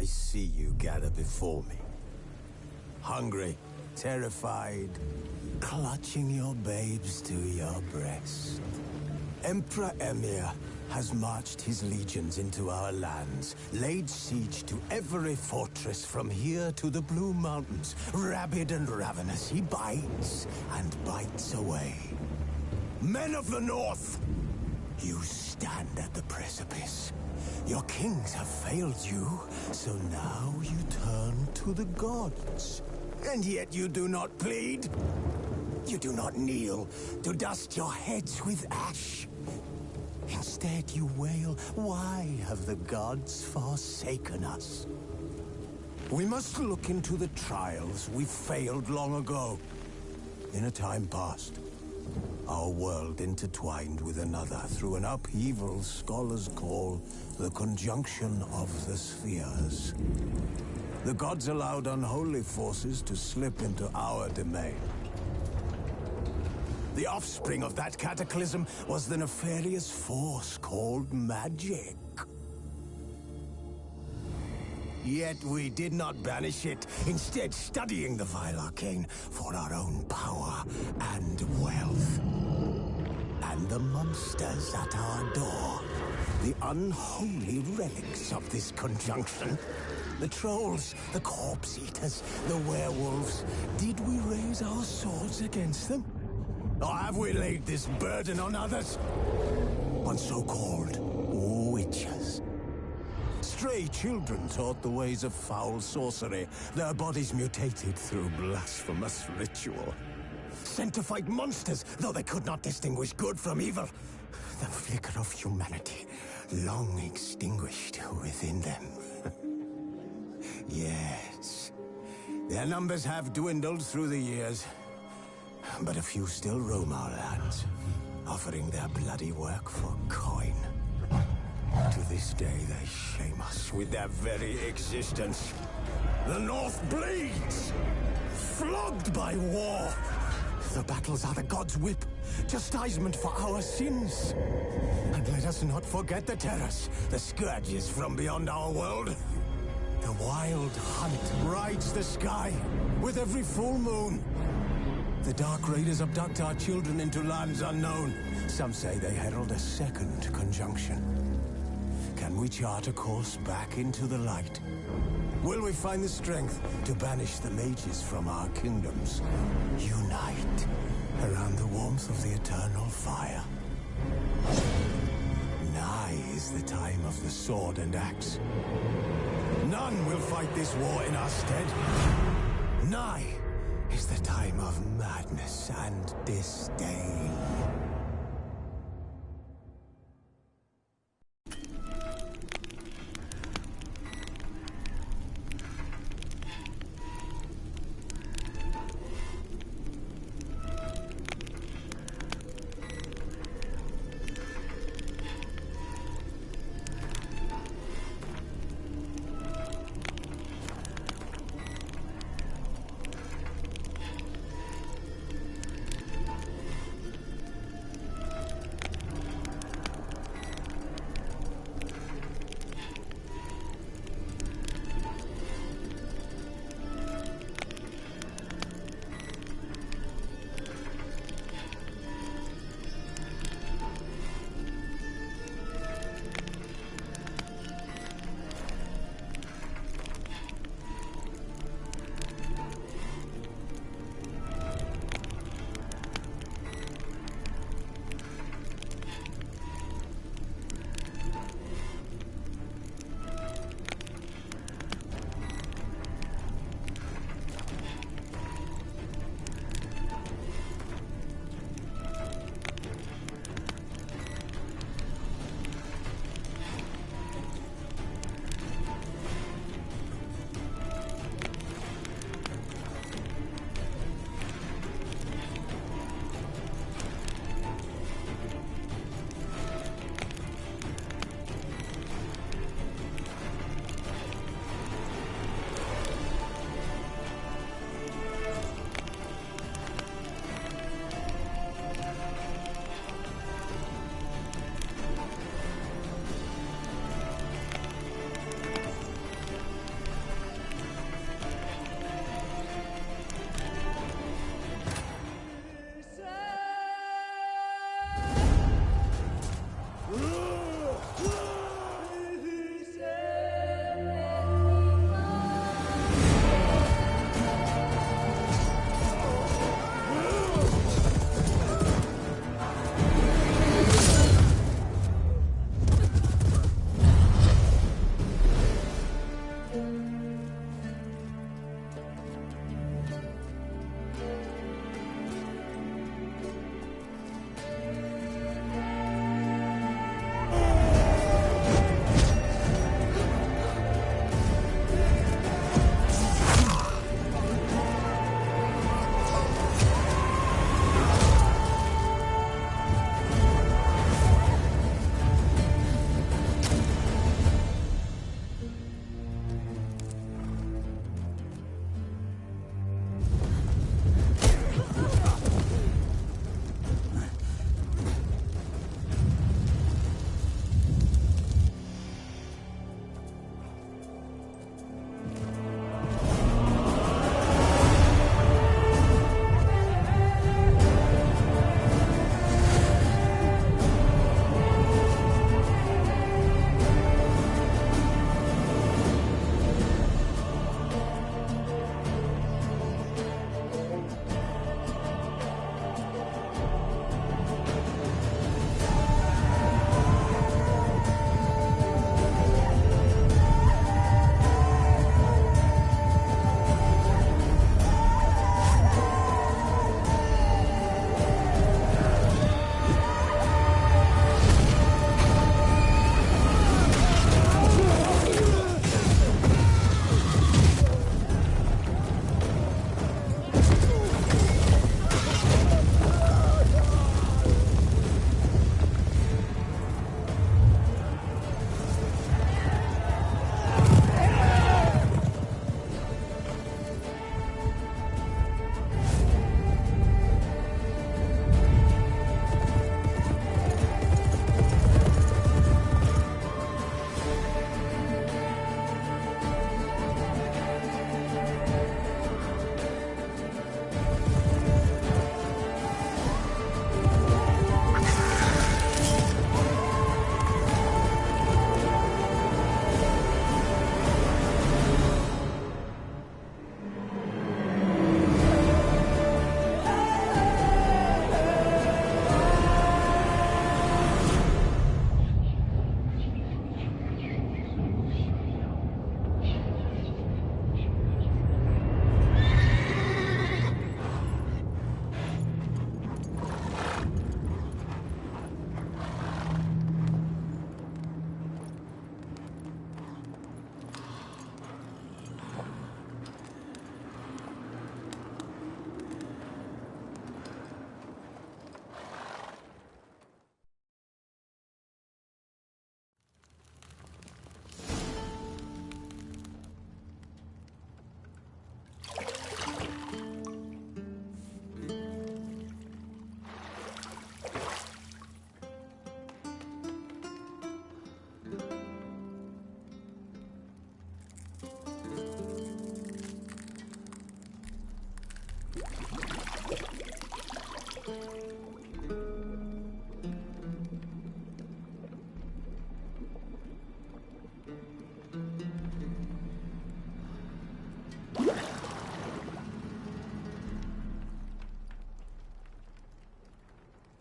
I see you gather before me. Hungry, terrified, clutching your babes to your breast. Emperor Emhyr has marched his legions into our lands, laid siege to every fortress from here to the Blue Mountains. Rabid and ravenous, he bites and bites away. Men of the North, you stand at the precipice. Your kings have failed you, so now you turn to the gods. And yet you do not plead. You do not kneel to dust your heads with ash. Instead you wail, why have the gods forsaken us? We must look into the trials we failed long ago. In a time past, our world intertwined with another through an upheaval scholars call the conjunction of the spheres. The gods allowed unholy forces to slip into our domain. The offspring of that cataclysm was the nefarious force called magic. Yet we did not banish it, instead studying the vile arcane for our own power and wealth. And the monsters at our door, the unholy relics of this conjunction. The trolls, the corpse eaters, the werewolves. Did we raise our swords against them? Or have we laid this burden on others? On so-called witches. Stray children taught the ways of foul sorcery, their bodies mutated through blasphemous ritual. Sent to fight monsters, though they could not distinguish good from evil. The flicker of humanity, long extinguished within them. Yes, their numbers have dwindled through the years. But a few still roam our lands, offering their bloody work for coin. To this day, they shame us with their very existence. The North bleeds, flogged by war. The battles are the gods' whip, chastisement for our sins. And let us not forget the terrors, the scourges from beyond our world. The wild hunt rides the sky with every full moon. The Dark Raiders abduct our children into lands unknown. Some say they herald a second conjunction. Can we chart a course back into the light? Will we find the strength to banish the mages from our kingdoms? Unite around the warmth of the eternal fire. Nigh is the time of the sword and axe. None will fight this war in our stead. Nigh is the time of madness and disdain.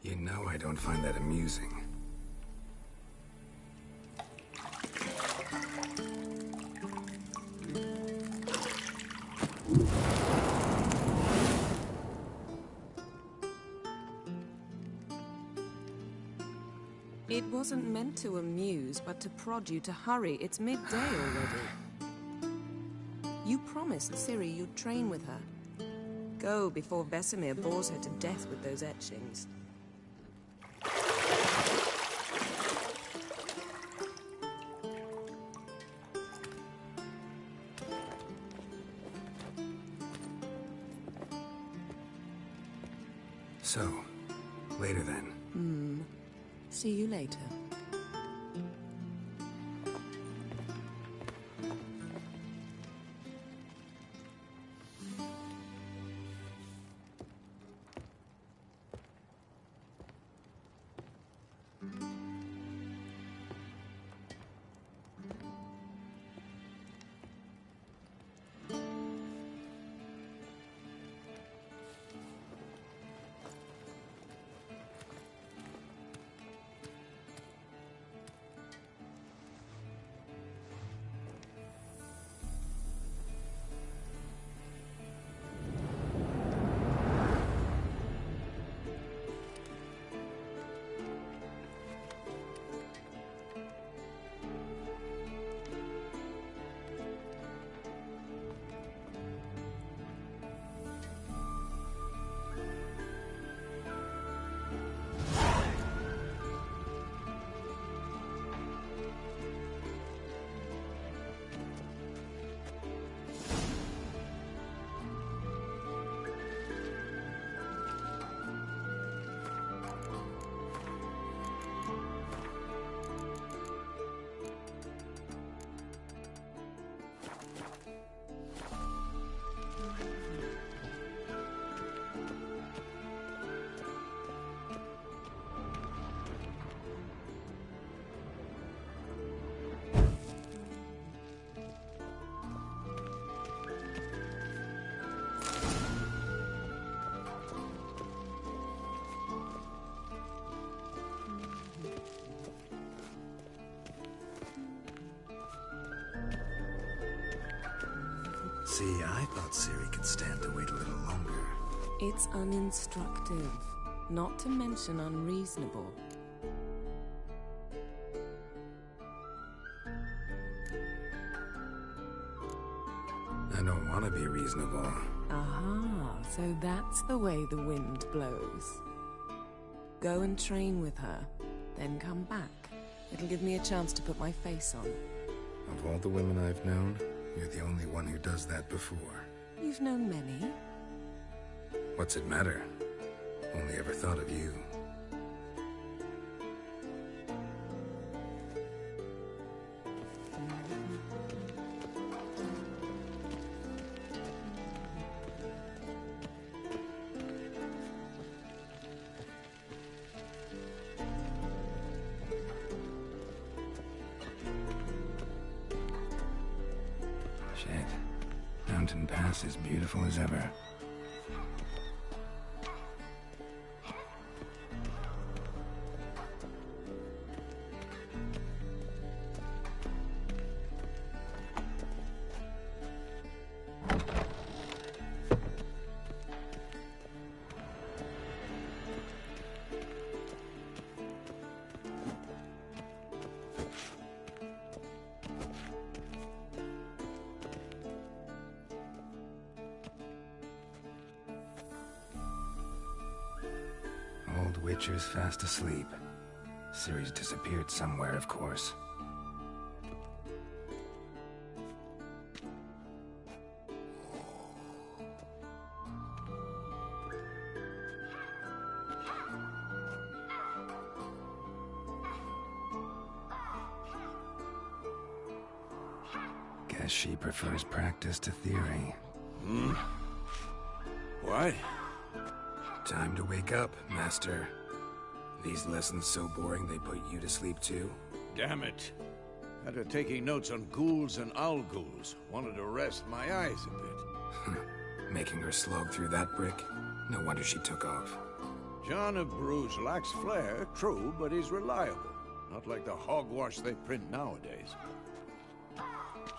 You know I don't find that amusing. It wasn't meant to amuse, but to prod you to hurry. It's midday already. You promised Ciri you'd train with her. Go before Vesemir bores her to death with those etchings. So, later then. See you later. See, I thought Ciri could stand to wait a little longer. It's uninstructive, not to mention unreasonable. I don't want to be reasonable. Aha, so that's the way the wind blows. Go and train with her, then come back. It'll give me a chance to put my face on. Of all the women I've known, you're the only one who does that before. You've known many. What's it matter? Only ever thought of you. Shit. Mountain Pass is beautiful as ever. Old Witcher's fast asleep. Ciri's disappeared somewhere, of course. Guess she prefers practice to theory. What? Time to wake up, Master. These lessons so boring they put you to sleep too? Damn it. After taking notes on ghouls and owl ghouls, wanted to rest my eyes a bit. Making her slog through that brick? No wonder she took off. John of Bruges lacks flair, true, but he's reliable. Not like the hogwash they print nowadays.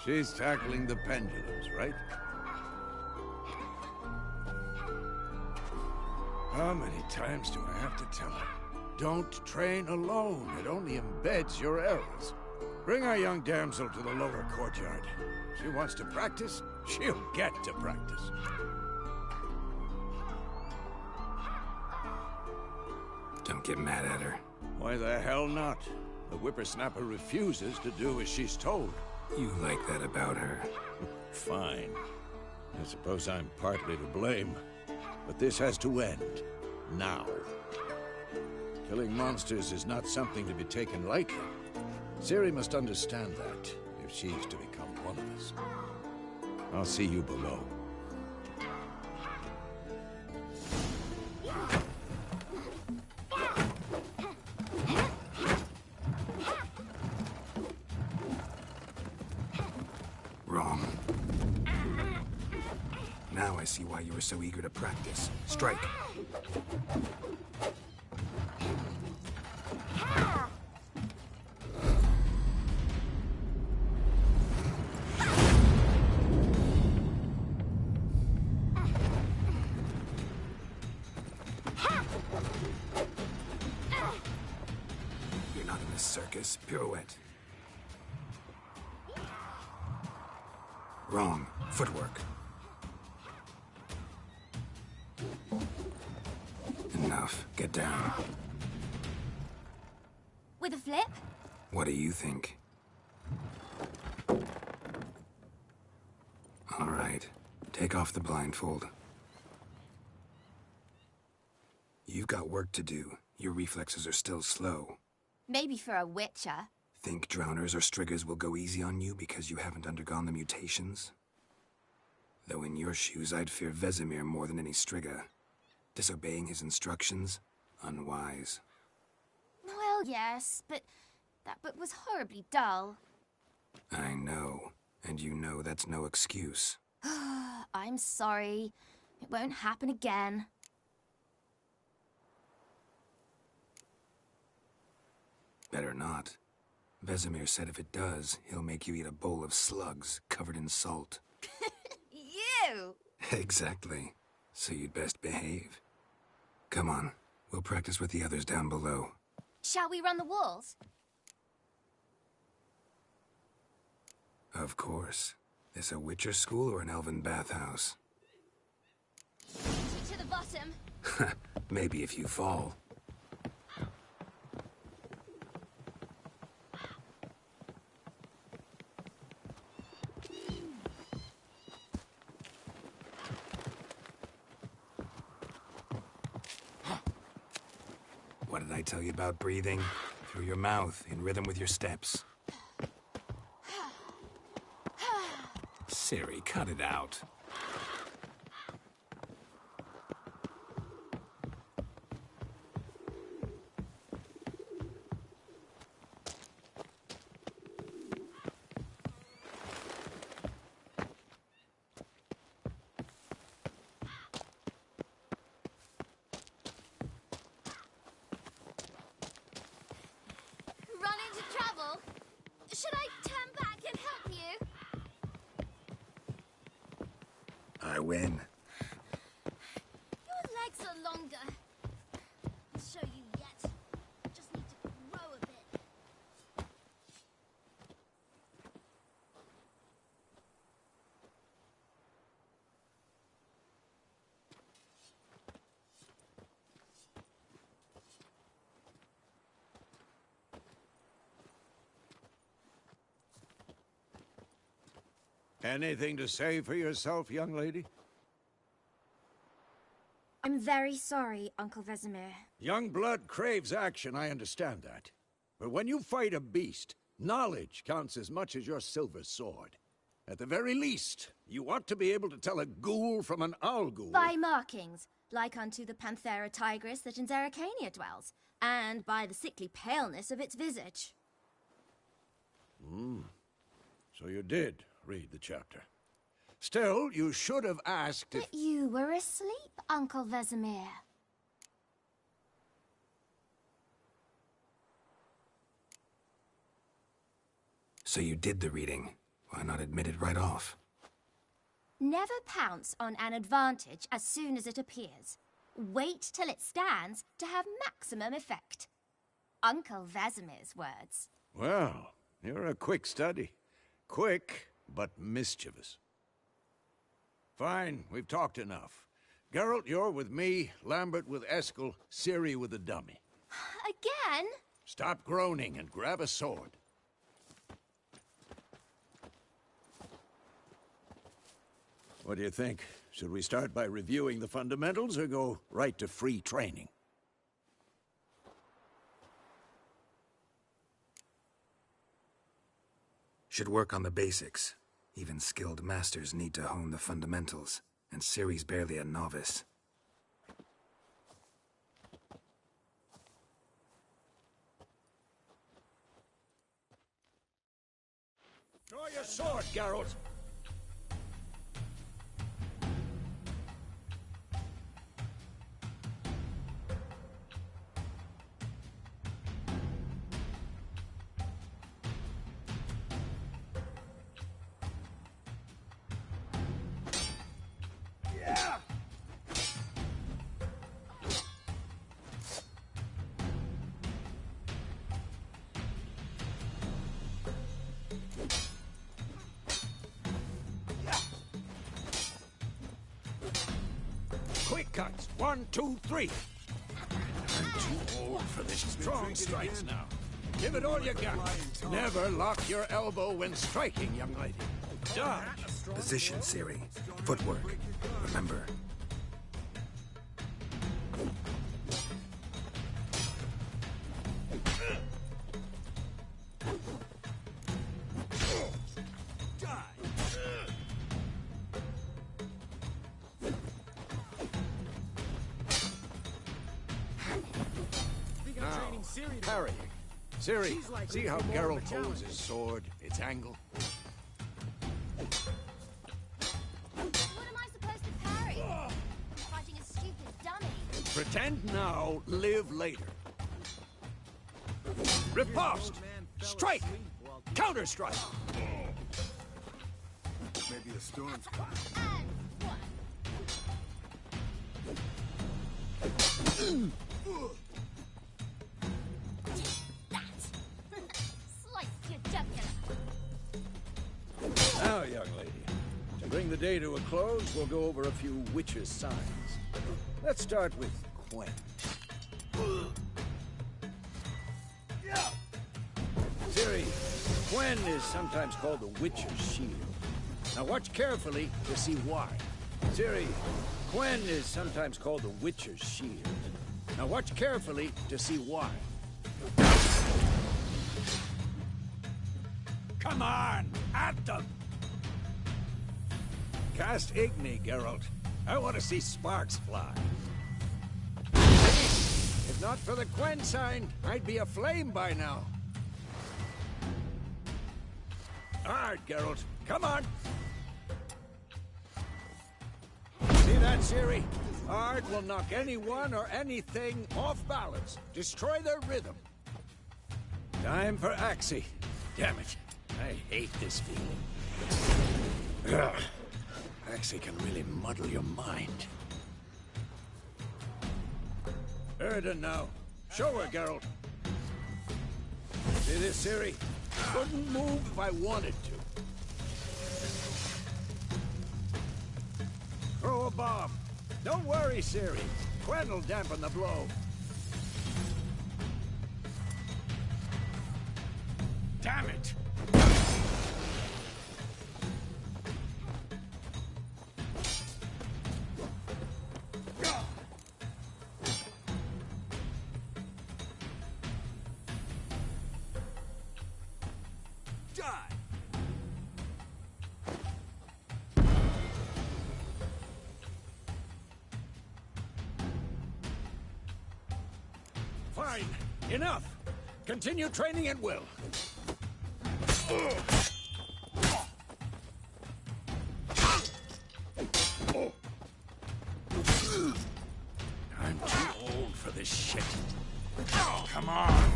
She's tackling the pendulums, right? How many times do I have to tell her? Don't train alone. It only embeds your errors. Bring our young damsel to the lower courtyard. She wants to practice, she'll get to practice. Don't get mad at her. Why the hell not? The whippersnapper refuses to do as she's told. You like that about her. Fine. I suppose I'm partly to blame. But this has to end. Now. Killing monsters is not something to be taken lightly. Ciri must understand that, if she's to become one of us. I'll see you below. Wrong. Now I see why you were so eager to practice. Strike. You're not in this circus. Pirouette. Wrong. Footwork. Enough. Get down. With a flip? What do you think? All right. Take off the blindfold. You've got work to do. Your reflexes are still slow. Maybe for a witcher. Think drowners or striggers will go easy on you because you haven't undergone the mutations? Though in your shoes, I'd fear Vesemir more than any strigger. Disobeying his instructions? Unwise. Well, yes, but that book was horribly dull. I know. And you know that's no excuse. I'm sorry. It won't happen again. Better not. Vesemir said if it does, he'll make you eat a bowl of slugs covered in salt. You! Exactly. So you'd best behave. Come on. We'll practice with the others down below. Shall we run the walls? Of course. This a Witcher school or an elven bathhouse? To the bottom. Maybe if you fall. What did I tell you about breathing? Through your mouth, in rhythm with your steps. Ciri, cut it out. Run into trouble? Should I turn back and help you? I win. Your legs are longer. I'll show you yet. Just need to grow a bit. Anything to say for yourself, young lady? I'm very sorry, Uncle Vesemir. Young blood craves action, I understand that. But when you fight a beast, knowledge counts as much as your silver sword. At the very least, you ought to be able to tell a ghoul from an owl ghoul. By markings, like unto the Panthera tigris that in Zerrikania dwells, and by the sickly paleness of its visage. So you did read the chapter. Still, you should have asked if... But you were asleep, Uncle Vesemir. So you did the reading. Why not admit it right off? Never pounce on an advantage as soon as it appears. Wait till it stands to have maximum effect. Uncle Vesemir's words. Well, you're a quick study. Quick, but mischievous. Fine, we've talked enough. Geralt, you're with me, Lambert with Eskel, Ciri with the dummy. Again? Stop groaning and grab a sword. What do you think? Should we start by reviewing the fundamentals or go right to free training? Should work on the basics. Even skilled masters need to hone the fundamentals, and Ciri's barely a novice. Draw your sword, Geralt! Quick cuts. 1, 2, 3. I'm too old for this strong strikes now. Give it all you got. Never lock your elbow when striking, young lady. Dodge. Position, Ciri. Footwork. Remember. Parrying. Ciri, see how Geralt holds his sword, its angle? What am I supposed to parry? Fighting a stupid dummy. Pretend now, live later. Riposte! Strike! Counter-strike! Maybe the storm's coming. And what? Slice your jugular. Now, young lady, to bring the day to a close, we'll go over a few witches' signs. Let's start with Quen. Ciri, Quen is sometimes called the Witcher's Shield. Now watch carefully to see why. Ciri, Quen is sometimes called the Witcher's Shield. Now watch carefully to see why. Come on, at them! Cast Igni, Geralt. I want to see sparks fly. If not for the Quen sign, I'd be aflame by now. Alright, Geralt. Come on! See that, Ciri? Art will knock anyone or anything off balance. Destroy their rhythm. Time for Axii. Damn it. I hate this feeling. Ugh. Axii can really muddle your mind. Erden now. Show her, Geralt. See this, Ciri? Couldn't move if I wanted to. Throw a bomb. Don't worry, Ciri. Quen will dampen the blow. Damn it! Fine. Enough. Continue training at will. I'm too old for this shit. Come on.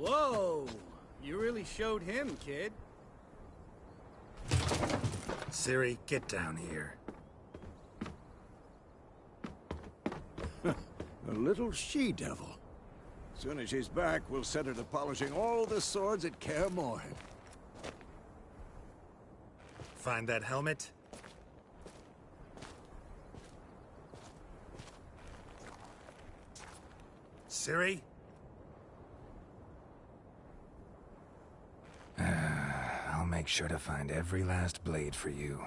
Whoa! You really showed him, kid. Ciri, get down here. A little she-devil. Soon as she's back, we'll set her to polishing all the swords at Kaer Morhen. Find that helmet? Ciri? I'll make sure to find every last blade for you.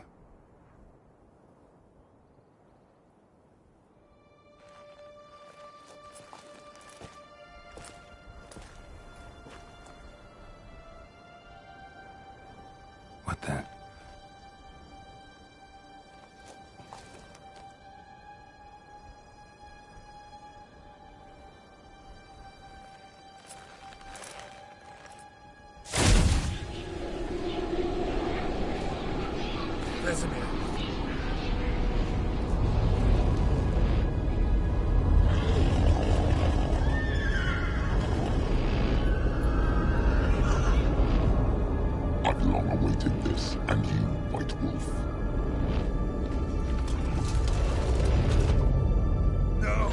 What the? Vesemir. I've long awaited this, and you, White Wolf. No!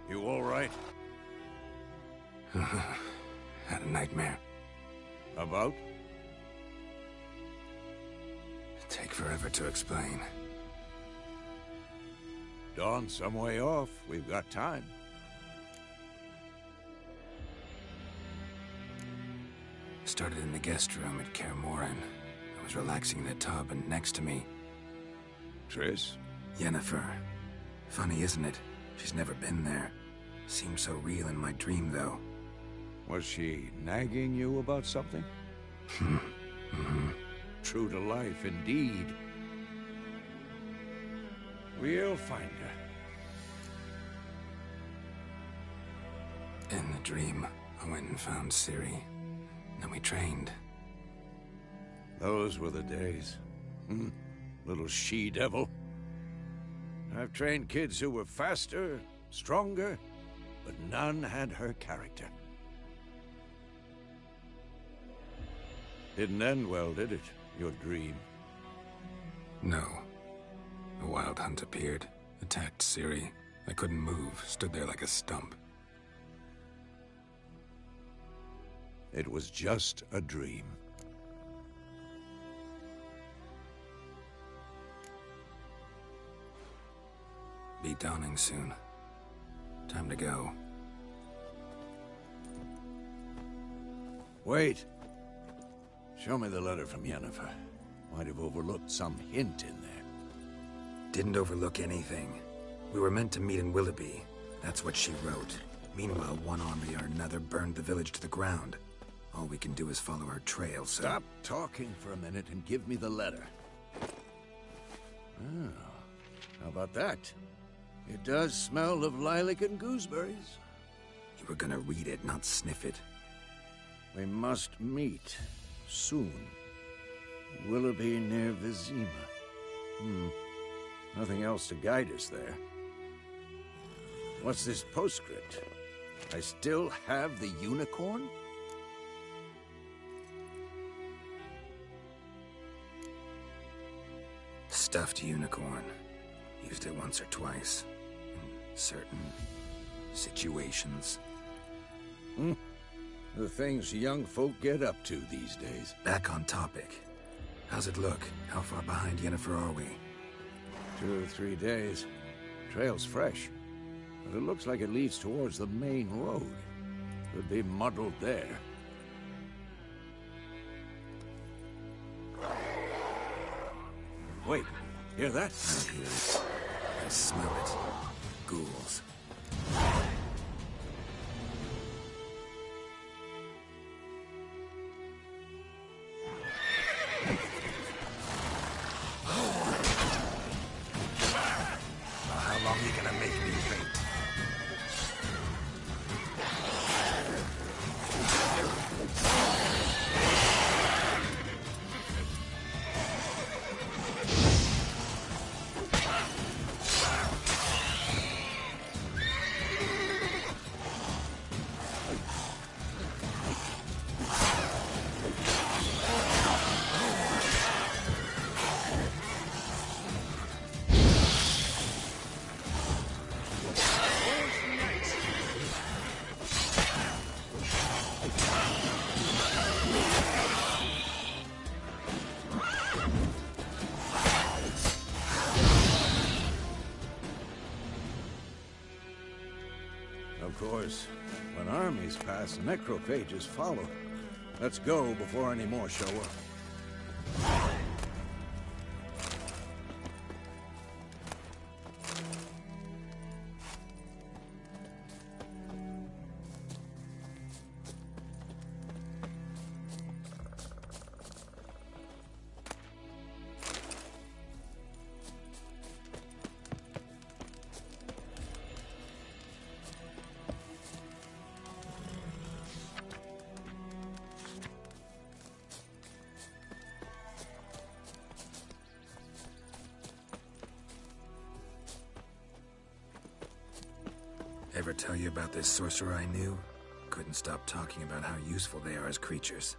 You all right? Had a nightmare. About? Take forever to explain. Dawn's some way off. We've got time. Started in the guest room at Kaer Morhen. I was relaxing in the tub, and next to me, Triss? Yennefer. Funny, isn't it? She's never been there. Seemed so real in my dream, though. Was she nagging you about something? True to life, indeed. We'll find her. In the dream, I went and found Ciri. Then we trained. Those were the days. Little she-devil. I've trained kids who were faster, stronger, but none had her character. Didn't end well, did it? Your dream? No. A wild hunt appeared, attacked Ciri. I couldn't move, stood there like a stump. It was just a dream. Be dawning soon. Time to go. Wait. Show me the letter from Yennefer. Might have overlooked some hint in there. Didn't overlook anything. We were meant to meet in Willoughby. That's what she wrote. Meanwhile, one army or another burned the village to the ground. All we can do is follow her trail, so... Stop talking for a minute and give me the letter. Oh, how about that? It does smell of lilac and gooseberries. You were gonna read it, not sniff it. We must meet. Soon. Willoughby near Vizima. Nothing else to guide us there. What's this postscript? I still have the unicorn? Stuffed unicorn. Used it once or twice. In certain situations. The things young folk get up to these days. Back on topic. How's it look? How far behind Yennefer are we? 2 or 3 days. Trail's fresh. But it looks like it leads towards the main road. Could be muddled there. Wait, hear that? I hear it. I smell it. Ghouls. How long are you gonna make me wait? Of course, when armies pass, necrophages follow. Let's go before any more show up. Ever tell you about this sorcerer I knew? Couldn't stop talking about how useful they are as creatures.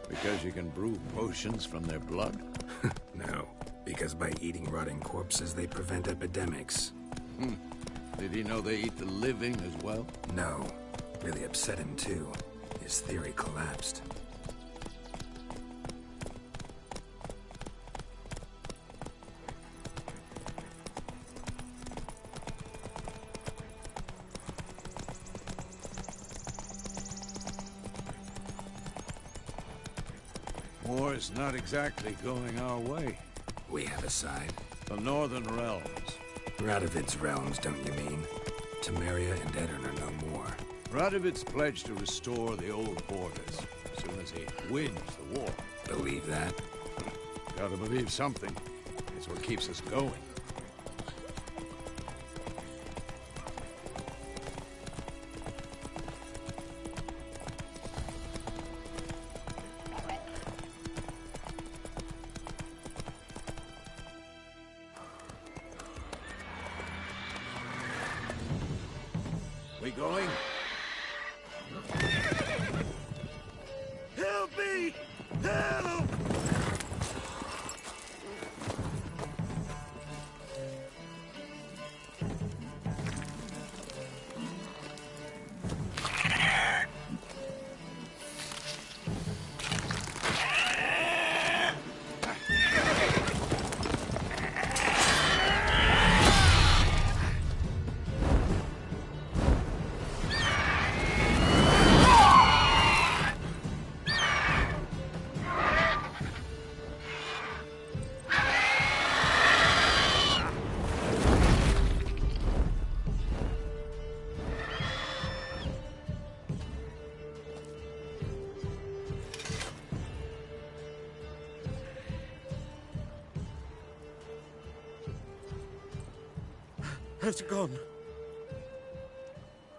Because you can brew potions from their blood? No, because by eating rotting corpses, they prevent epidemics. Did he know they eat the living as well? No, really upset him too. His theory collapsed. War's not exactly going our way. We have a side. The Northern Realms. Radovid's realms, don't you mean? Temeria and Edirn are no more. Radovid's pledged to restore the old borders as soon as he wins the war. Believe that? Gotta believe something. It's what keeps us going. We going? Help me! Help! It's gone.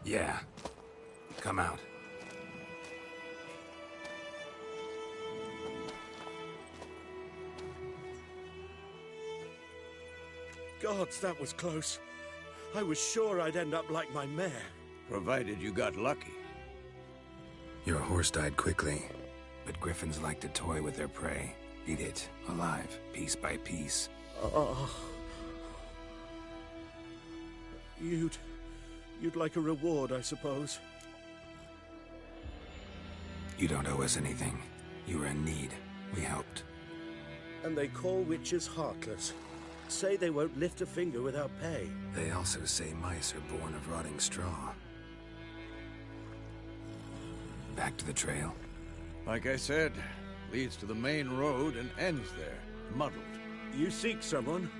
Yeah. Come out. Gods, that was close. I was sure I'd end up like my mare. Provided you got lucky. Your horse died quickly, but griffins like to toy with their prey. Eat it, alive, piece by piece. Oh. You'd like a reward, I suppose. You don't owe us anything. You were in need. We helped. And they call witches heartless. Say they won't lift a finger without pay. They also say mice are born of rotting straw. Back to the trail. Like I said, leads to the main road and ends there, muddled. You seek someone?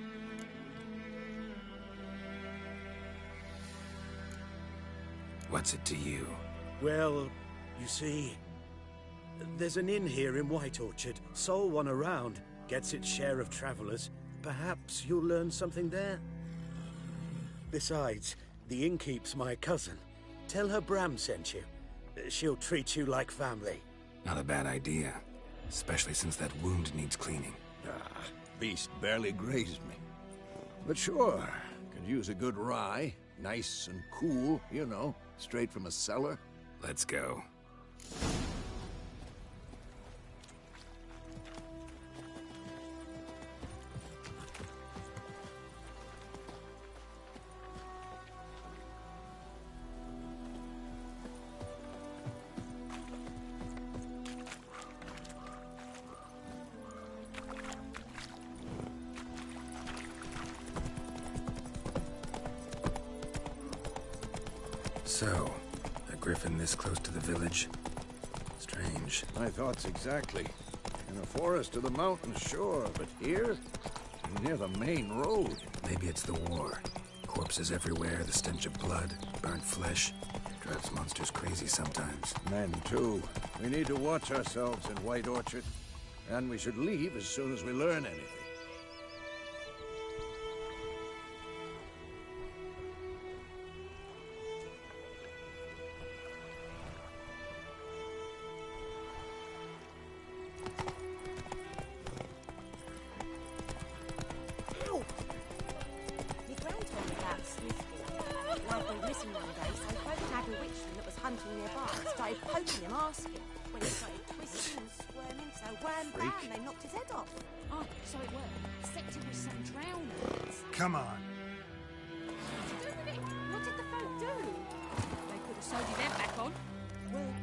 What's it to you? Well, you see, there's an inn here in White Orchard. Sole one around. Gets its share of travelers. Perhaps you'll learn something there? Besides, the innkeep's my cousin. Tell her Bram sent you. She'll treat you like family. Not a bad idea. Especially since that wound needs cleaning. Ah, beast barely grazed me. But sure, could use a good rye. Nice and cool, you know, straight from a cellar. Let's go. So, a griffin this close to the village? Strange. My thoughts exactly. In a forest to the mountain, sure, but here? Near the main road. Maybe it's the war. Corpses everywhere, the stench of blood, burnt flesh. Drives monsters crazy sometimes. Men, too. We need to watch ourselves in White Orchard. And we should leave as soon as we learn anything. Come on. What did the folk do? They could have sewed his head back on. Well,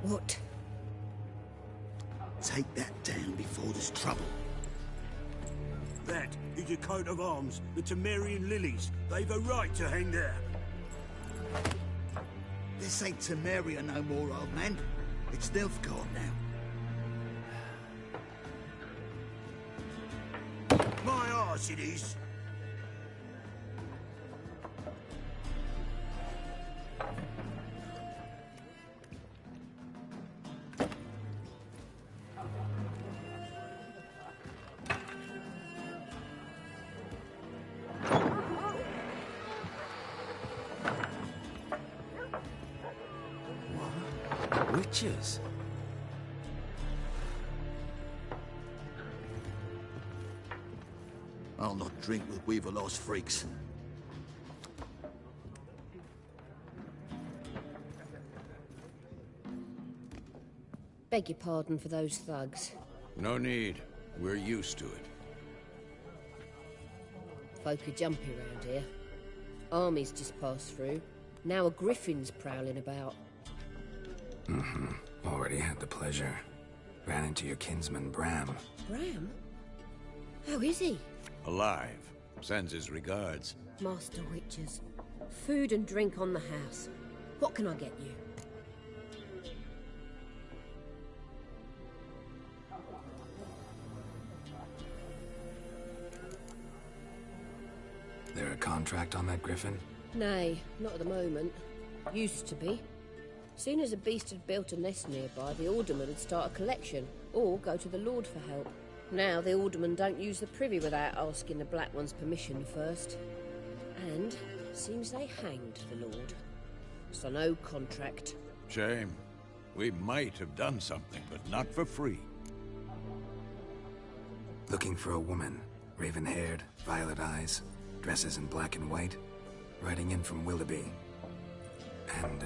What? Take that down before there's trouble. That is a coat of arms, the Temerian lilies. They've a right to hang there. This ain't Temeria no more, old man. It's Nilfgaard now. My arse it is. Witches? I'll not drink with Weaverlost freaks. Beg your pardon for those thugs. No need. We're used to it. Folk are jumpy around here. Armies just passed through. Now a griffin's prowling about. Already had the pleasure. Ran into your kinsman, Bram. Bram? How is he? Alive. Sends his regards. Master Witches. Food and drink on the house. What can I get you? There a contract on that griffin? Nay, not at the moment. Used to be. Soon as a beast had built a nest nearby, the alderman would start a collection, or go to the Lord for help. Now the alderman don't use the privy without asking the Black One's permission first. And seems they hanged the Lord. So no contract. Shame. We might have done something, but not for free. Looking for a woman. Raven-haired, violet eyes, dresses in black and white. Riding in from Willoughby. And,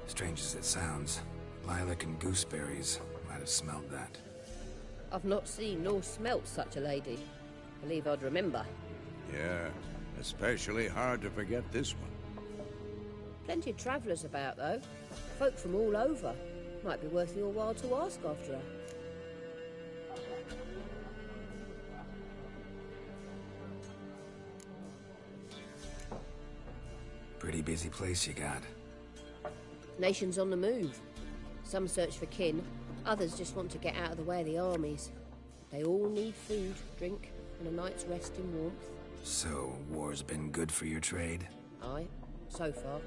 strange as it sounds, lilac and gooseberries might have smelled that. I've not seen nor smelt such a lady. Believe I'd remember. Yeah, especially hard to forget this one. Plenty of travellers about, though. Folk from all over. Might be worth your while to ask after her. Pretty busy place you got. Nations on the move. Some search for kin, others just want to get out of the way of the armies. They all need food, drink, and a night's rest in warmth. So, war's been good for your trade? Aye, so far.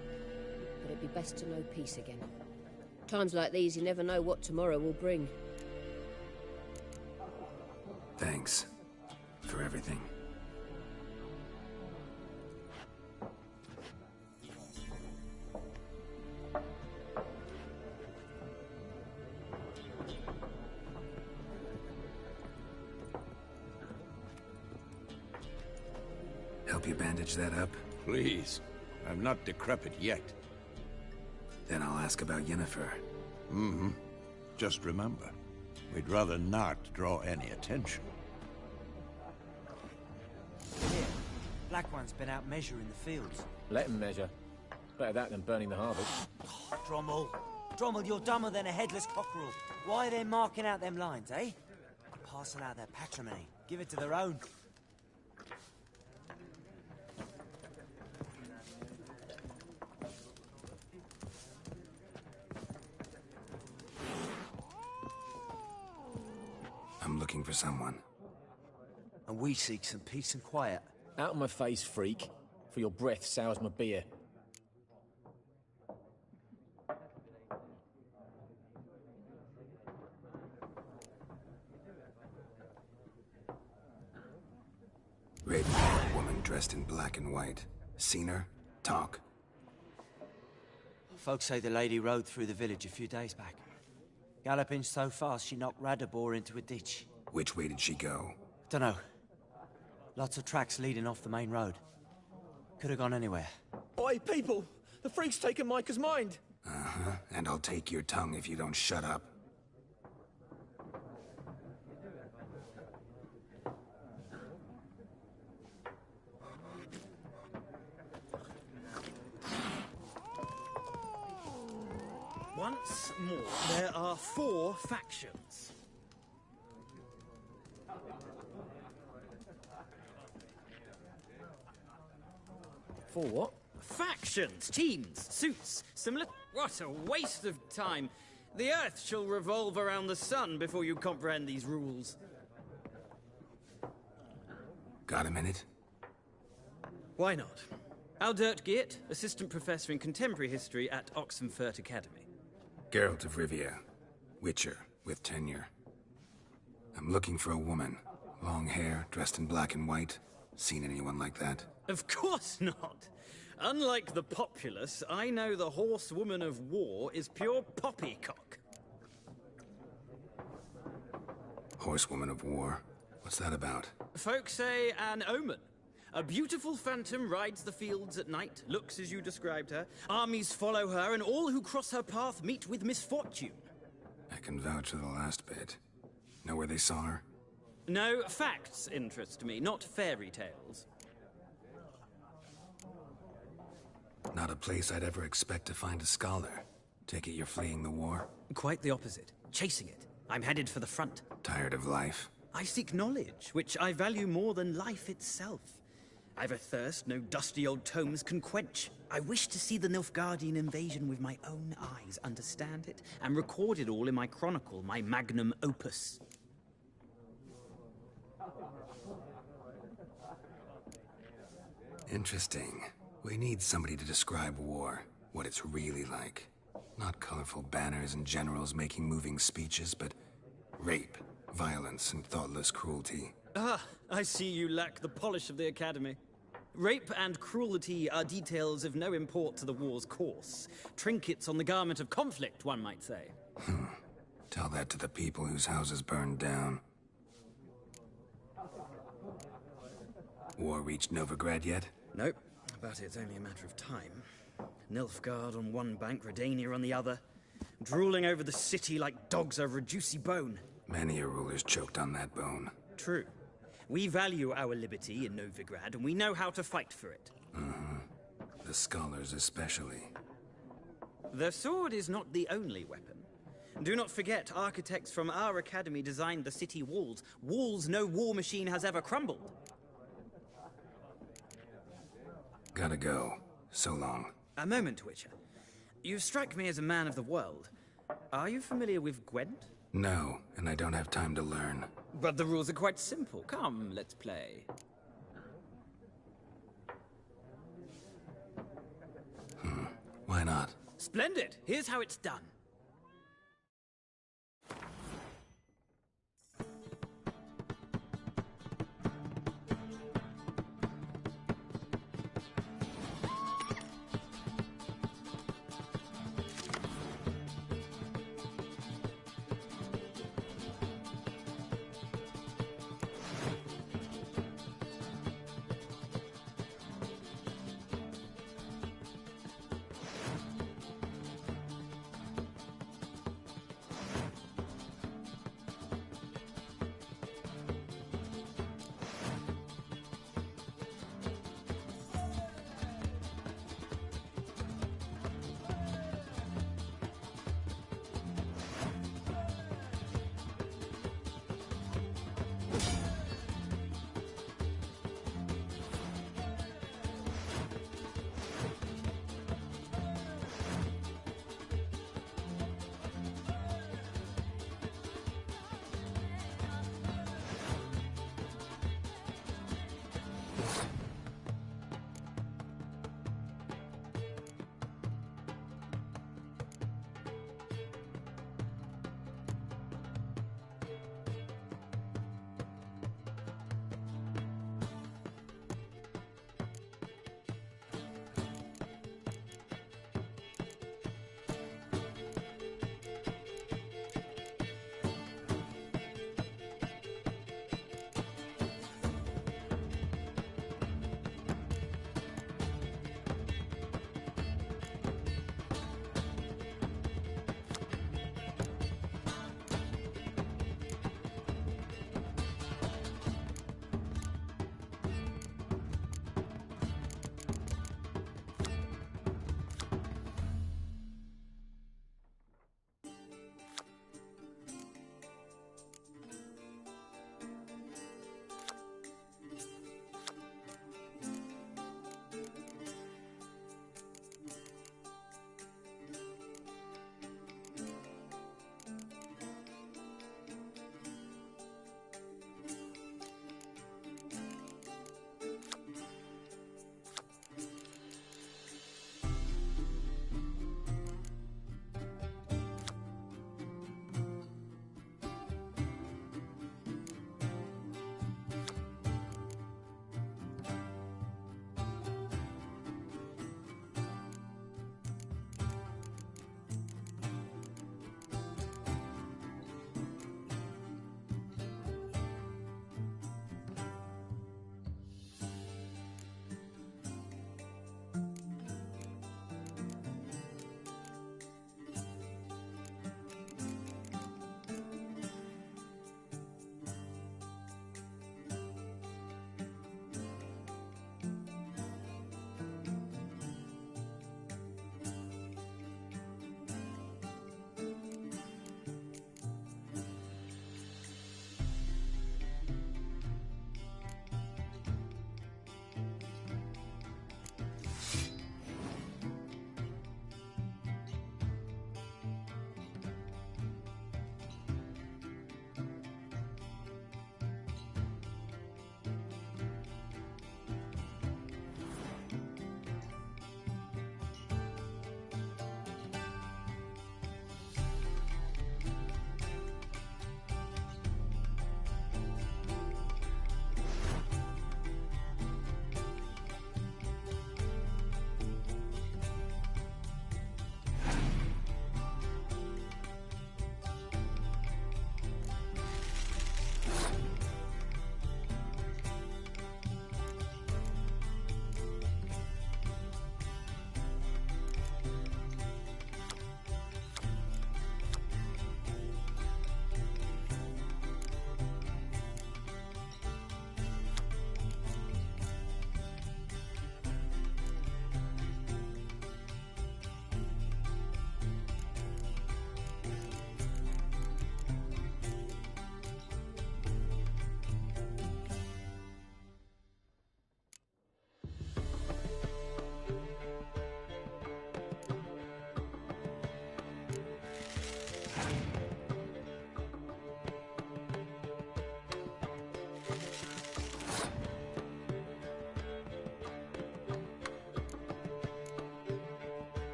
But it'd be best to know peace again. Times like these, you never know what tomorrow will bring. Thanks. For everything. Help you bandage that up? Please. I'm not decrepit yet. Then I'll ask about Yennefer. Mm-hmm. Just remember, we'd rather not draw any attention. Here, Black One's been out measuring the fields. Let him measure. Better that than burning the harvest. Oh, Drommel. Drommel, you're dumber than a headless cockerel. Why are they marking out them lines, eh? Parcel out their patrimony. Give it to their own. I'm looking for someone. And we seek some peace and quiet. Out of my face, freak. For your breath sours my beer. Raven-haired woman dressed in black and white. Seen her? Talk. Folks say the lady rode through the village a few days back. Galloping so fast she knocked Radabor into a ditch. Which way did she go? Dunno. Lots of tracks leading off the main road. Could have gone anywhere. Oi, people! The freak's taken Micah's mind! Uh-huh. And I'll take your tongue if you don't shut up. Once more, there are 4 factions. For what? Factions, teams, suits, similar... What a waste of time. The Earth shall revolve around the sun before you comprehend these rules. Got a minute? Why not? Aldert Geert, Assistant Professor in Contemporary History at Oxenfurt Academy. Geralt of Rivia. Witcher, with tenure. I'm looking for a woman. Long hair, dressed in black and white. Seen anyone like that? Of course not. Unlike the populace, I know the horsewoman of war is pure poppycock. Horsewoman of war? What's that about? Folks say an omen. A beautiful phantom rides the fields at night, looks as you described her. Armies follow her, and all who cross her path meet with misfortune. I can vouch for the last bit. Know where they saw her? No, facts interest me, not fairy tales. Not a place I'd ever expect to find a scholar. Take it you're fleeing the war? Quite the opposite. Chasing it. I'm headed for the front. Tired of life? I seek knowledge, which I value more than life itself. I've a thirst no dusty old tomes can quench. I wish to see the Nilfgaardian invasion with my own eyes, understand it, and record it all in my chronicle, my magnum opus. Interesting. We need somebody to describe war, what it's really like. Not colorful banners and generals making moving speeches, but rape, violence, and thoughtless cruelty. Ah, I see you lack the polish of the Academy. Rape and cruelty are details of no import to the war's course. Trinkets on the garment of conflict, one might say. Tell that to the people whose houses burned down. War reached Novigrad yet? Nope, but it's only a matter of time. Nilfgaard on one bank, Redania on the other, drooling over the city like dogs over a juicy bone. Many a ruler's choked on that bone. True. We value our liberty in Novigrad, and we know how to fight for it. The scholars especially. The sword is not the only weapon. Do not forget, architects from our academy designed the city walls. Walls no war machine has ever crumbled. Gotta go. So long. A moment, Witcher. You strike me as a man of the world. Are you familiar with Gwent? No, and I don't have time to learn. But the rules are quite simple. Come, let's play. Why not? Splendid. Here's how it's done.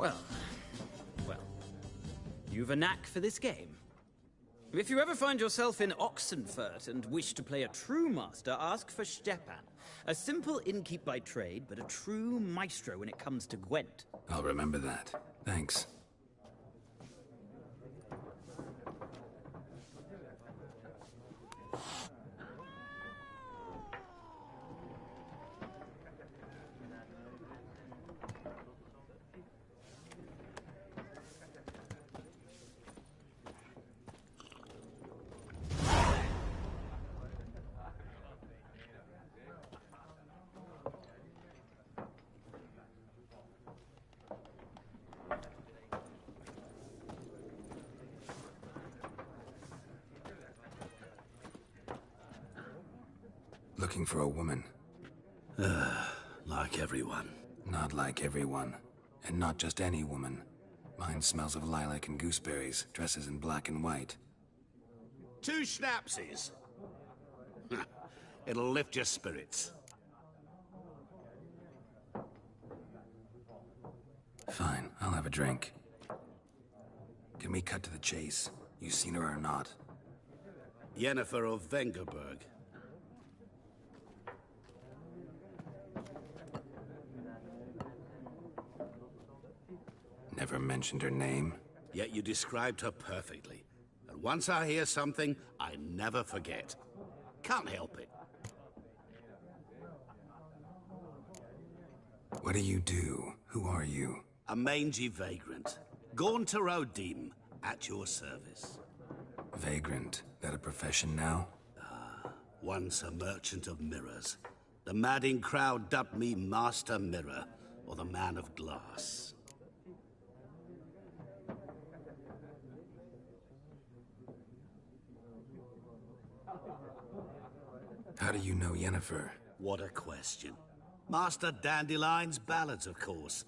Well, you've a knack for this game. If you ever find yourself in Oxenfurt and wish to play a true master, ask for Stepan. A simple innkeep by trade, but a true maestro when it comes to Gwent. I'll remember that. Thanks. Looking for a woman. Like everyone. Not like everyone. And not just any woman. Mine smells of lilac and gooseberries, dresses in black and white. 2 schnapsies. It'll lift your spirits. Fine, I'll have a drink. Can we cut to the chase? You seen her or not? Yennefer of Vengerberg. Never mentioned her name. Yet you described her perfectly. And once I hear something, I never forget. Can't help it. What do you do? Who are you? A mangy vagrant. Gone to Rodim, at your service. Vagrant? That a profession now? Once a merchant of mirrors. The madding crowd dubbed me Master Mirror, or the Man of Glass. How do you know Yennefer? What a question. Master Dandelion's ballads, of course.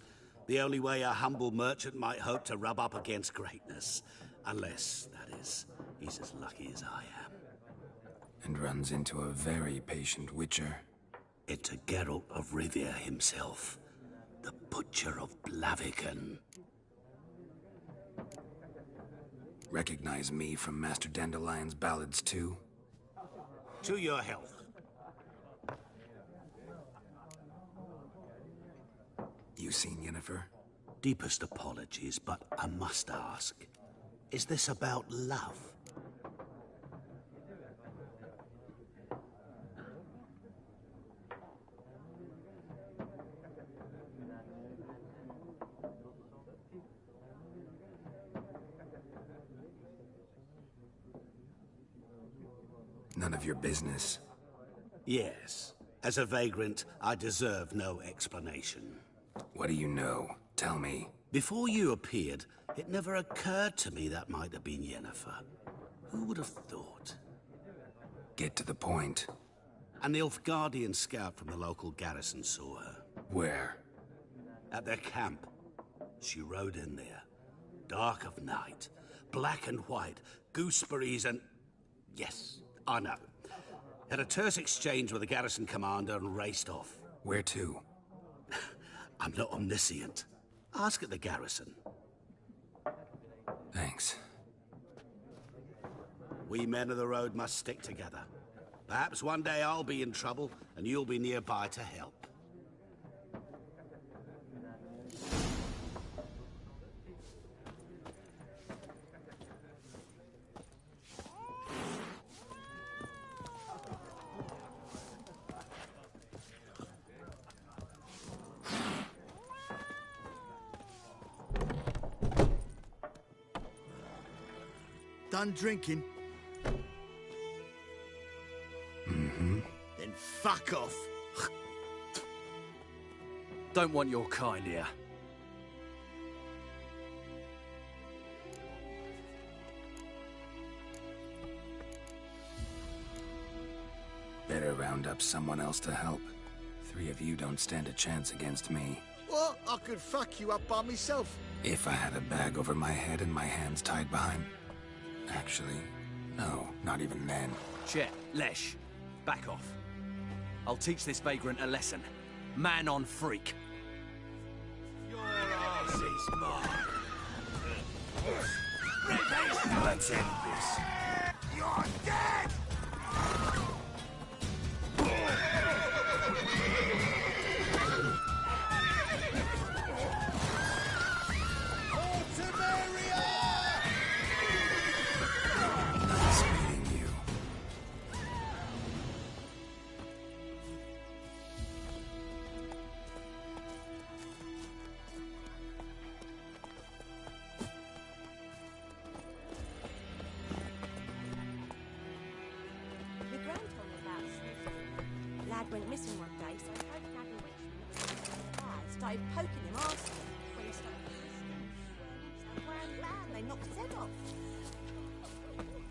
The only way a humble merchant might hope to rub up against greatness. Unless, that is, he's as lucky as I am. And runs into a very patient witcher. Into Geralt of Rivia himself. The Butcher of Blaviken. Recognize me from Master Dandelion's ballads too? To your health. You seen Yennefer? Deepest apologies, but I must ask. Is this about love? None of your business. Yes. As a vagrant, I deserve no explanation. What do you know? Tell me. Before you appeared, it never occurred to me that might have been Yennefer. Who would have thought? Get to the point. An Nilfgaardian scout from the local garrison saw her. Where? At their camp. She rode in there. Dark of night. Black and white. Gooseberries and... Yes, I know. Had a terse exchange with the garrison commander and raced off. Where to? I'm not omniscient. Ask at the garrison. Thanks. We men of the road must stick together. Perhaps one day I'll be in trouble and you'll be nearby to help. Done drinking? Mm-hmm. Then fuck off. Don't want your kind here. Better round up someone else to help. 3 of you don't stand a chance against me. What? I could fuck you up by myself. If I had a bag over my head and my hands tied behind... Actually, no, not even then. Chet, Lesh, back off. I'll teach this vagrant a lesson. Man on freak. You're arsey. is mine. Let's end this. You're dead! Nice meeting you. The Grand told me about Sniffy. Lad went missing one day, so I spoke to Abby Witchman. Started poking him, asking him when he started listening. Wham, bam, they knocked his head off.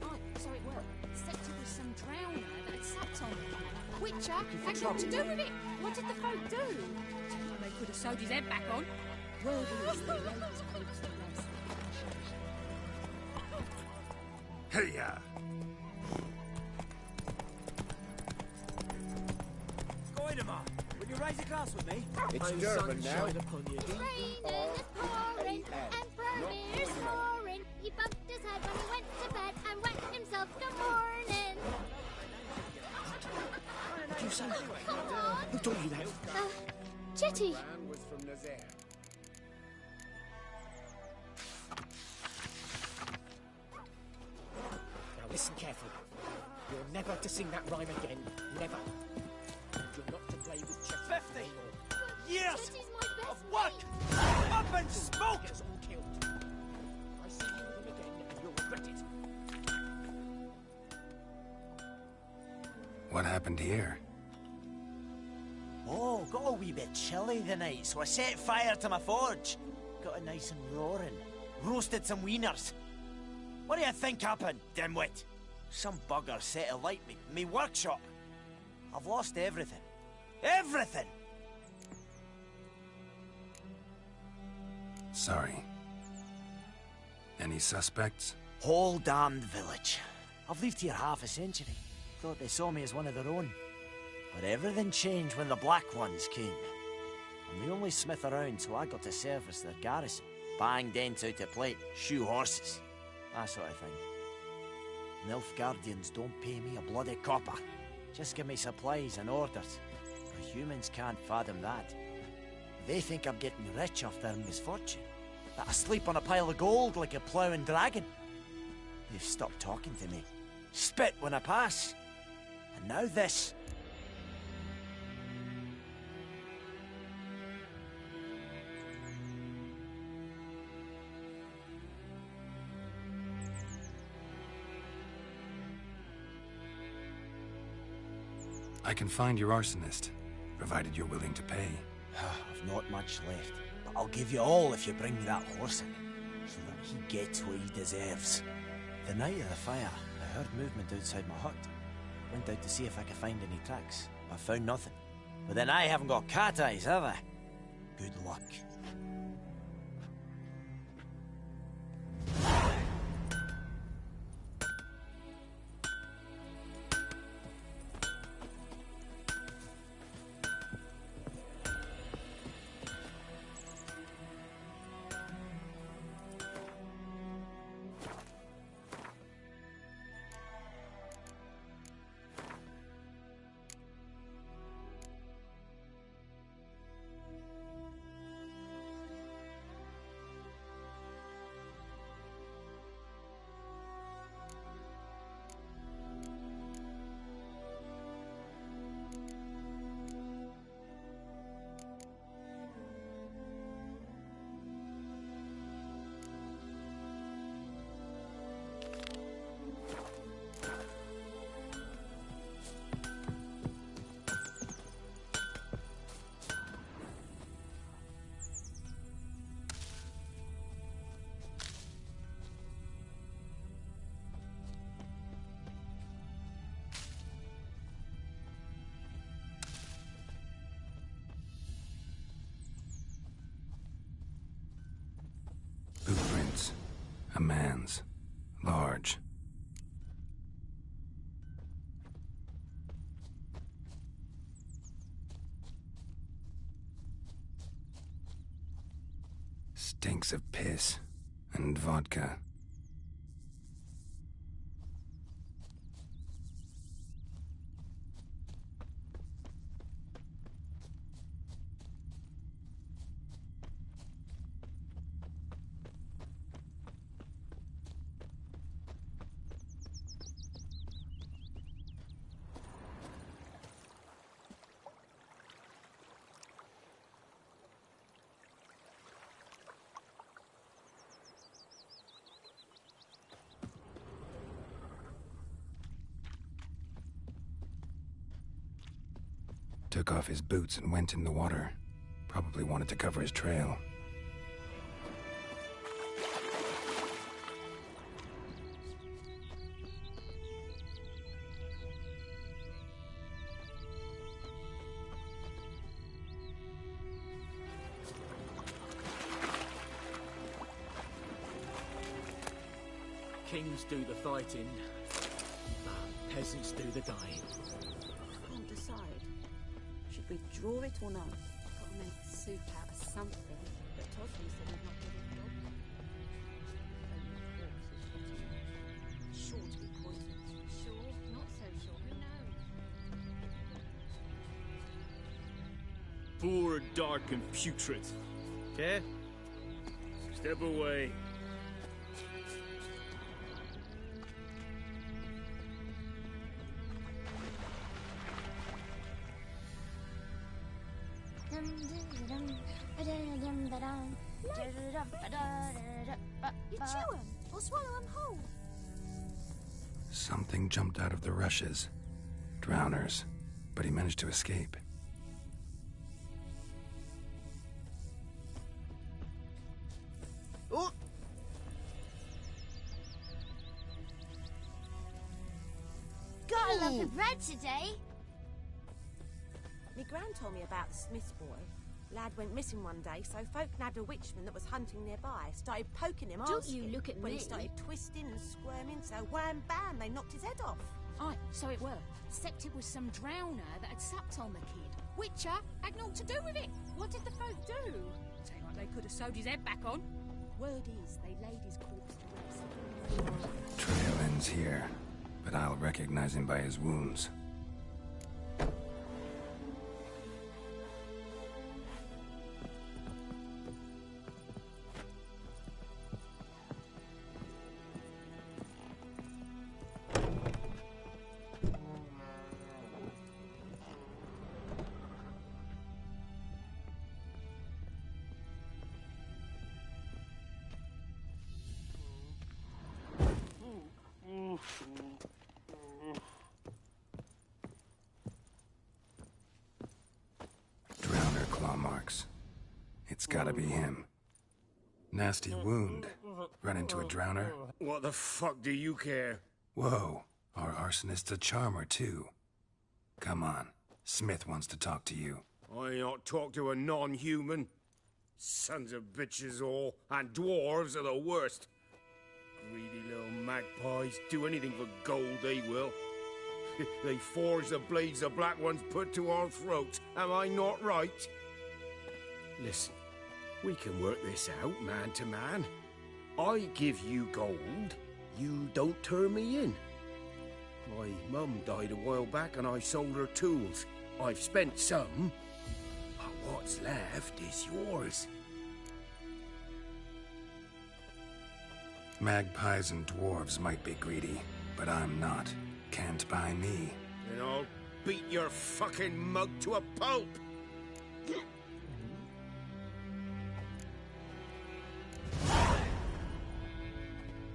Oh, so it was. Except it was some drowner that had sucked on him. Witcher had got to do with it. What did the folk do? They could have sewed his head back on. Word is the ladies' hopes to rest. Hey-ya! Goidemar, will you raise a glass with me? It's Durban now. Raining is pouring, Emperor is roaring. He bumped his head when he went to bed and wet himself good morning. What do you say? Come on. Who told you that? Chetty. Man was from Nazaire. Now listen carefully. You're never to sing that rhyme again. Never. You're not to play with Chetty 50 anymore. years Chetty's my best of what? Up and smoke! Get us all killed. I see you with him again and you'll regret it. What happened here? Oh, got a wee bit chilly the night, so I set fire to my forge. Got it nice and roaring. Roasted some wieners. What do you think happened, dimwit? Some bugger set alight me workshop. I've lost everything. Everything! Sorry. Any suspects? Whole damned village. I've lived here half a century. Thought they saw me as one of their own. But everything changed when the Black Ones came. I'm the only smith around, so I got to service their garrison. Bang dents out of plate, shoe horses, that sort of thing. Nilfgaardians don't pay me a bloody copper. Just give me supplies and orders. But humans can't fathom that. They think I'm getting rich off their misfortune. That I sleep on a pile of gold like a ploughing dragon. They've stopped talking to me. Spit when I pass. And now this. I can find your arsonist, provided you're willing to pay. I've not much left, but I'll give you all if you bring me that horse in, so that he gets what he deserves. The night of the fire, I heard movement outside my hut. Went out to see if I could find any tracks. I found nothing. But then I haven't got cat eyes, have I? Good luck. stinks of piss and vodka. Took off his boots and went in the water. Probably wanted to cover his trail. Kings do the fighting, peasants do the dying. Can't decide. Should we draw it or not? Got to make a suit out of something. But Tosley said he'd not get it done. Sure to be poisonous. Sure, not so sure. Who knows? Poor, dark, and putrid. Okay? Step away. You chew 'em or swallow 'em whole. Something jumped out of the rushes. Drowners. But he managed to escape. Oh! Got a loaf of bread today. Me gran told me about the Smith's boy. Lad went missing one day, so folk nabbed a witchman that was hunting nearby. Started poking him. Don't asking. you look at when me. he started twisting and squirming, so wham bam, they knocked his head off. Aye, so it were. Except it was some drowner that had supped on the kid. Witcher had naught to do with it. What did the folk do? Say like they could have sewed his head back on. Word is, they laid his corpse to rest. Trail ends here, but I'll recognize him by his wounds. Drowner claw marks. It's gotta be him. Nasty wound. Run into a drowner? What the fuck do you care? Whoa, our arsonist's a charmer too. Come on, Smith wants to talk to you. I ain't not talk to a non-human. Sons of bitches all, and dwarves are the worst. Greedy little magpies, do anything for gold, they will. They forge the blades the black ones put to our throats. Am I not right? Listen, we can work this out, man to man. I give you gold, you don't turn me in. My mum died a while back and I sold her tools. I've spent some, but what's left is yours. Magpies and dwarves might be greedy, but I'm not. Can't buy me. And I'll beat your fucking mug to a pulp!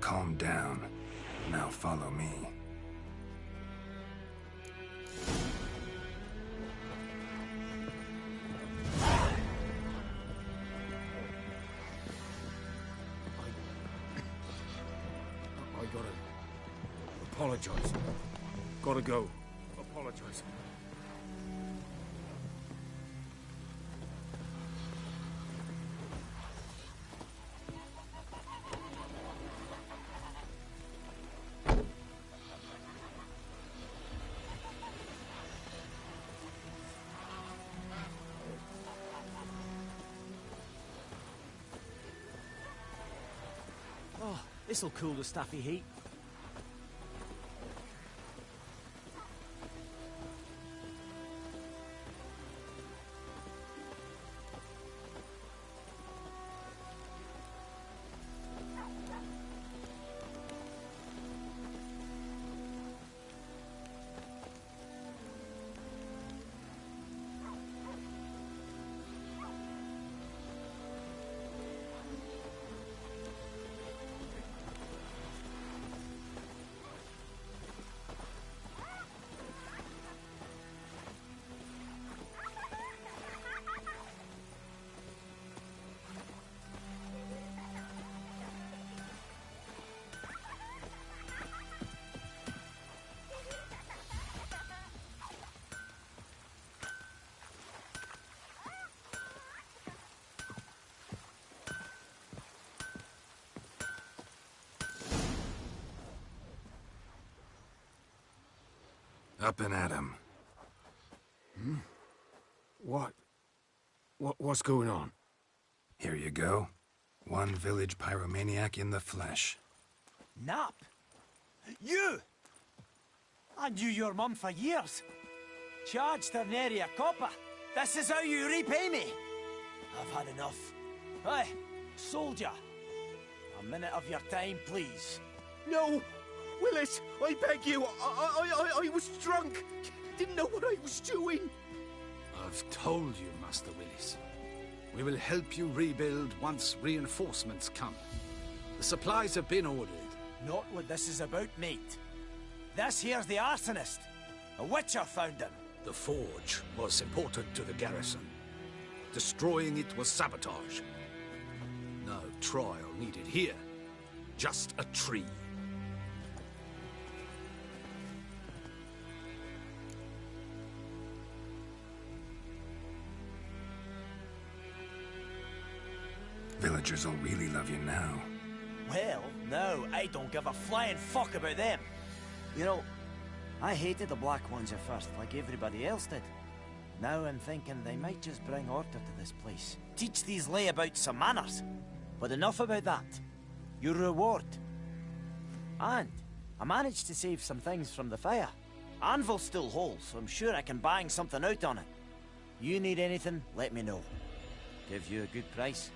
Calm down. Now follow me. I gotta apologize. Gotta go. Apologize. This'll cool the stuffy heat. Up and at 'em. What's going on? Here you go. One village pyromaniac in the flesh. Nap? You! I knew your mum for years. Charged her nary a copper. This is how you repay me. I've had enough. Hey, soldier. A minute of your time, please. No! Willis, I beg you. I was drunk. Didn't know what I was doing. I've told you, Master Willis. We will help you rebuild once reinforcements come. The supplies have been ordered. Not what this is about, mate. This here's the arsonist. A witcher found him. The forge was important to the garrison. Destroying it was sabotage. No trial needed here. Just a tree. Villagers will really love you now. Well, no, I don't give a flying fuck about them. You know, I hated the Black Ones at first, like everybody else did. Now I'm thinking they might just bring order to this place. Teach these layabouts some manners. But enough about that. Your reward. And I managed to save some things from the fire. Anvil's still whole, so I'm sure I can bang something out on it. You need anything, let me know. Give you a good price.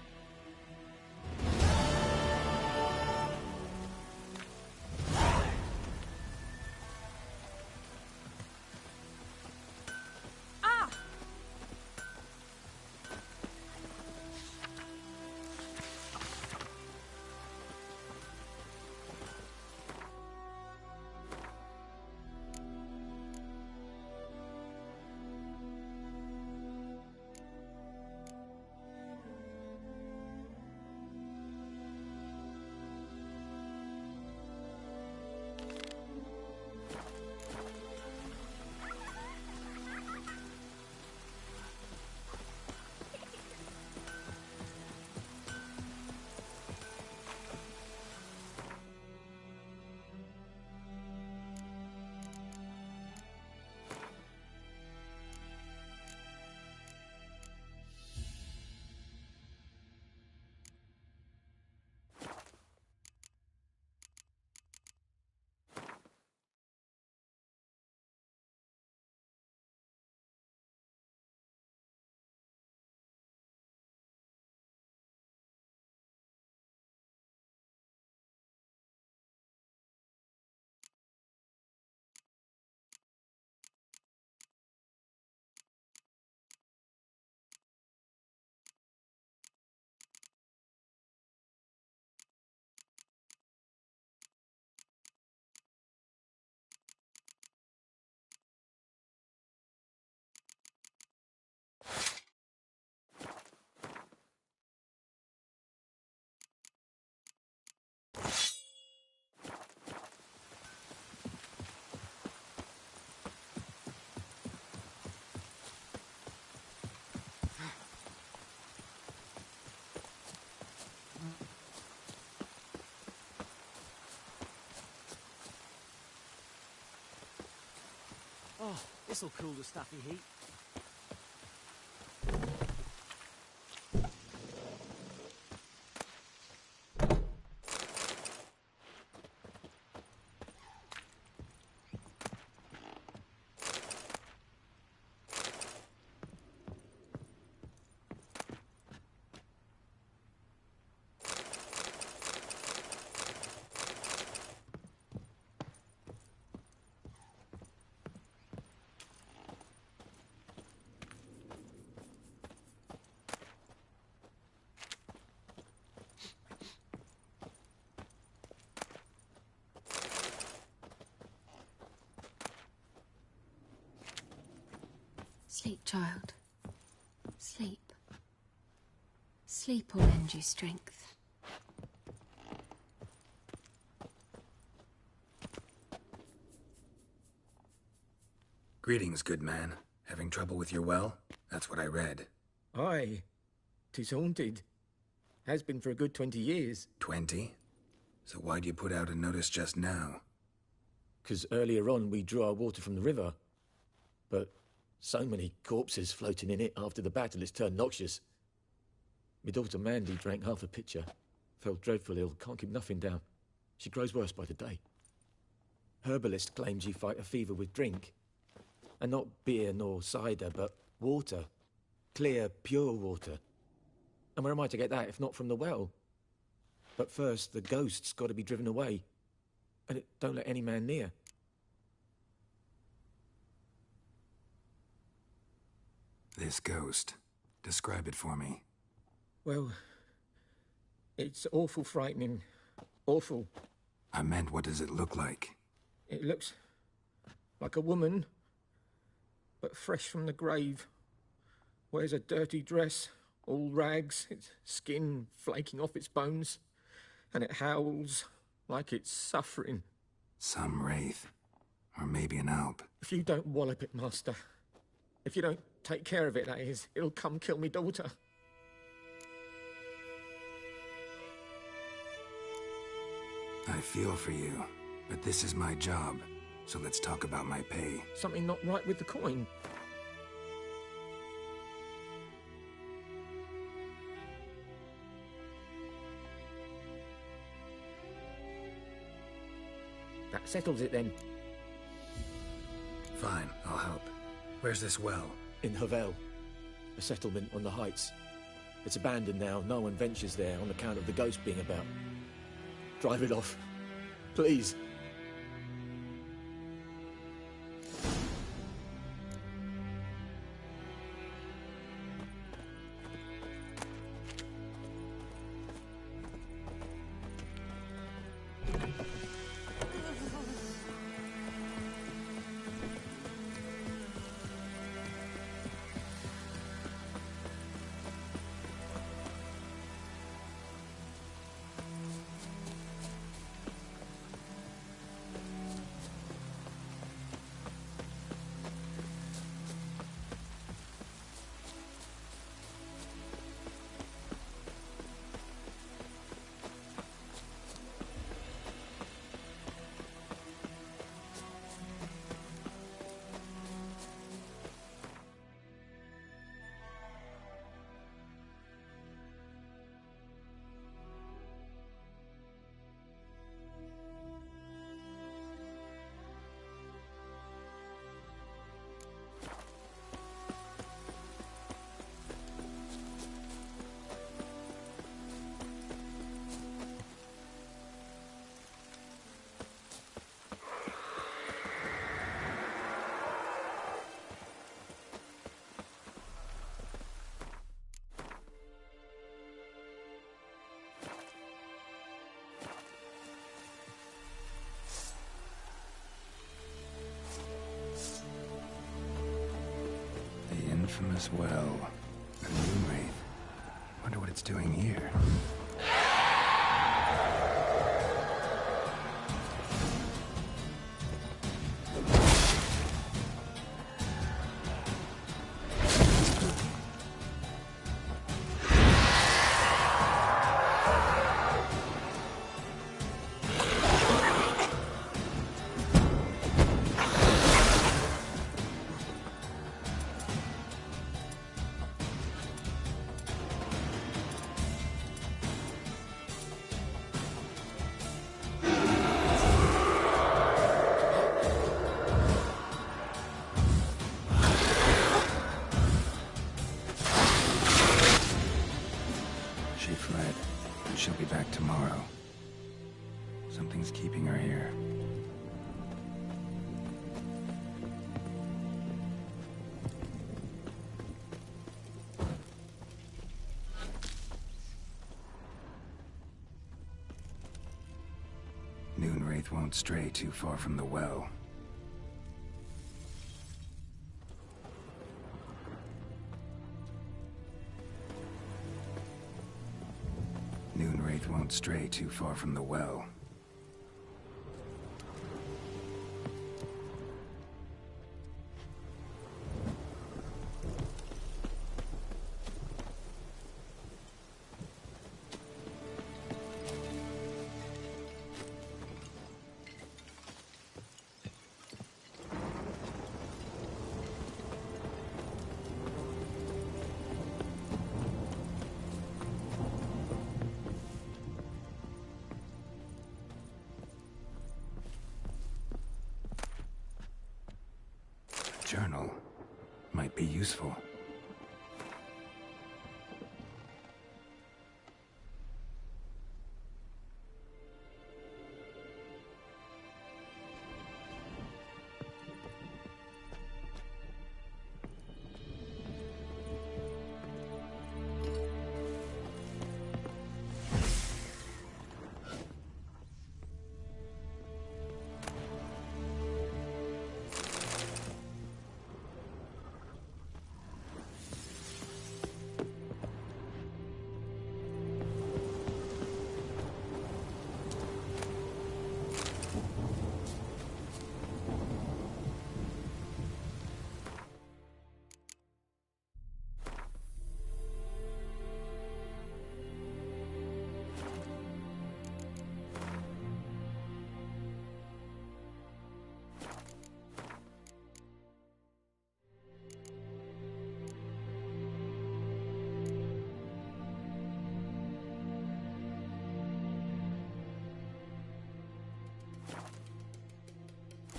Oh, this'll cool the stuffy heat. Sleep, child. Sleep. Sleep will lend you strength. Greetings, good man. Having trouble with your well? That's what I read. Aye. 'Tis haunted. Has been for a good 20 years. 20? So why'd you put out a notice just now? 'Cause earlier on we drew our water from the river. But so many corpses floating in it after the battle it's turned noxious. My daughter Mandy drank half a pitcher. Fell dreadful ill, can't keep nothing down. She grows worse by the day. Herbalist claims you fight a fever with drink. And not beer nor cider, but water. Clear, pure water. And where am I to get that if not from the well? But first, the ghost's got to be driven away. And it don't let any man near. This ghost. Describe it for me. Well, it's awful frightening. Awful. I meant, what does it look like? It looks like a woman, but fresh from the grave. Wears a dirty dress, all rags, its skin flaking off its bones, and it howls like it's suffering. Some wraith. Or maybe an alp. If you don't wallop it, Master, if you don't take care of it, that is, it'll come kill me daughter. I feel for you, but this is my job, so let's talk about my pay. Something not right with the coin. That settles it then. Fine, I'll help. Where's this well? In Havel, a settlement on the heights. It's abandoned now, no one ventures there on account of the ghost being about. Drive it off, please. Infamous well. A moon wraith. Wonder what it's doing here. She'll be back tomorrow. Something's keeping her here. Noonwraith won't stray too far from the well. wraith won't stray too far from the well. Journal might be useful.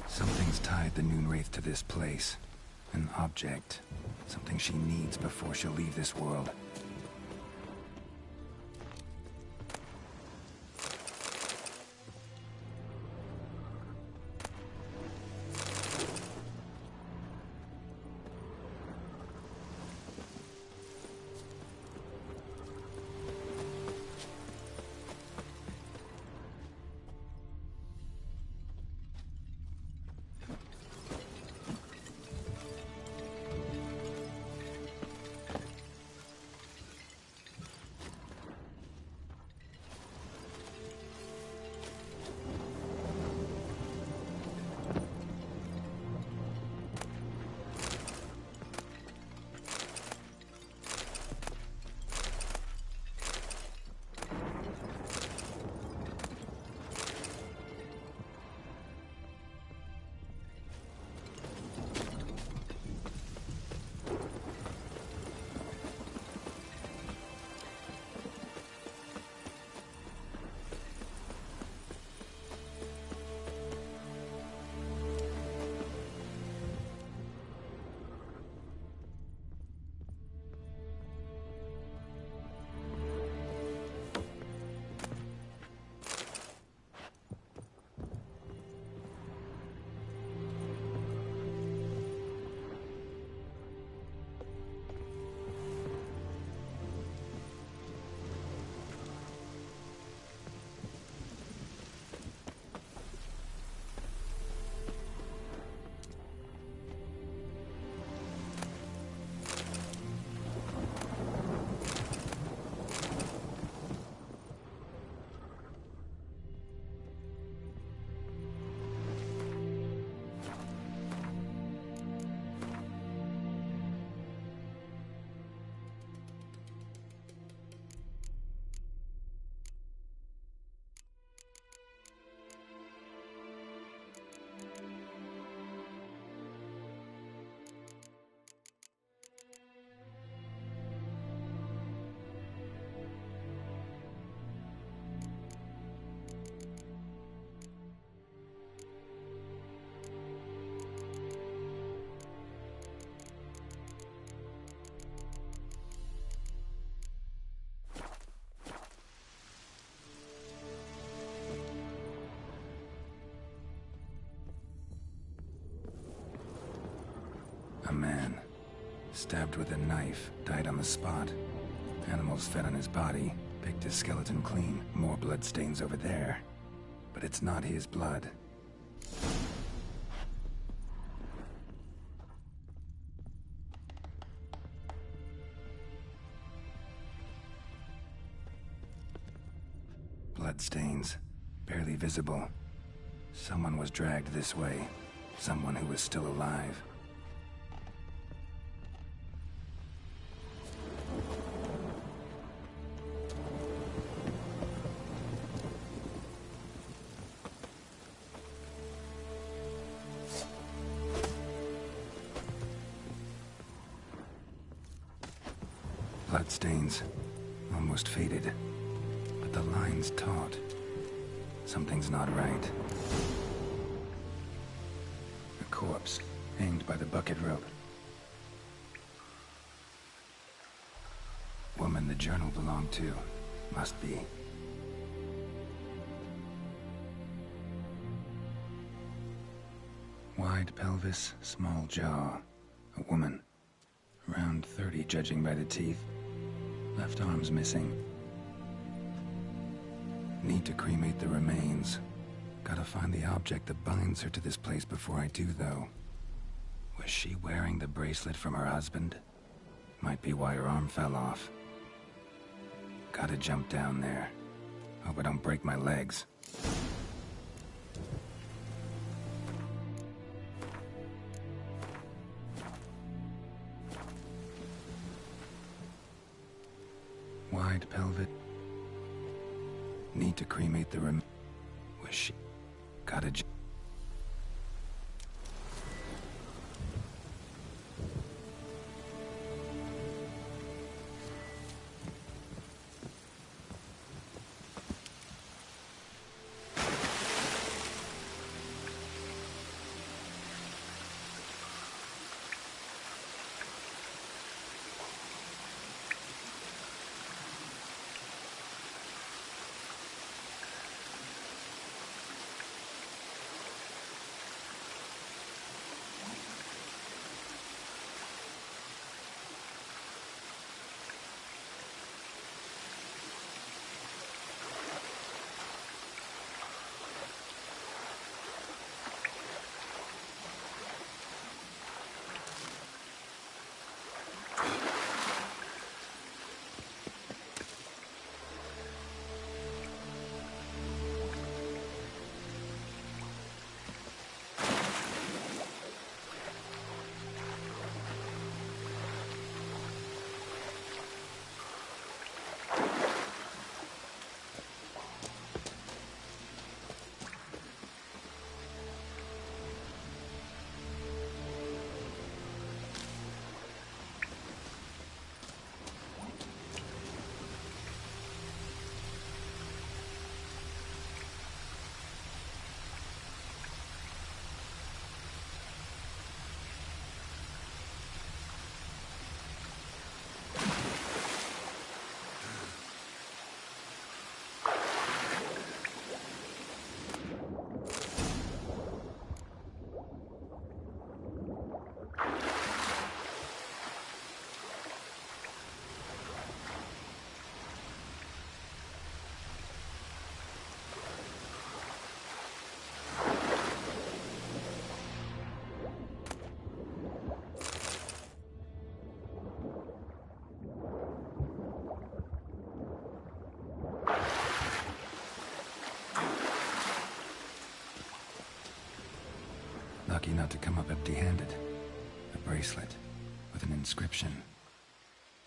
Something's tied the Noonwraith to this place. An object. Something she needs before she'll leave this world. A man, stabbed with a knife, died on the spot. Animals fed on his body, picked his skeleton clean. More bloodstains over there. But it's not his blood. Bloodstains, barely visible. Someone was dragged this way. Someone who was still alive. Bloodstains, almost faded, but the line's taut. Something's not right. A corpse, hanged by the bucket rope. Woman the journal belonged to, must be. Wide pelvis, small jaw. A woman. Around 30, judging by the teeth. Left arm's missing. Need to cremate the remains. Gotta find the object that binds her to this place before I do, though. Was she wearing the bracelet from her husband? Might be why her arm fell off. Gotta jump down there. Hope I don't break my legs. Wide pelvic. Need to cremate the Was she? Gotta Lucky not to come up empty-handed. A bracelet with an inscription.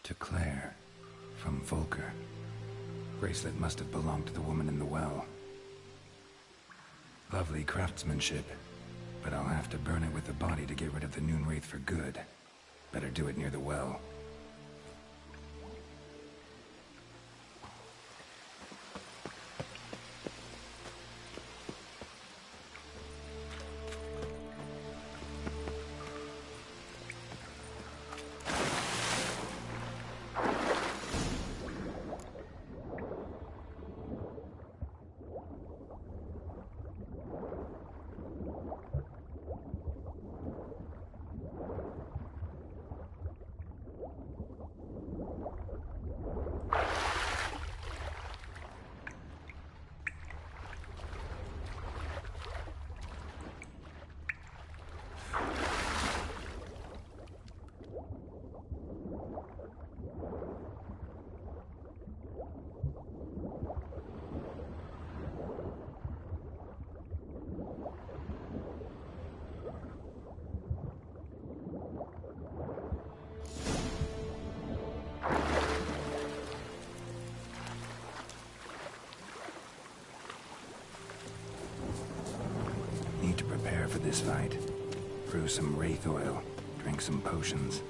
To Claire, from Volker. Bracelet must have belonged to the woman in the well. Lovely craftsmanship, but I'll have to burn it with the body to get rid of the Noon Wraith for good. Better do it near the well. this fight. Brew some wraith oil, drink some potions.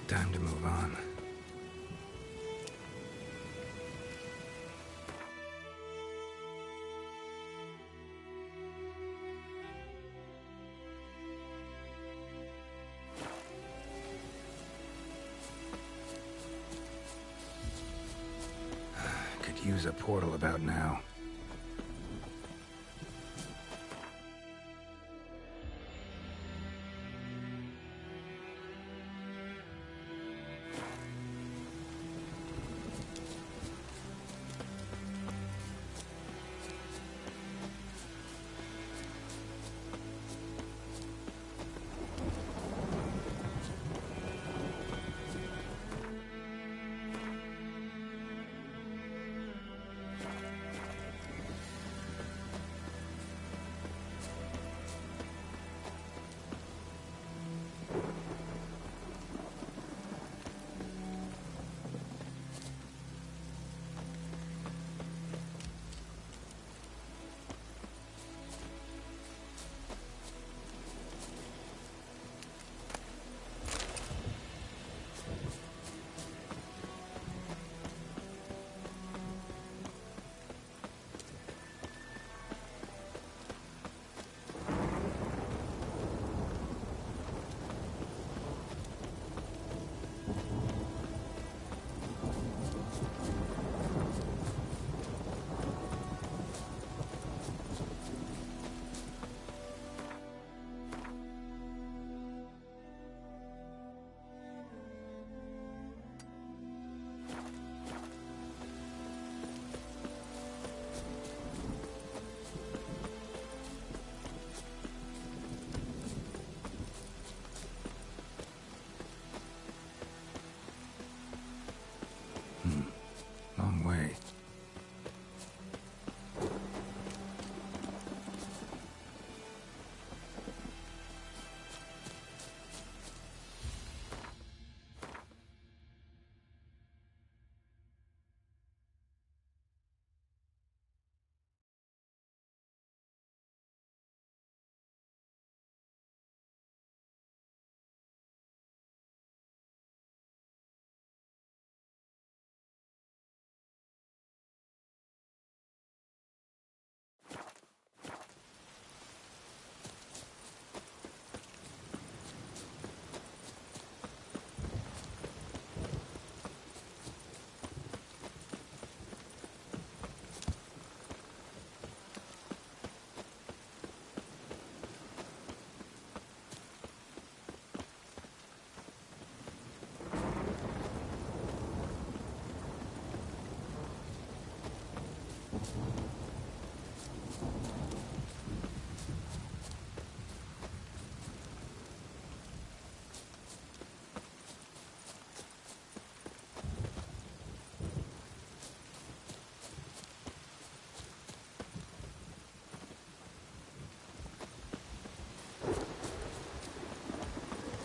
Time to move on. Could use a portal about now.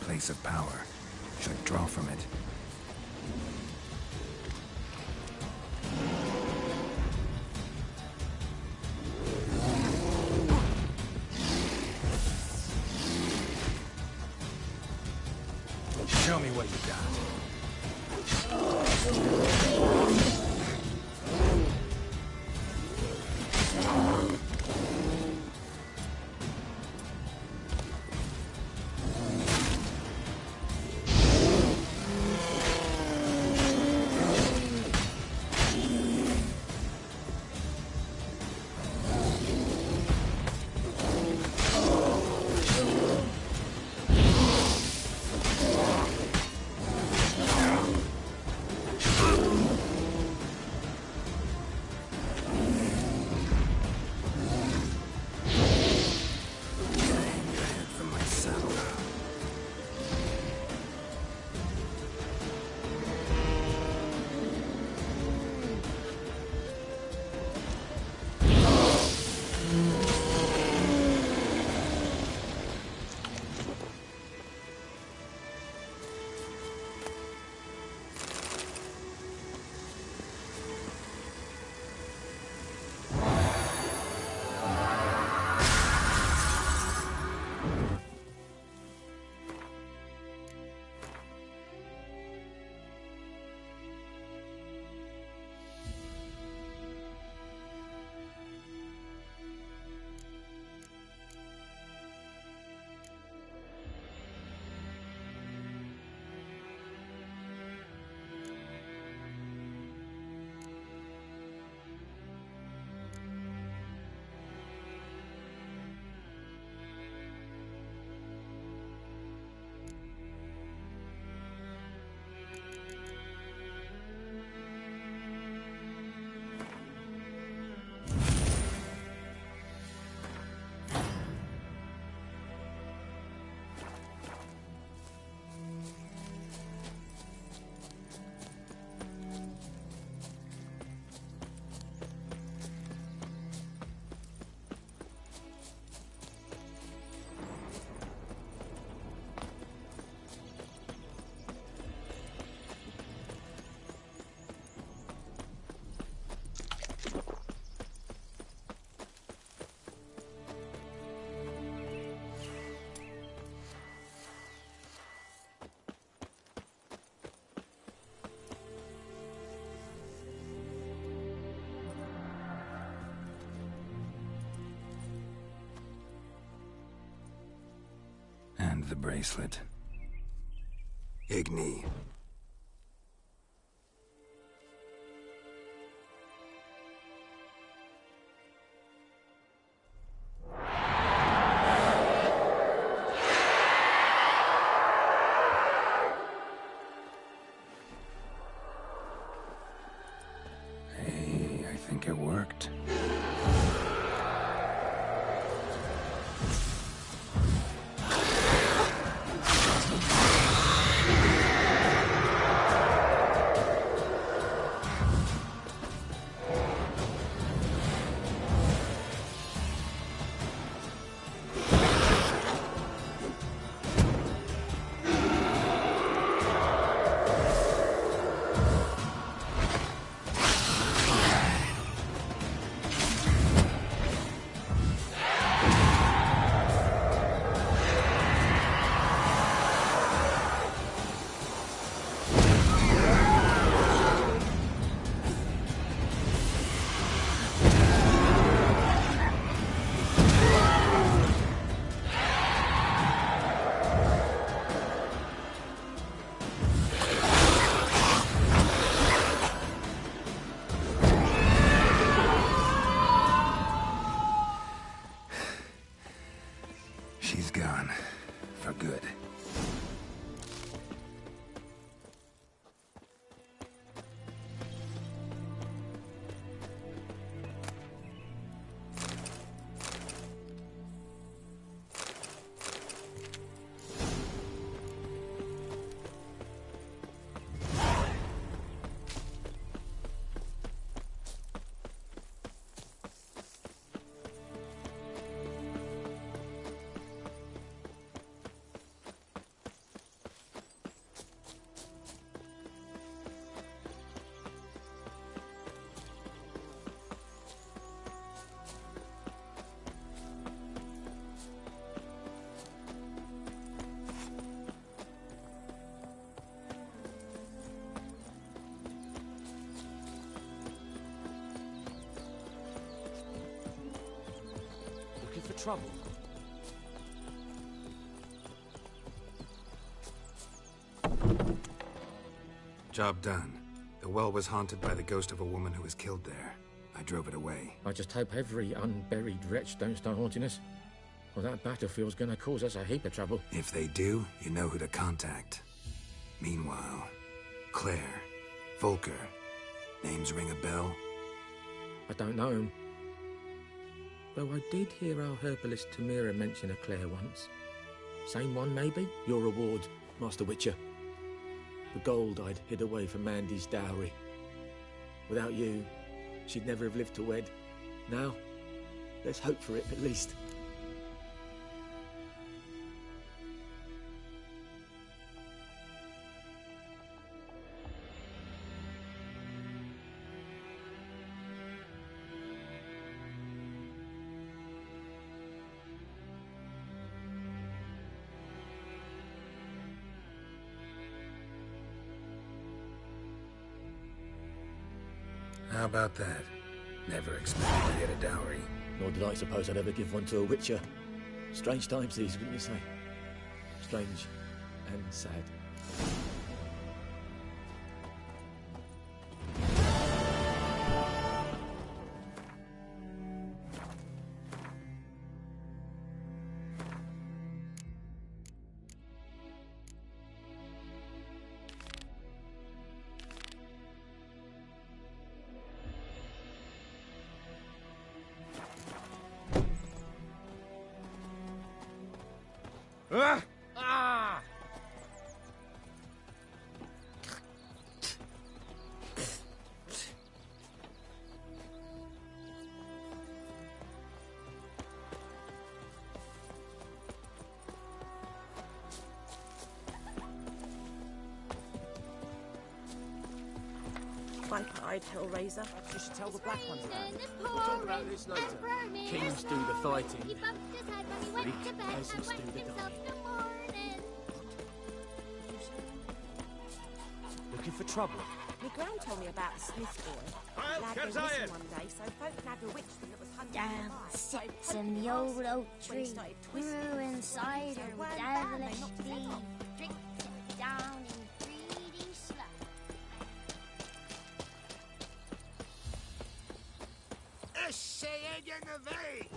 Place of power. Should draw from it. Show me what you got. And the bracelet. Igni. Hey, I think it worked. trouble? Job done. The well was haunted by the ghost of a woman who was killed there. I drove it away. I just hope every unburied wretch don't start haunting us. Well, that battlefield's gonna cause us a heap of trouble. If they do, you know who to contact. Meanwhile, Claire, Volker, names ring a bell? I don't know him. Though I did hear our herbalist Tamira mention a Claire once. Same one, maybe? Your reward, Master Witcher. The gold I'd hid away for Mandy's dowry. Without you, she'd never have lived to wed. Now, let's hope for it, at least. How about that? Never expected to get a dowry. Nor did I suppose I'd ever give one to a Witcher. Strange times these, wouldn't you say? Strange and sad. Ah! Ah! Vampire-eyed Hellraiser. You should tell the black ones about it. We'll talk about this later. Kings do the fighting. He bumped his head when he went to bed and peasants wet do the himself dying. till morning. Looking for trouble? My gran told me about the Smith boy. I'll Lad catch went missing iron. one day, so folk had bewitched him that was hunting Down him alive. So he sits poked in him the last old week oak when he tree, started twisting brewing him. cider So with weren't bad, they devilish knocked his head glee, off. drinks it down in greedy slough. Essayez de veille!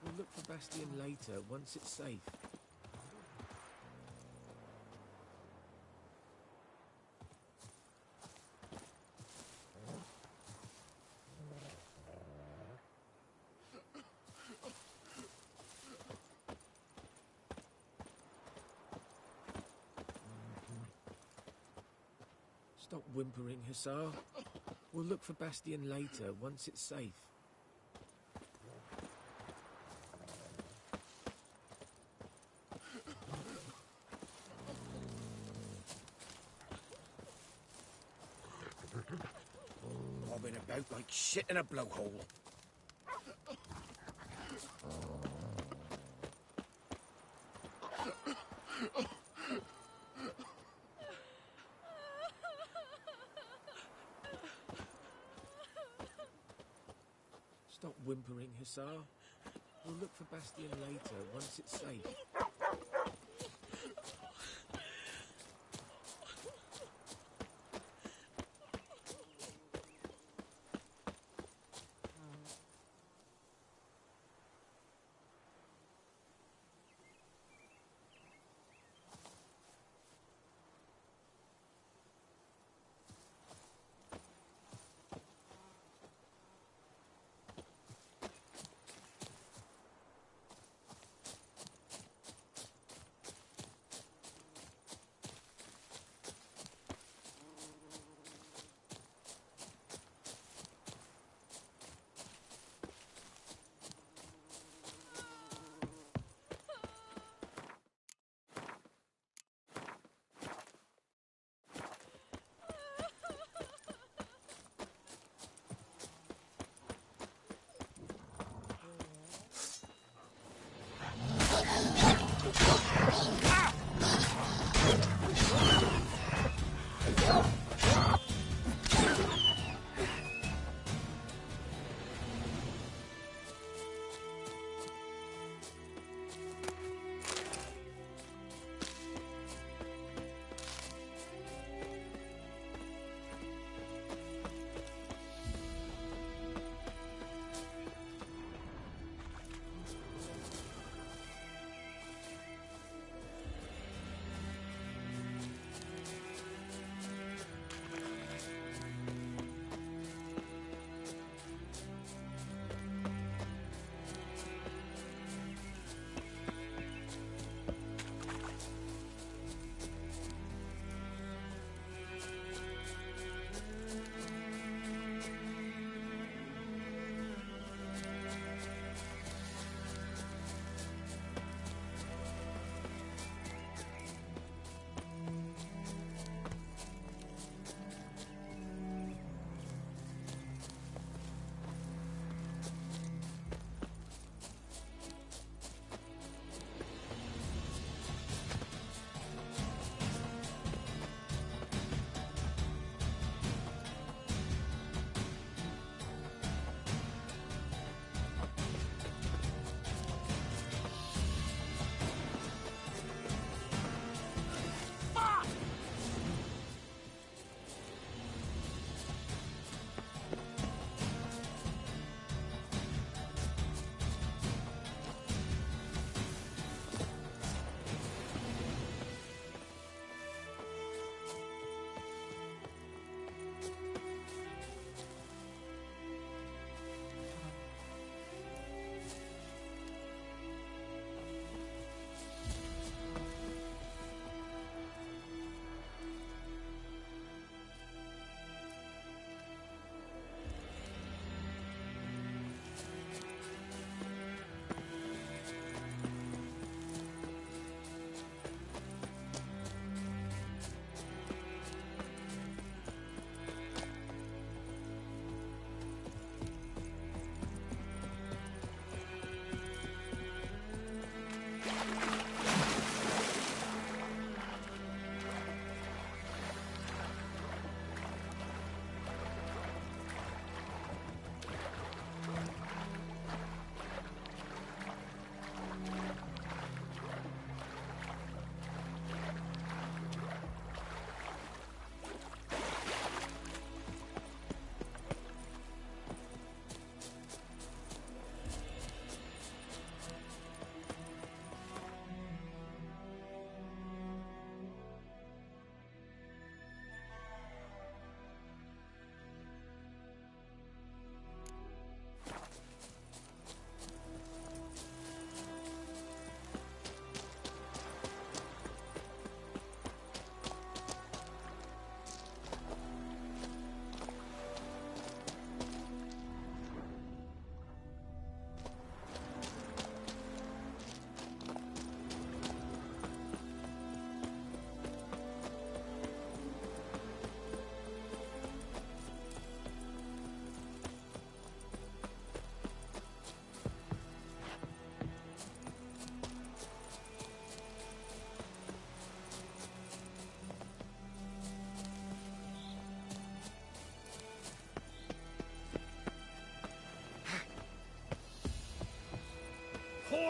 We'll look for Bastion later, once it's safe. Stop whimpering, Hussar. We'll look for Bastion later, once it's safe. Bobbing about like shit in a blowhole. Stop whimpering, Hussar. We'll look for Bastien later, once it's safe.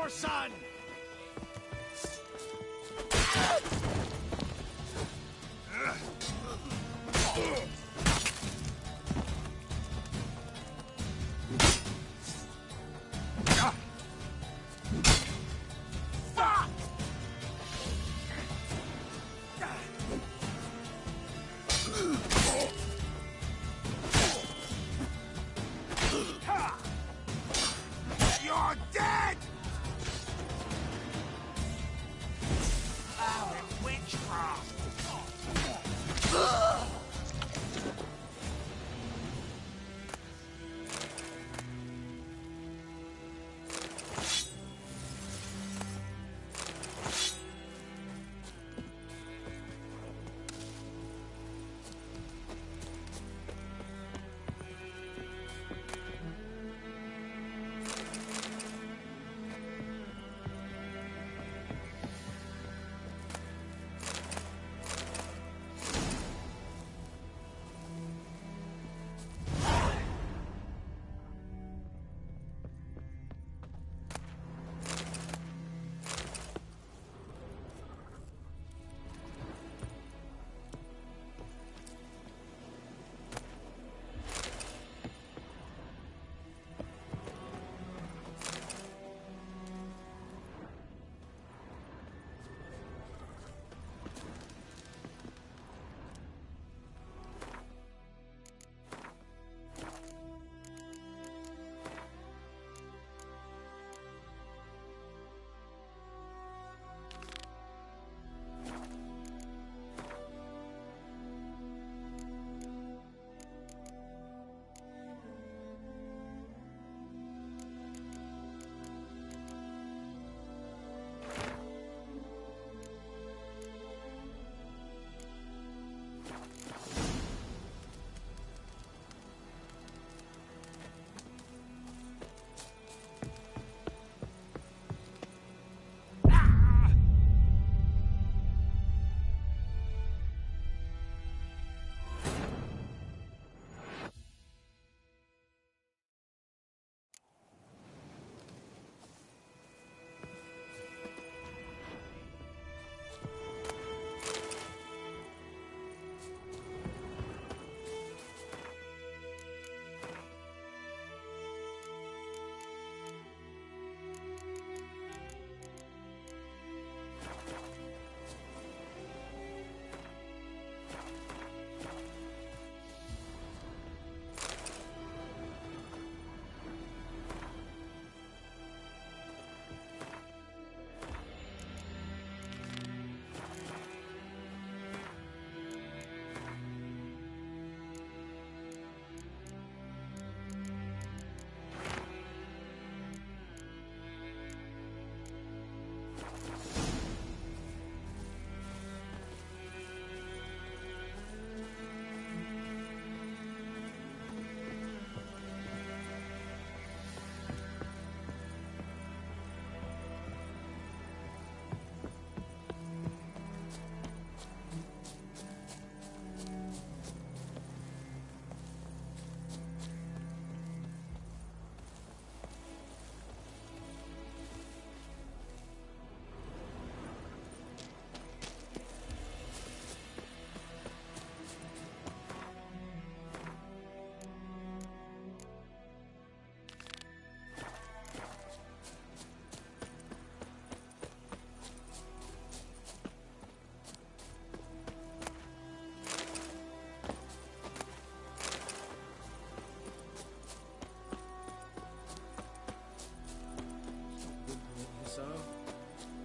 your son! You're dead! Foul in witchcraft!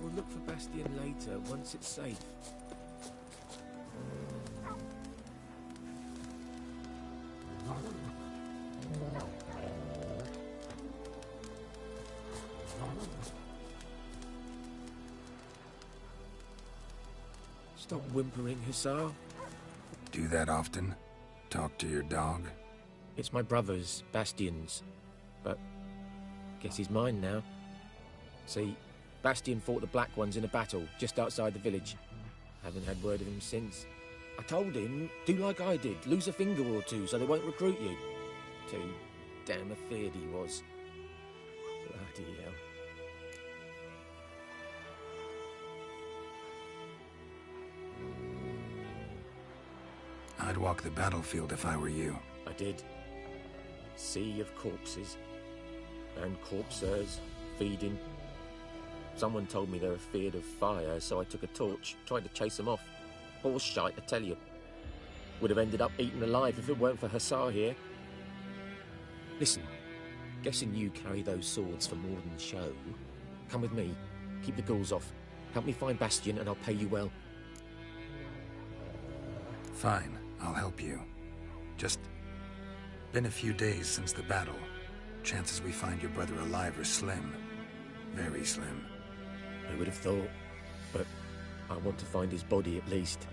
We'll look for Bastion later, once it's safe. Stop whimpering, Hussar. Do that often? Talk to your dog? It's my brother's, Bastion's. But guess he's mine now. See, Bastion fought the Black Ones in a battle just outside the village. Haven't had word of him since. I told him, do like I did, lose a finger or two so they won't recruit you. Too damn afeard he was. Bloody hell. I'd walk the battlefield if I were you. I did. Sea of corpses. And corpsers feeding. Someone told me they were feared of fire, so I took a torch, tried to chase them off. Horse shite, I tell you. Would have ended up eaten alive if it weren't for Hussar here. Listen, guessing you carry those swords for more than show. Come with me. Keep the ghouls off. Help me find Bastion and I'll pay you well. Fine, I'll help you. Just been a few days since the battle. Chances we find your brother alive are slim. Very slim. I would have thought, but I want to find his body at least.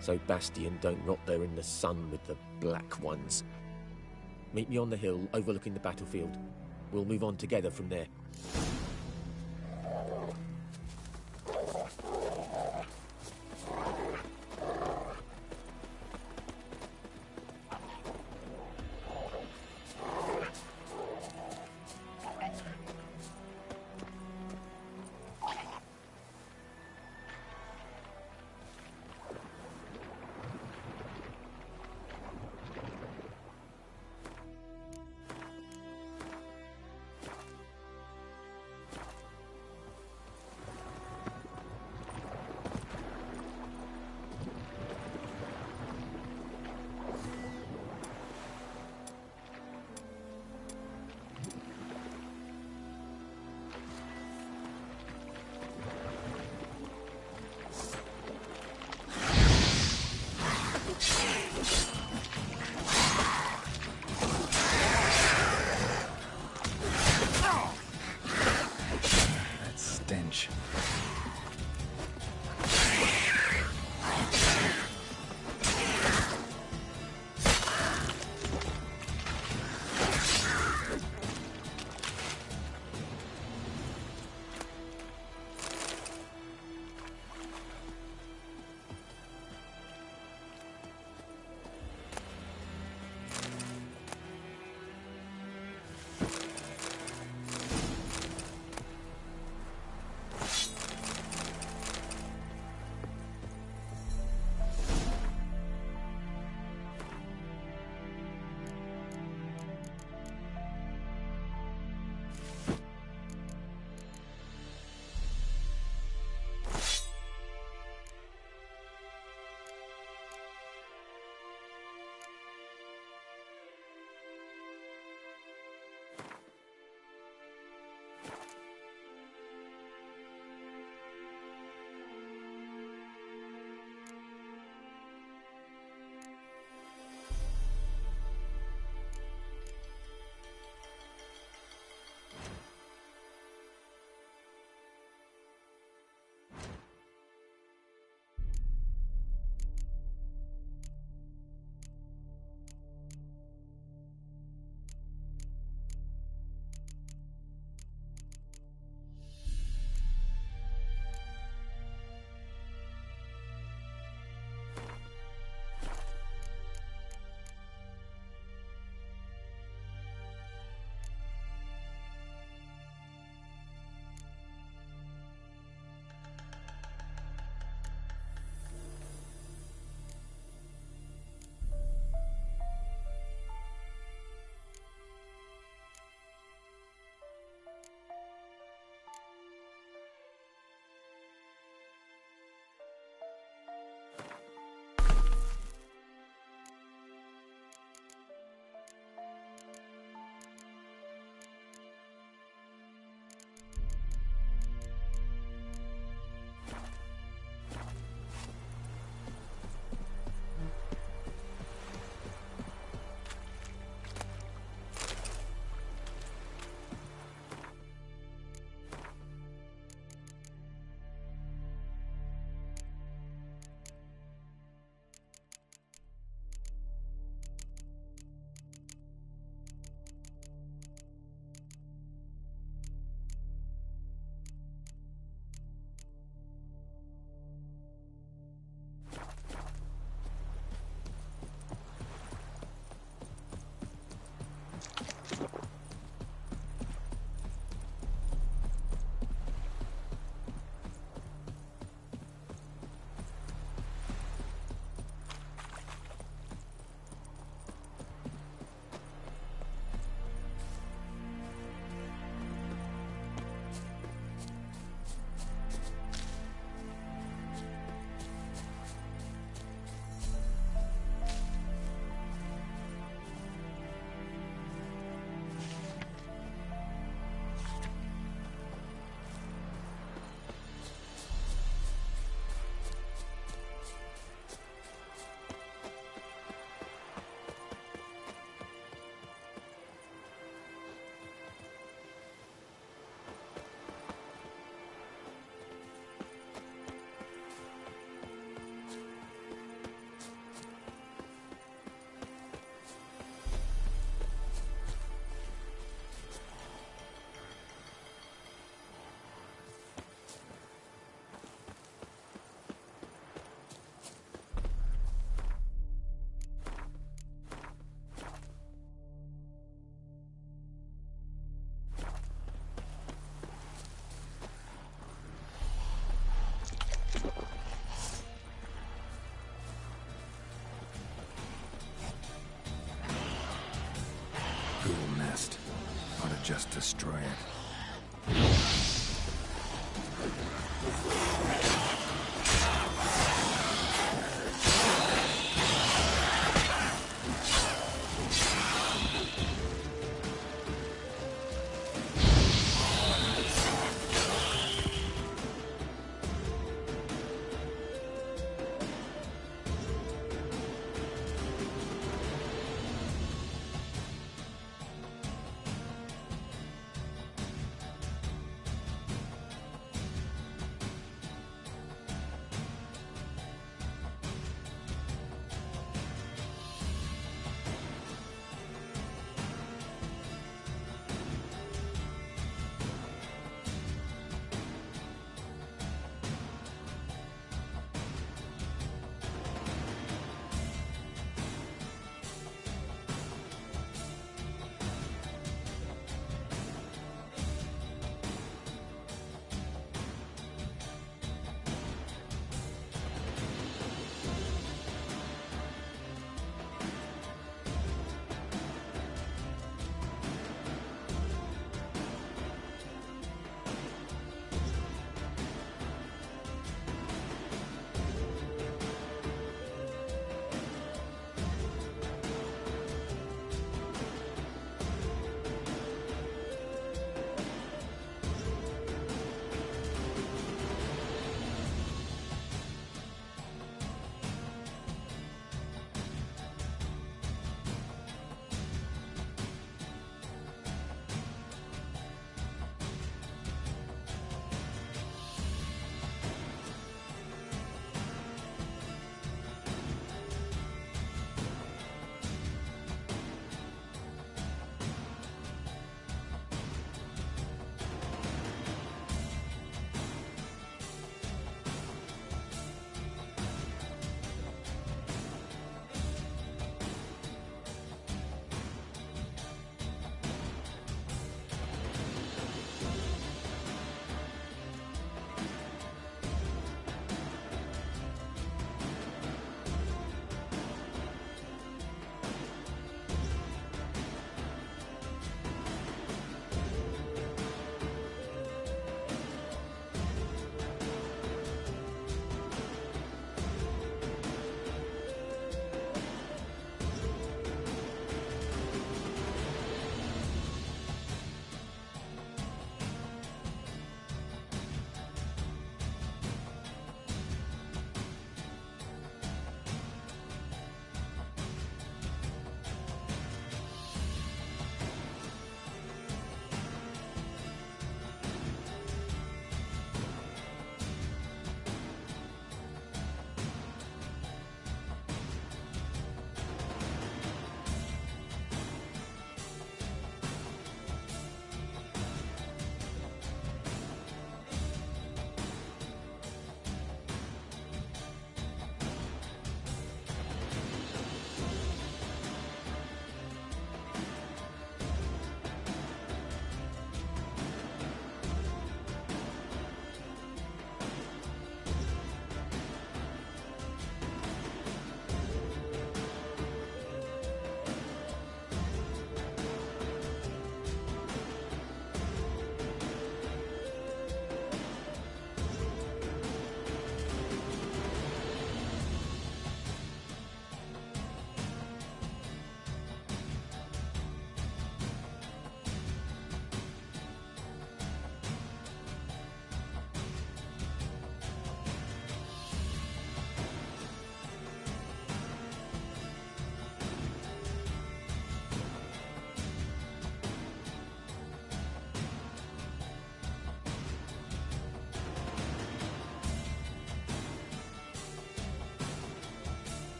So Bastion don't rot there in the sun with the Black Ones. Meet me on the hill overlooking the battlefield. We'll move on together from there. nest. Ought to just destroy it.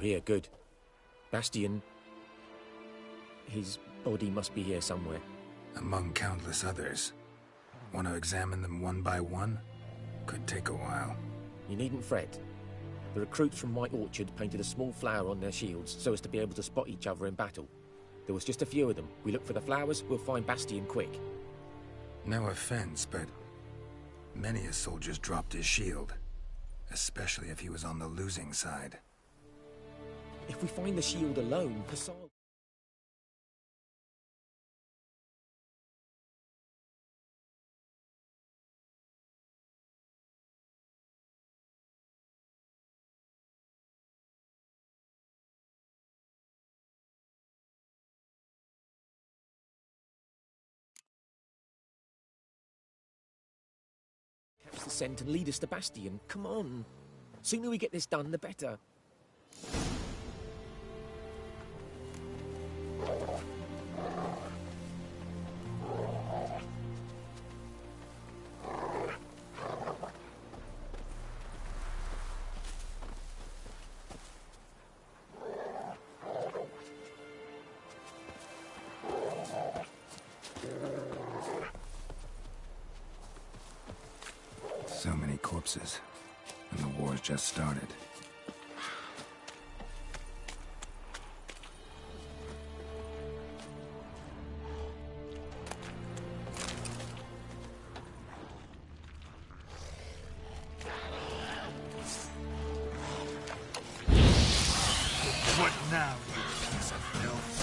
You're here, good. Bastian... His body must be here somewhere. Among countless others. Want to examine them one by one? Could take a while. You needn't fret. The recruits from White Orchard painted a small flower on their shields so as to be able to spot each other in battle. There was just a few of them. We look for the flowers, we'll find Bastian quick. No offense, but many a soldier's dropped his shield. Especially if he was on the losing side. If we find the shield alone, Hassan... Catch the scent and lead us to Bastian. Come on. Sooner we get this done, the better. So many corpses, and the war's just started. What now, you piece of filth?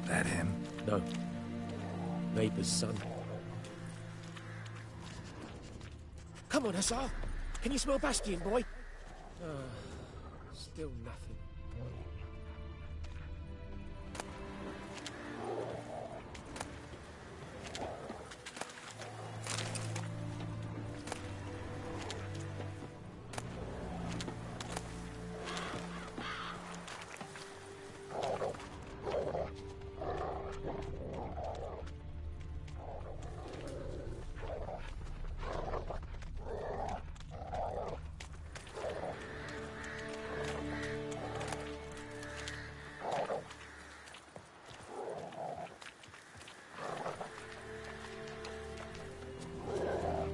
That him? No. Neighbor's son. Come on, Hussar! Can you smell Bastian, boy? Still nothing.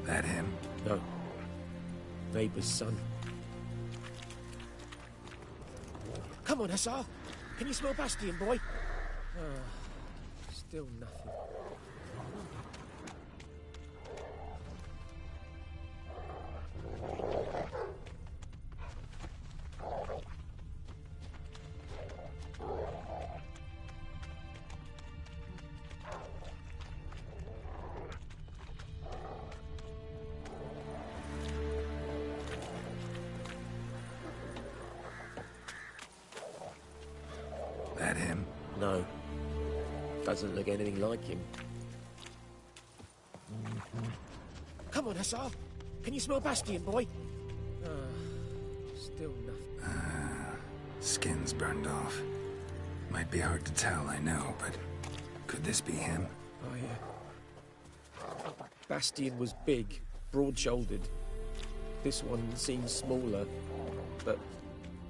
That him? No. Neighbor's son. Come on, Hussar! Can you smell Bastian, boy? Still nothing. That him? No. Doesn't look anything like him. Come on, Hussar! Can you smell Bastian, boy? Still nothing. Skin's burned off. Might be hard to tell, I know, but could this be him? Oh, yeah. Bastian was big, broad-shouldered. This one seems smaller, but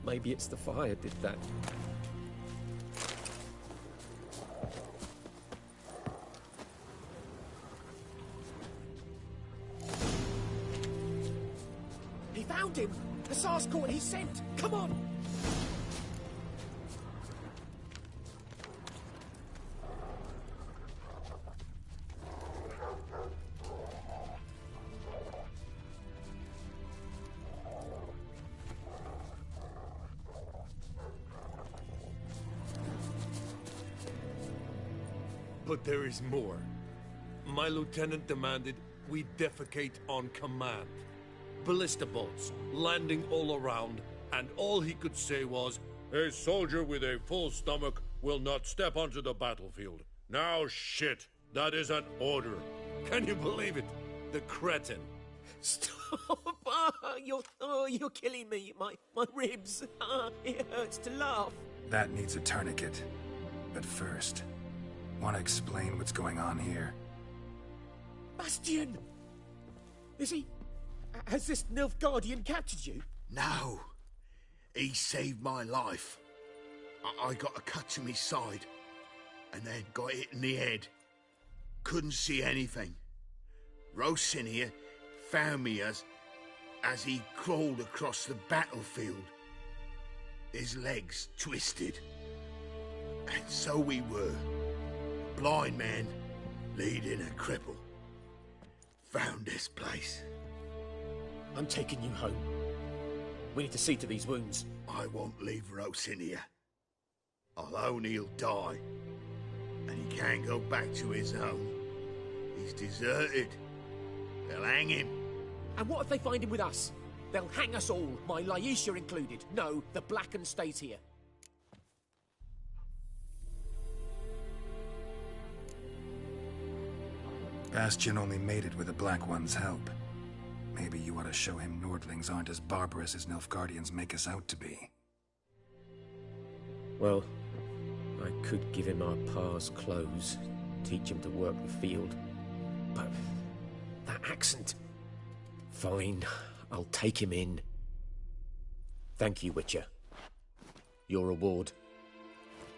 maybe it's the fire did that. He found him! Hussar's caught his scent! Come on! But there is more. My lieutenant demanded we defecate on command. Ballista bolts, landing all around, and all he could say was, "A soldier with a full stomach will not step onto the battlefield." Now shit, that is an order. Can you believe it? The cretin. Stop! You're killing me. My ribs. It hurts to laugh. That needs a tourniquet. But first, want to explain what's going on here? Bastian! Is he... Has this Nilfgaardian captured you? No. He saved my life. I got a cut to my side, and then got hit in the head. Couldn't see anything. Rosinia found me as he crawled across the battlefield. His legs twisted. And so we were. A blind man leading a cripple. Found this place. I'm taking you home. We need to see to these wounds. I won't leave Rosinia. I'll own he'll die. And he can't go back to his home. He's deserted. They'll hang him. And what if they find him with us? They'll hang us all, my Laisha included. No, the Blacken stays here. Bastion only made it with the Black One's help. Maybe you ought to show him Nordlings aren't as barbarous as Nilfgaardians make us out to be. Well, I could give him our pa's clothes, teach him to work the field. But that accent... Fine, I'll take him in. Thank you, Witcher. Your reward.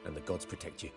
And the gods protect you.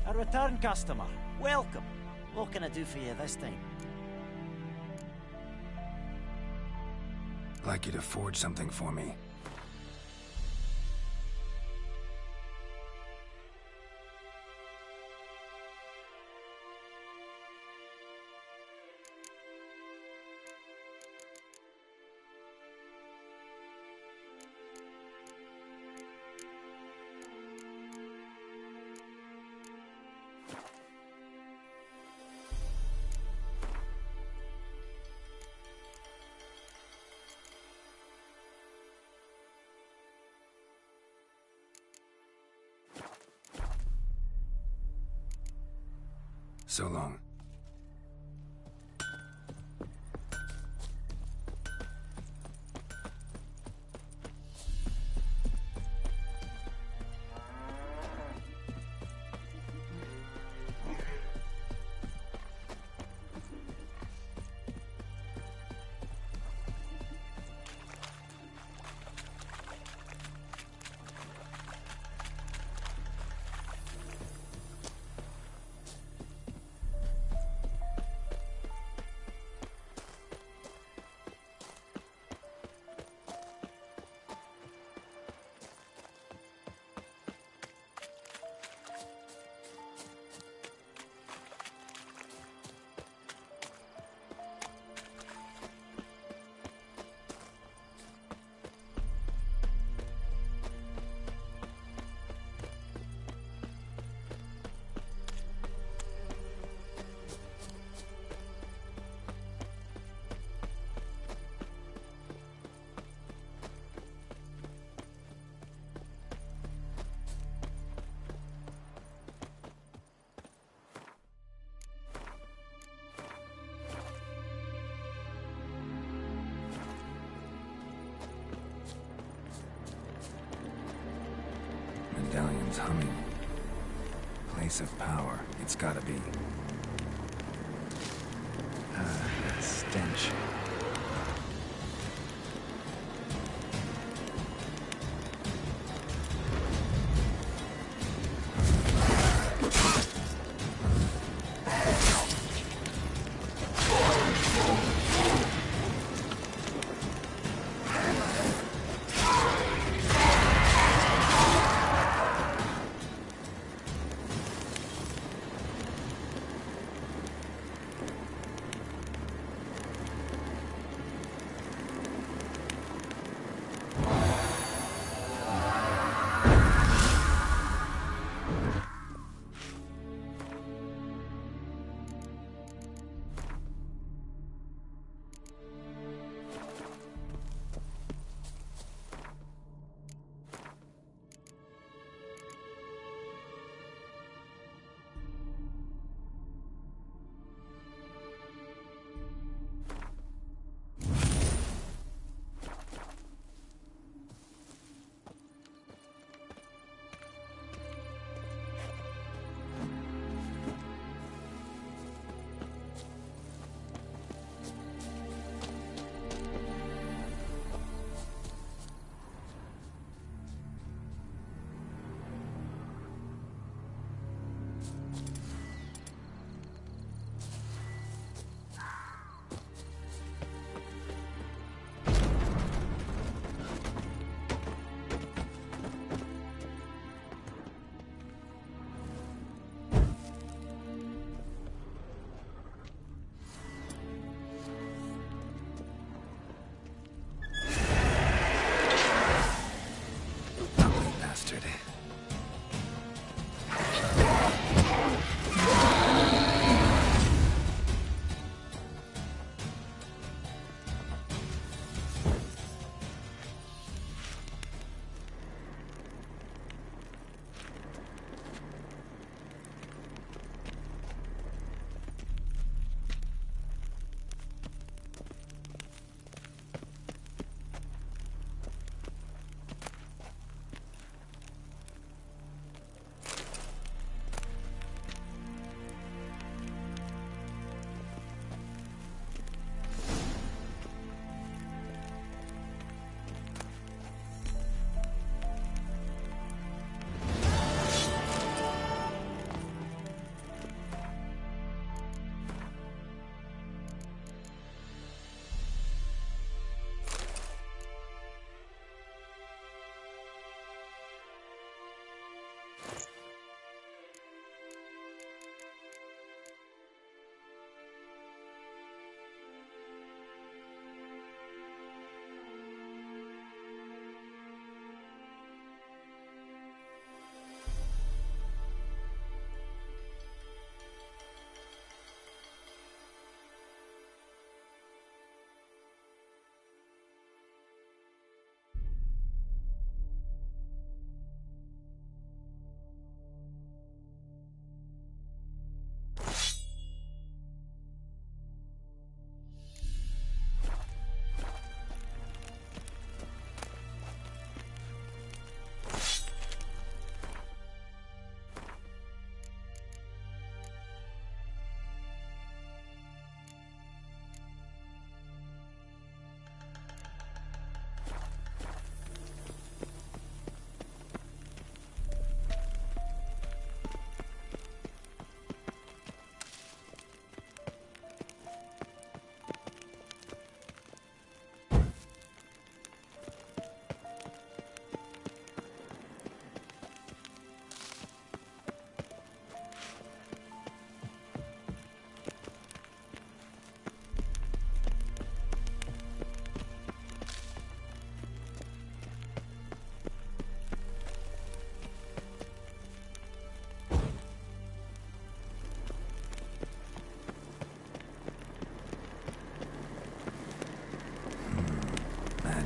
A return customer. Welcome. What can I do for you this time? I'd like you to forge something for me. So long. Medallion's humming. Place of power. It's gotta be. That stench.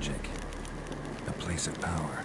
magic. A place of power.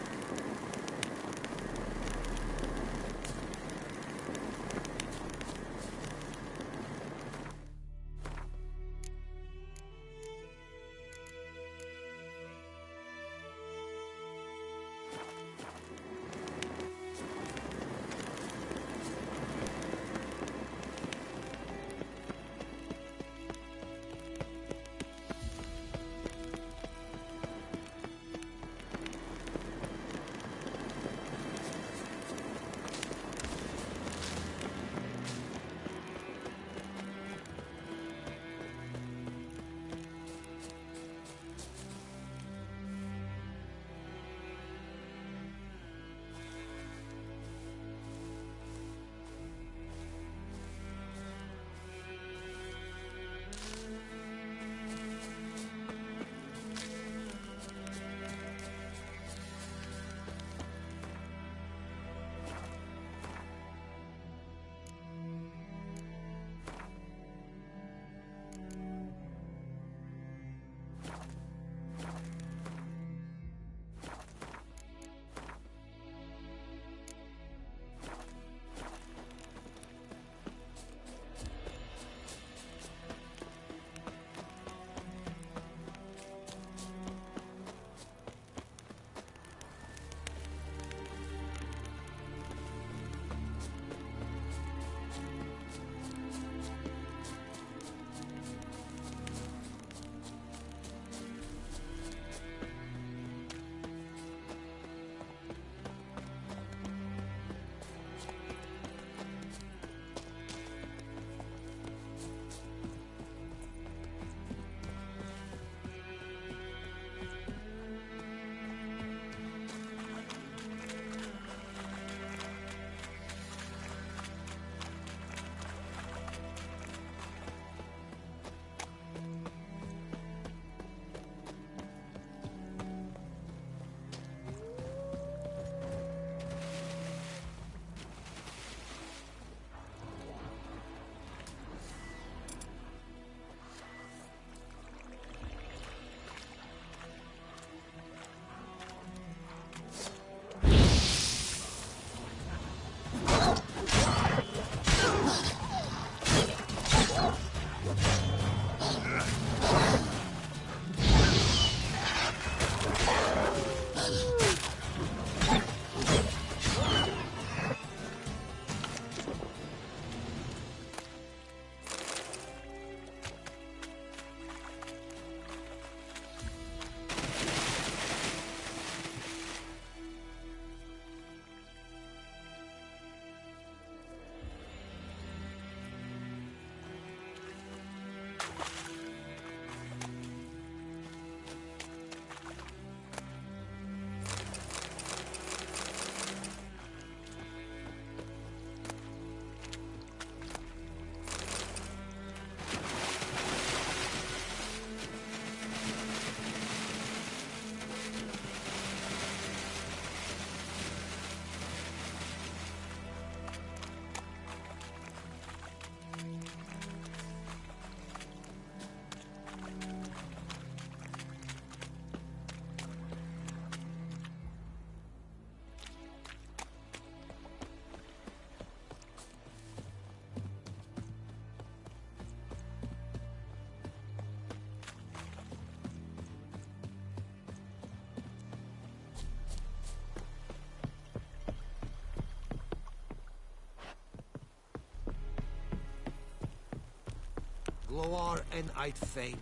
Gloar and I'd fain.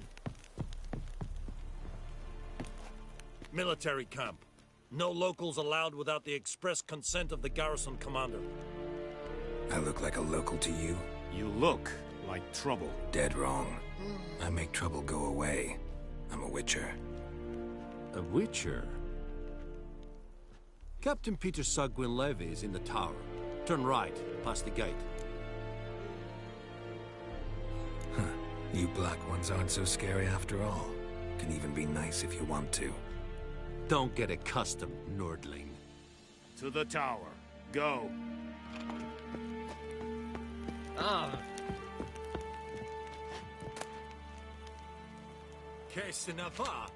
Military camp. No locals allowed without the express consent of the garrison commander. I look like a local to you? You look like trouble. Dead wrong. I make trouble go away. I'm a witcher. A witcher? Captain Peter Sagwin Levy is in the tower. Turn right, past the gate. Huh. You black ones aren't so scary after all. Can even be nice if you want to. Don't get accustomed, Nordling. To the tower. Go. Qu'est-ce n'est pas?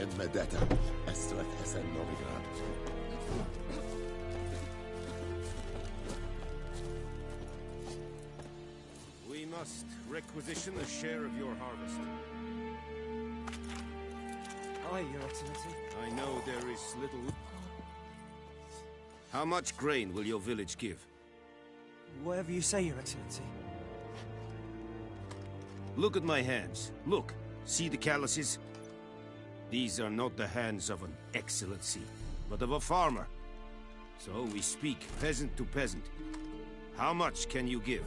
En Medetta, Estret Esen Novigrad. We must requisition a share of your harvest. Aye, Your Excellency. I know there is little... How much grain will your village give? Whatever you say, Your Excellency. Look at my hands. Look. See the calluses? These are not the hands of an excellency, but of a farmer. So we speak peasant to peasant. How much can you give?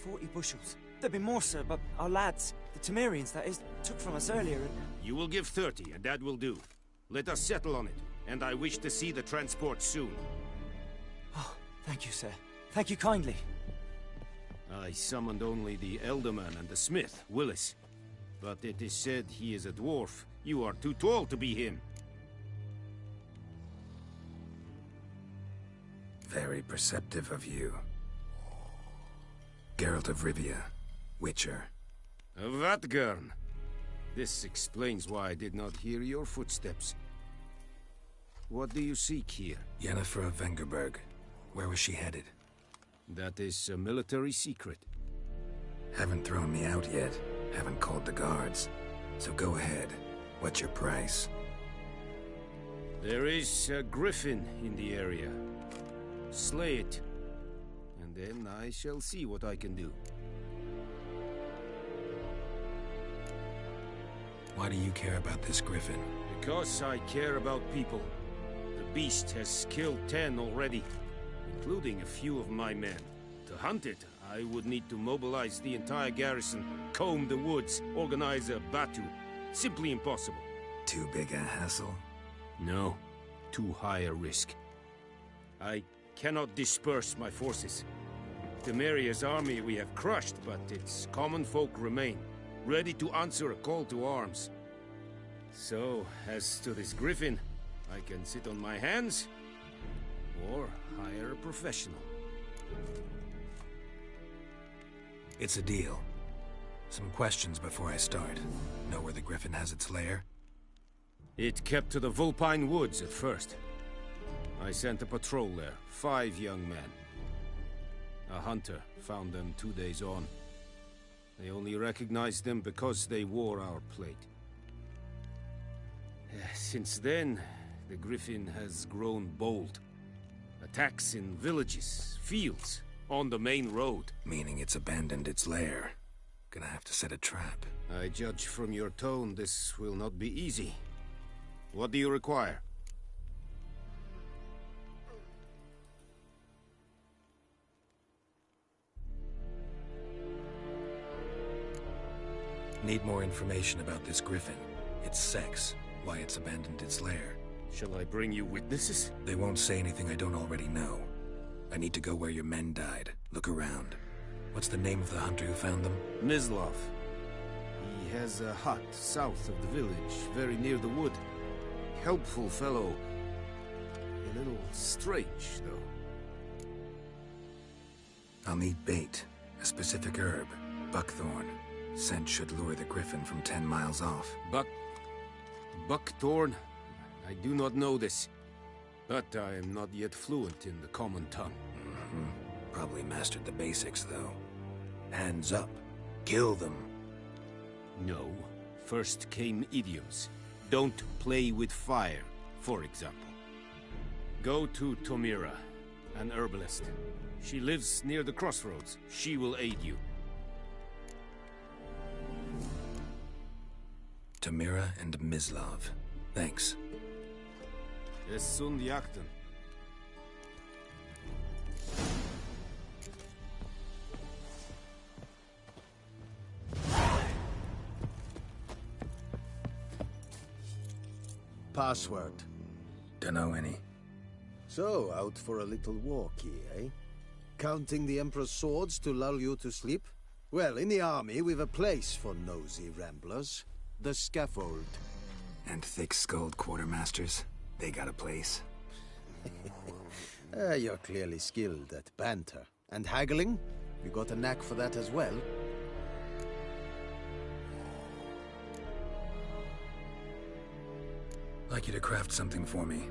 40 bushels. There'd be more, sir, but our lads, the Temerians, that is, took from us earlier and... You will give 30, and that will do. Let us settle on it, and I wish to see the transport soon. Oh, thank you, sir. Thank you kindly. I summoned only the Elderman and the smith, Willis. But it is said he is a dwarf. You are too tall to be him. Very perceptive of you. Geralt of Rivia, Witcher. Vatgern. This explains why I did not hear your footsteps. What do you seek here? Yennefer of Vengerberg. Where was she headed? That is a military secret. Haven't thrown me out yet. Haven't called the guards. So go ahead. What's your price? There is a griffin in the area. Slay it. And then I shall see what I can do. Why do you care about this griffin? Because I care about people. The beast has killed 10 already, including a few of my men. To hunt it, I would need to mobilize the entire garrison, comb the woods, organize a batu. Simply impossible. Too big a hassle? No. Too high a risk. I cannot disperse my forces. Temeria's army we have crushed, but its common folk remain, ready to answer a call to arms. So, as to this griffin, I can sit on my hands, or hire a professional. It's a deal. Some questions before I start. Know where the griffin has its lair? It kept to the Vulpine Woods at first. I sent a patrol there, 5 young men. A hunter found them 2 days on. They only recognized them because they wore our plate. Since then, the griffin has grown bold. Attacks in villages, fields, on the main road. Meaning it's abandoned its lair. Gonna have to set a trap. I judge from your tone this will not be easy. What do you require? Need more information about this griffin. Its sex, why it's abandoned its lair. Shall I bring you witnesses? They won't say anything I don't already know. I need to go where your men died. Look around. What's the name of the hunter who found them? Mislav. He has a hut south of the village, very near the wood. Helpful fellow. A little strange, though. I'll need bait. A specific herb. Buckthorn. Scent should lure the griffin from 10 miles off. Buckthorn? I do not know this. But I am not yet fluent in the common tongue. Probably mastered the basics, though. Hands up. Kill them. No. First came idioms. Don't play with fire, for example. Go to Tomira, an herbalist. She lives near the crossroads. She will aid you. Tomira and Mislav. Thanks. Es sunt jagten. Password. Dunno any. So, out for a little walkie, eh? Counting the Emperor's swords to lull you to sleep? Well, in the army, we've a place for nosy ramblers. The scaffold. And thick-skulled quartermasters? They got a place. You're clearly skilled at banter. And haggling? You got a knack for that as well? I'd like you to craft something for me.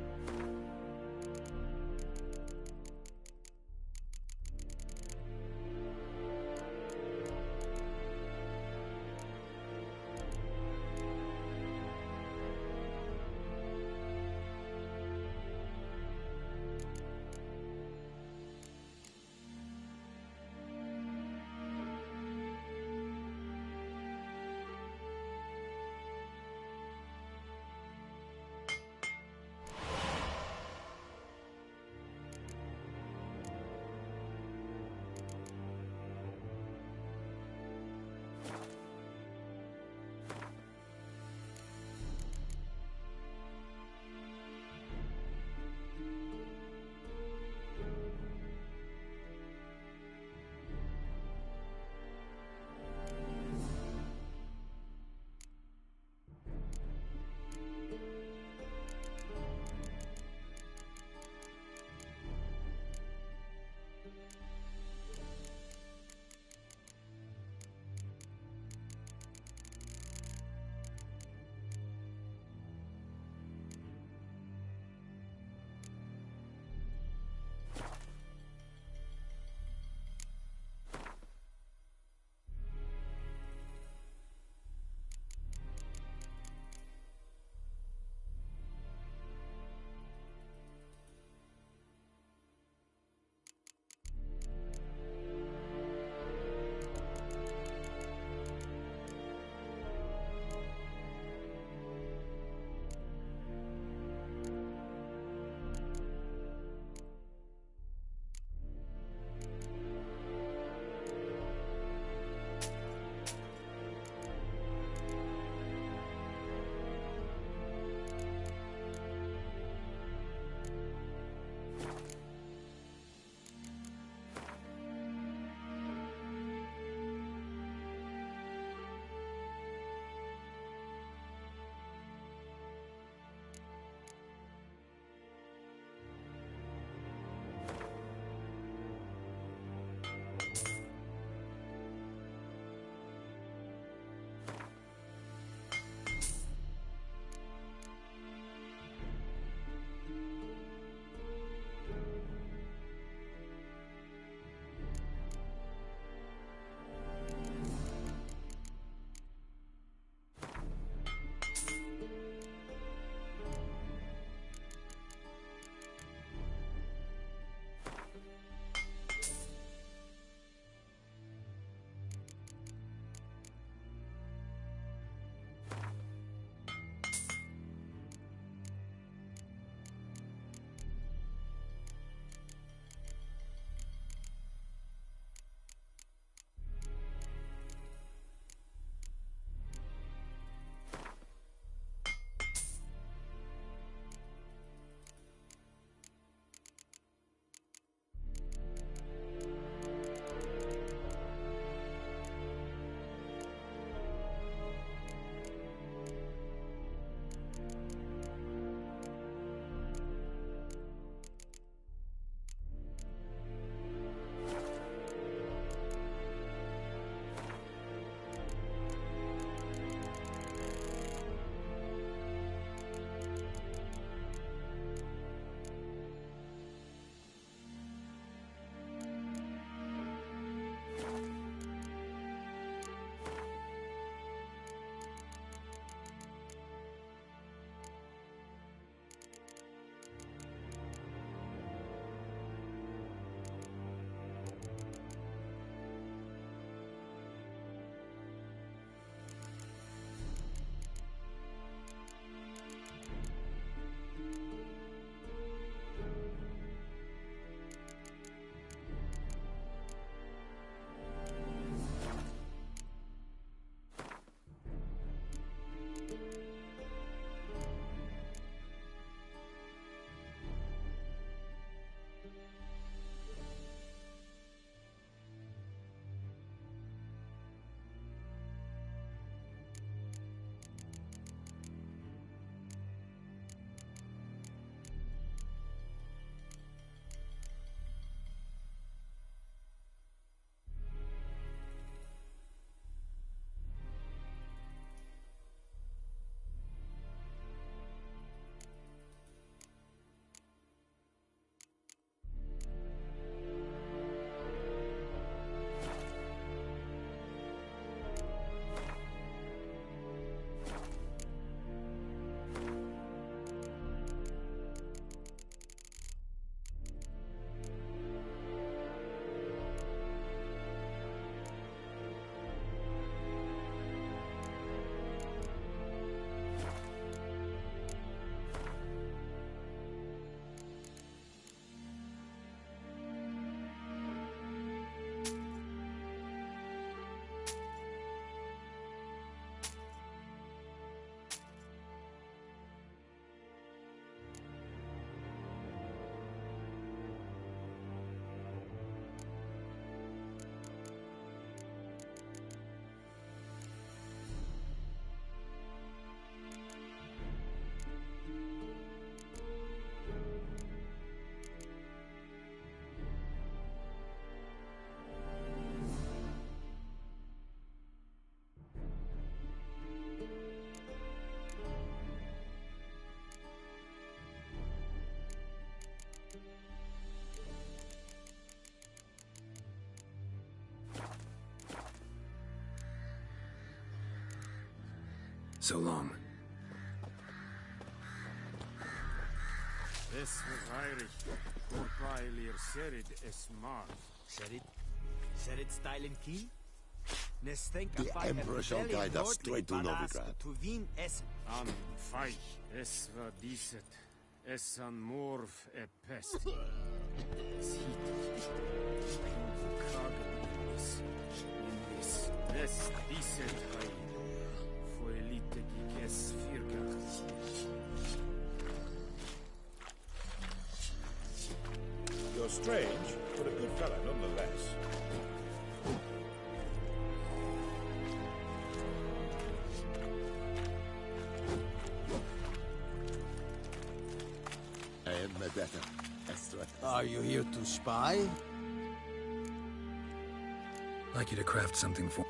So long. Es was Irish. Corpailir serid es mar. Serid style and key? The Emperor shall guide us straight to Novigrad. An feich. Es war diset. Es an morv e pest. Es hit. Kagelis. Indis. Es diset hai. Foelite giges firgach. You're strange, but a good fellow nonetheless. Are you here to spy? I'd like you to craft something for...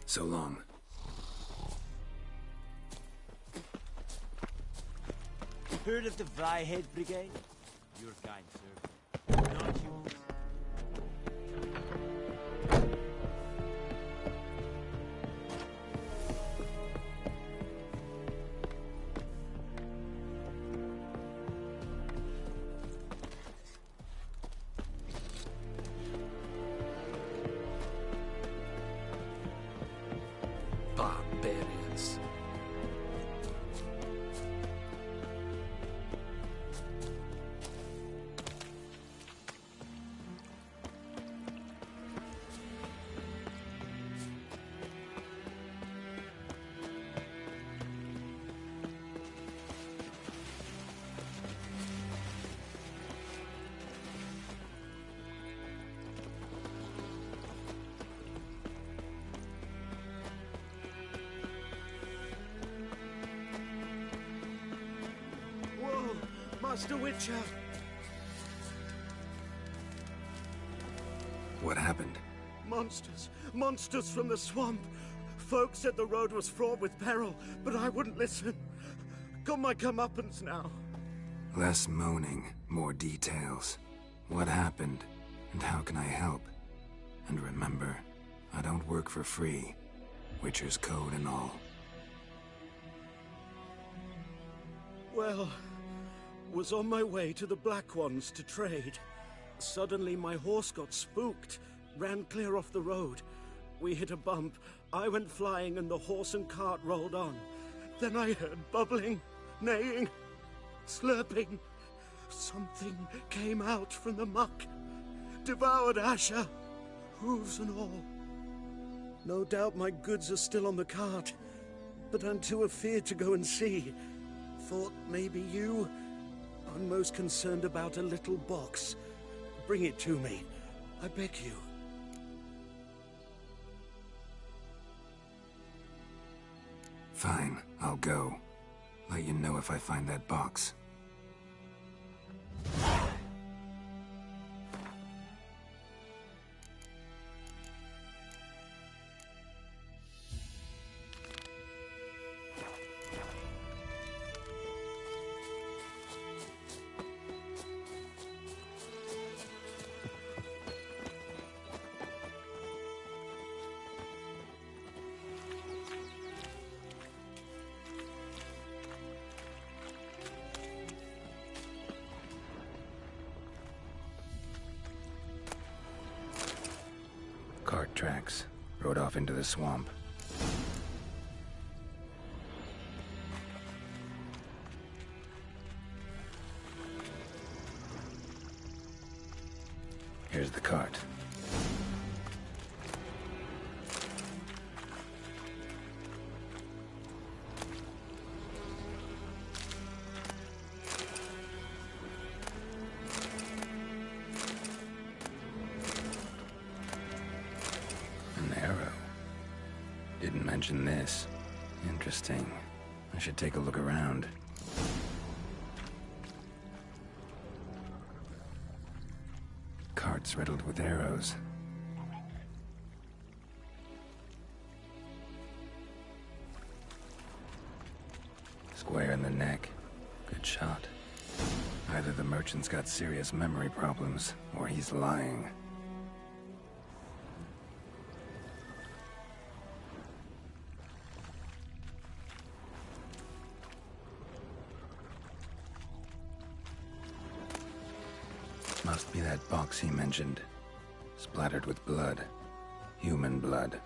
So long. Heard of the Vryhead Brigade? Your kind, sir. Not yours. Barbarians. Whoa, Master Witcher! What happened? Monsters! Monsters from the swamp! Folk said the road was fraught with peril, but I wouldn't listen. Got my comeuppance now. Less moaning, more details. What happened, and how can I help? And remember, I don't work for free. Witcher's code and all. Well, was on my way to the Black Ones to trade. Suddenly my horse got spooked, ran clear off the road. We hit a bump, I went flying and the horse and cart rolled on. Then I heard bubbling, neighing, slurping. Something came out from the muck, devoured Asher, hooves and all. No doubt my goods are still on the cart, but I'm too afeard to go and see. Thought maybe you... I'm most concerned about a little box. Bring it to me. I beg you. Fine, I'll go. Let you know if I find that box. Cart tracks. Rode off into the swamp. Here's the cart. An arrow. Didn't mention this. Interesting. I should take a look around. Cart's riddled with arrows. Square in the neck. Good shot. Either the merchant's got serious memory problems, or he's lying. Must be that box he mentioned. Splattered with blood. Human blood.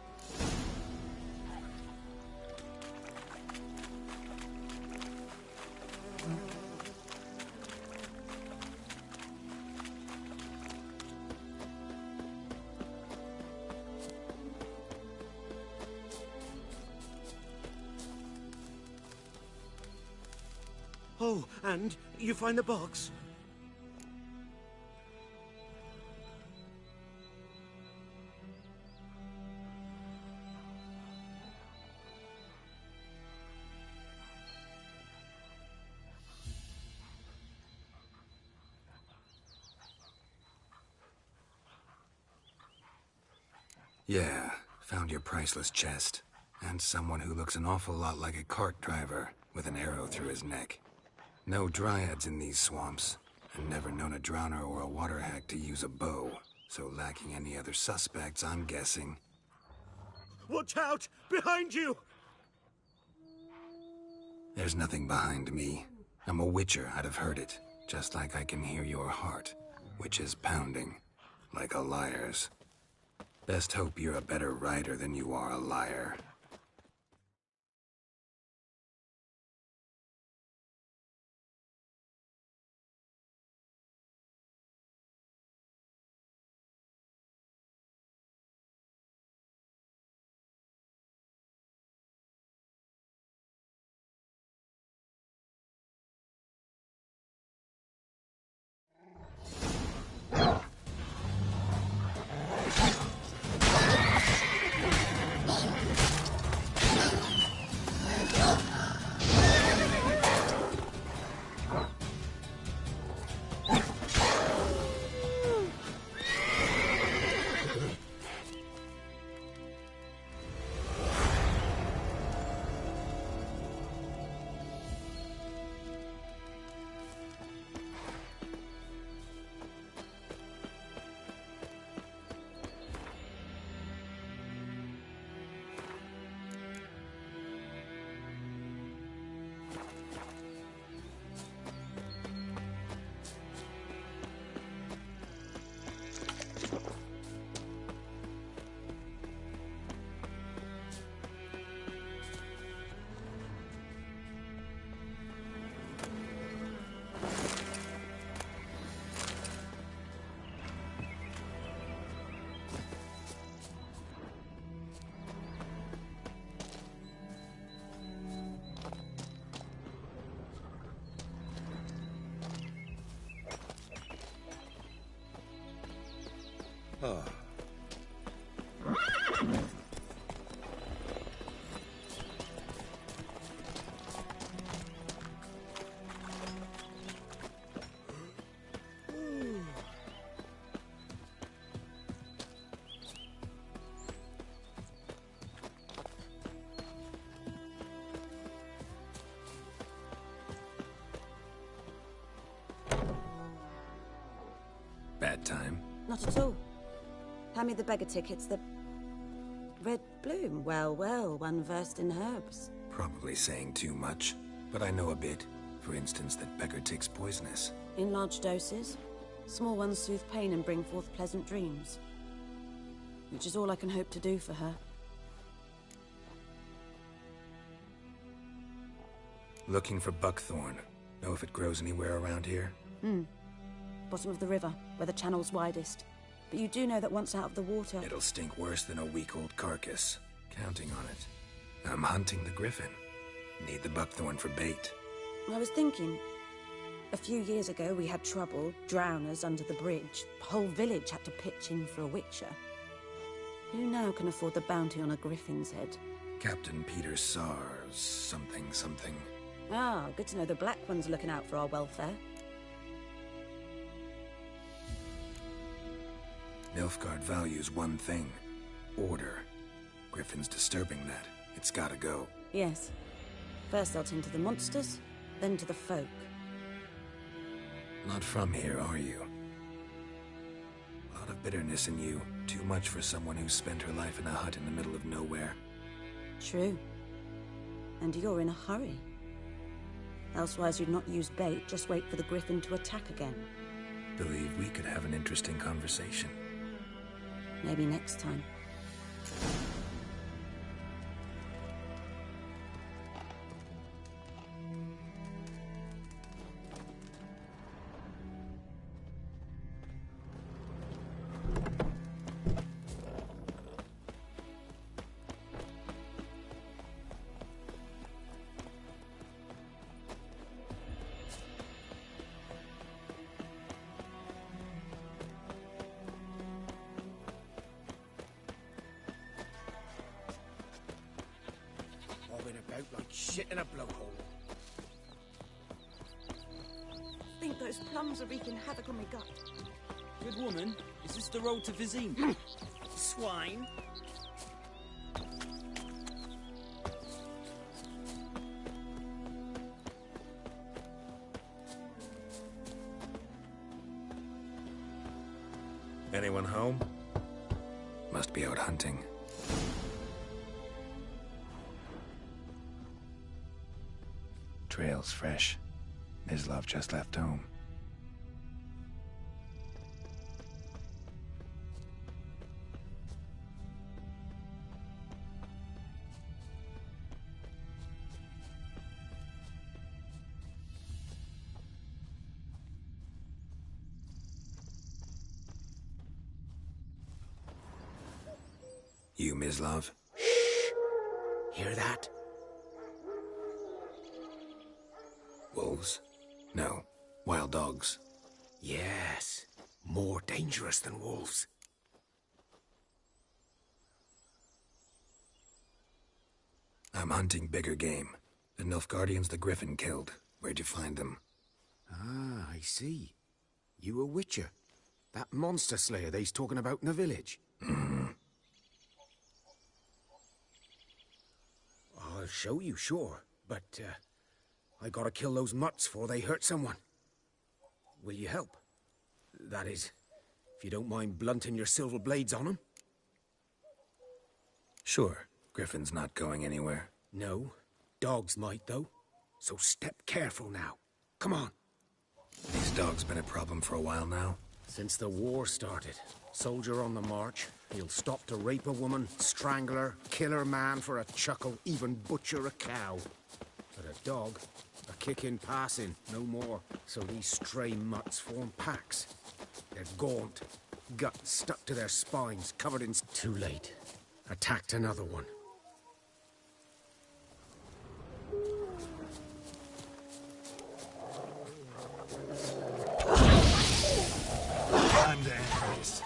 Oh, and you find the box? Yeah, found your priceless chest. And someone who looks an awful lot like a cart driver, with an arrow through his neck. No dryads in these swamps, and never known a drowner or a water hack to use a bow. So lacking any other suspects, I'm guessing. Watch out! Behind you! There's nothing behind me. I'm a witcher, I'd have heard it. Just like I can hear your heart, which is pounding, like a liar's. Best hope you're a better rider than you are a liar. Oh. Bad time? Not at all. Hand me the beggar tickets, the... Red bloom. Well, well, one versed in herbs. Probably saying too much, but I know a bit. For instance, that beggar tick's poisonous. In large doses. Small ones soothe pain and bring forth pleasant dreams. Which is all I can hope to do for her. Looking for buckthorn. Know if it grows anywhere around here? Bottom of the river, where the channel's widest. But you do know that once out of the water... It'll stink worse than a week-old carcass. Counting on it. I'm hunting the griffin. Need the buckthorn for bait. I was thinking... A few years ago, we had trouble, drowners under the bridge. The whole village had to pitch in for a witcher. Who now can afford the bounty on a griffin's head? Captain Peter Sars, something. Ah, good to know the Black One's looking out for our welfare. Nilfgaard values one thing. Order. Griffin's disturbing that. It's gotta go. Yes. First I'll tend to the monsters, then to the folk. Not from here, are you? A lot of bitterness in you. Too much for someone who spent her life in a hut in the middle of nowhere. True. And you're in a hurry. Elsewise you'd not use bait, just wait for the griffin to attack again. Believe we could have an interesting conversation. Maybe next time. Like shit in a blowhole. I think those plums are wreaking havoc on my gut. Good woman, is this the road to Vizime? Swine. Anyone home? Must be out hunting. Trail's fresh. Mislav just left home. You, Mislav? Hear that? Wolves? No. Wild dogs. Yes. More dangerous than wolves. I'm hunting bigger game. The Nilfgaardians the Griffin killed. Where'd you find them? Ah, I see. You a witcher. That monster slayer they's talking about in the village. I'll show you, sure. But, I gotta kill those mutts before they hurt someone. Will you help? That is, if you don't mind blunting your silver blades on them. Sure. Griffin's not going anywhere. No. Dogs might, though. So step careful now. Come on. These dogs been a problem for a while now? Since the war started. Soldier on the march. He'll stop to rape a woman, strangle her, kill her man for a chuckle, even butcher a cow. But a dog, a kick in passing, no more. So these stray mutts form packs. They're gaunt, guts stuck to their spines, covered in... Too late. Attacked another one. I'm the Empress.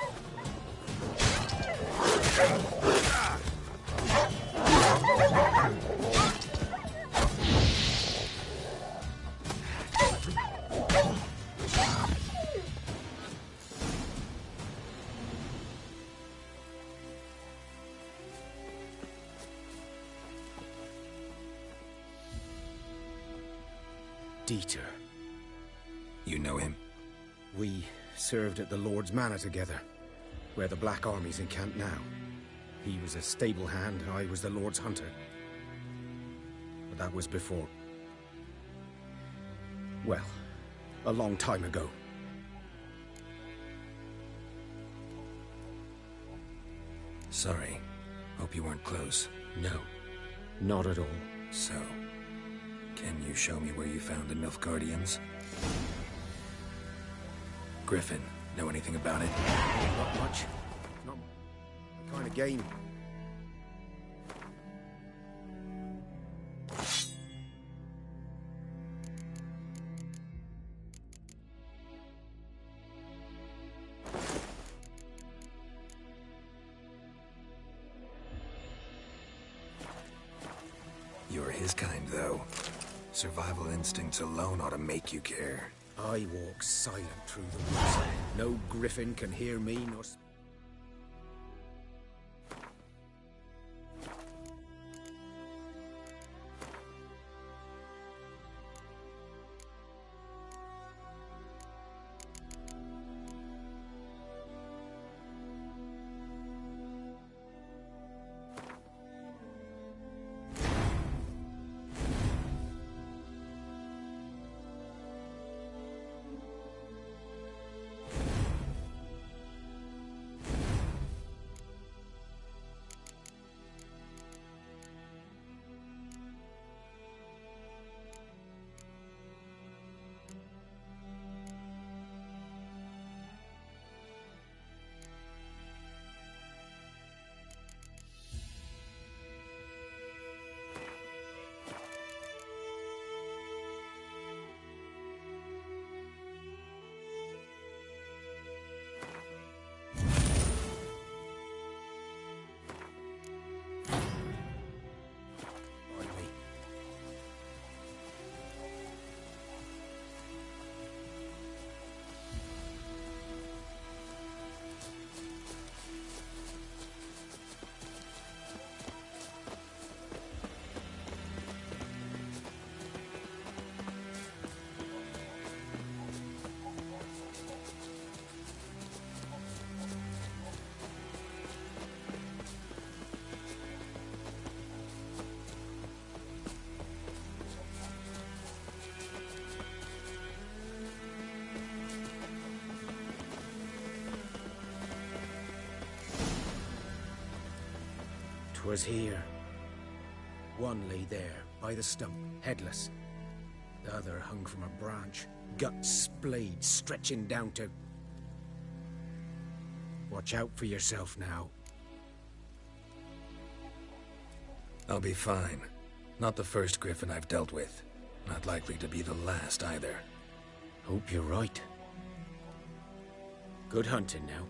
Dieter. You know him? We served at the Lord's Manor together, where the Black Army's encamped now. He was a stable hand, I was the Lord's hunter. But that was before... well, a long time ago. Sorry. Hope you weren't close. No, not at all. So, can you show me where you found the Nilfgaardians? Griffin, Know anything about it? Not much. Not my kind of game. You're his kind, though. Survival instincts alone ought to make you care. I walk silent through the woods. No griffin can hear me, nor... Was here. One lay there, by the stump, headless. The other hung from a branch, guts splayed, stretching down to... Watch out for yourself now. I'll be fine. Not the first griffin I've dealt with. Not likely to be the last, either. Hope you're right. Good hunting now.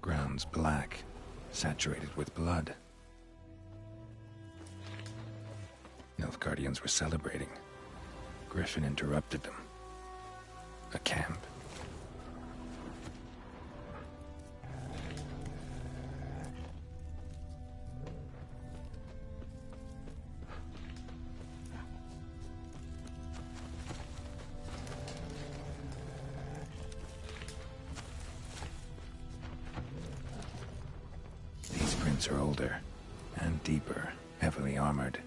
Ground's black, saturated with blood. Nilfgaardians were celebrating. Griffin interrupted them. A camp. Are older and deeper, heavily armored.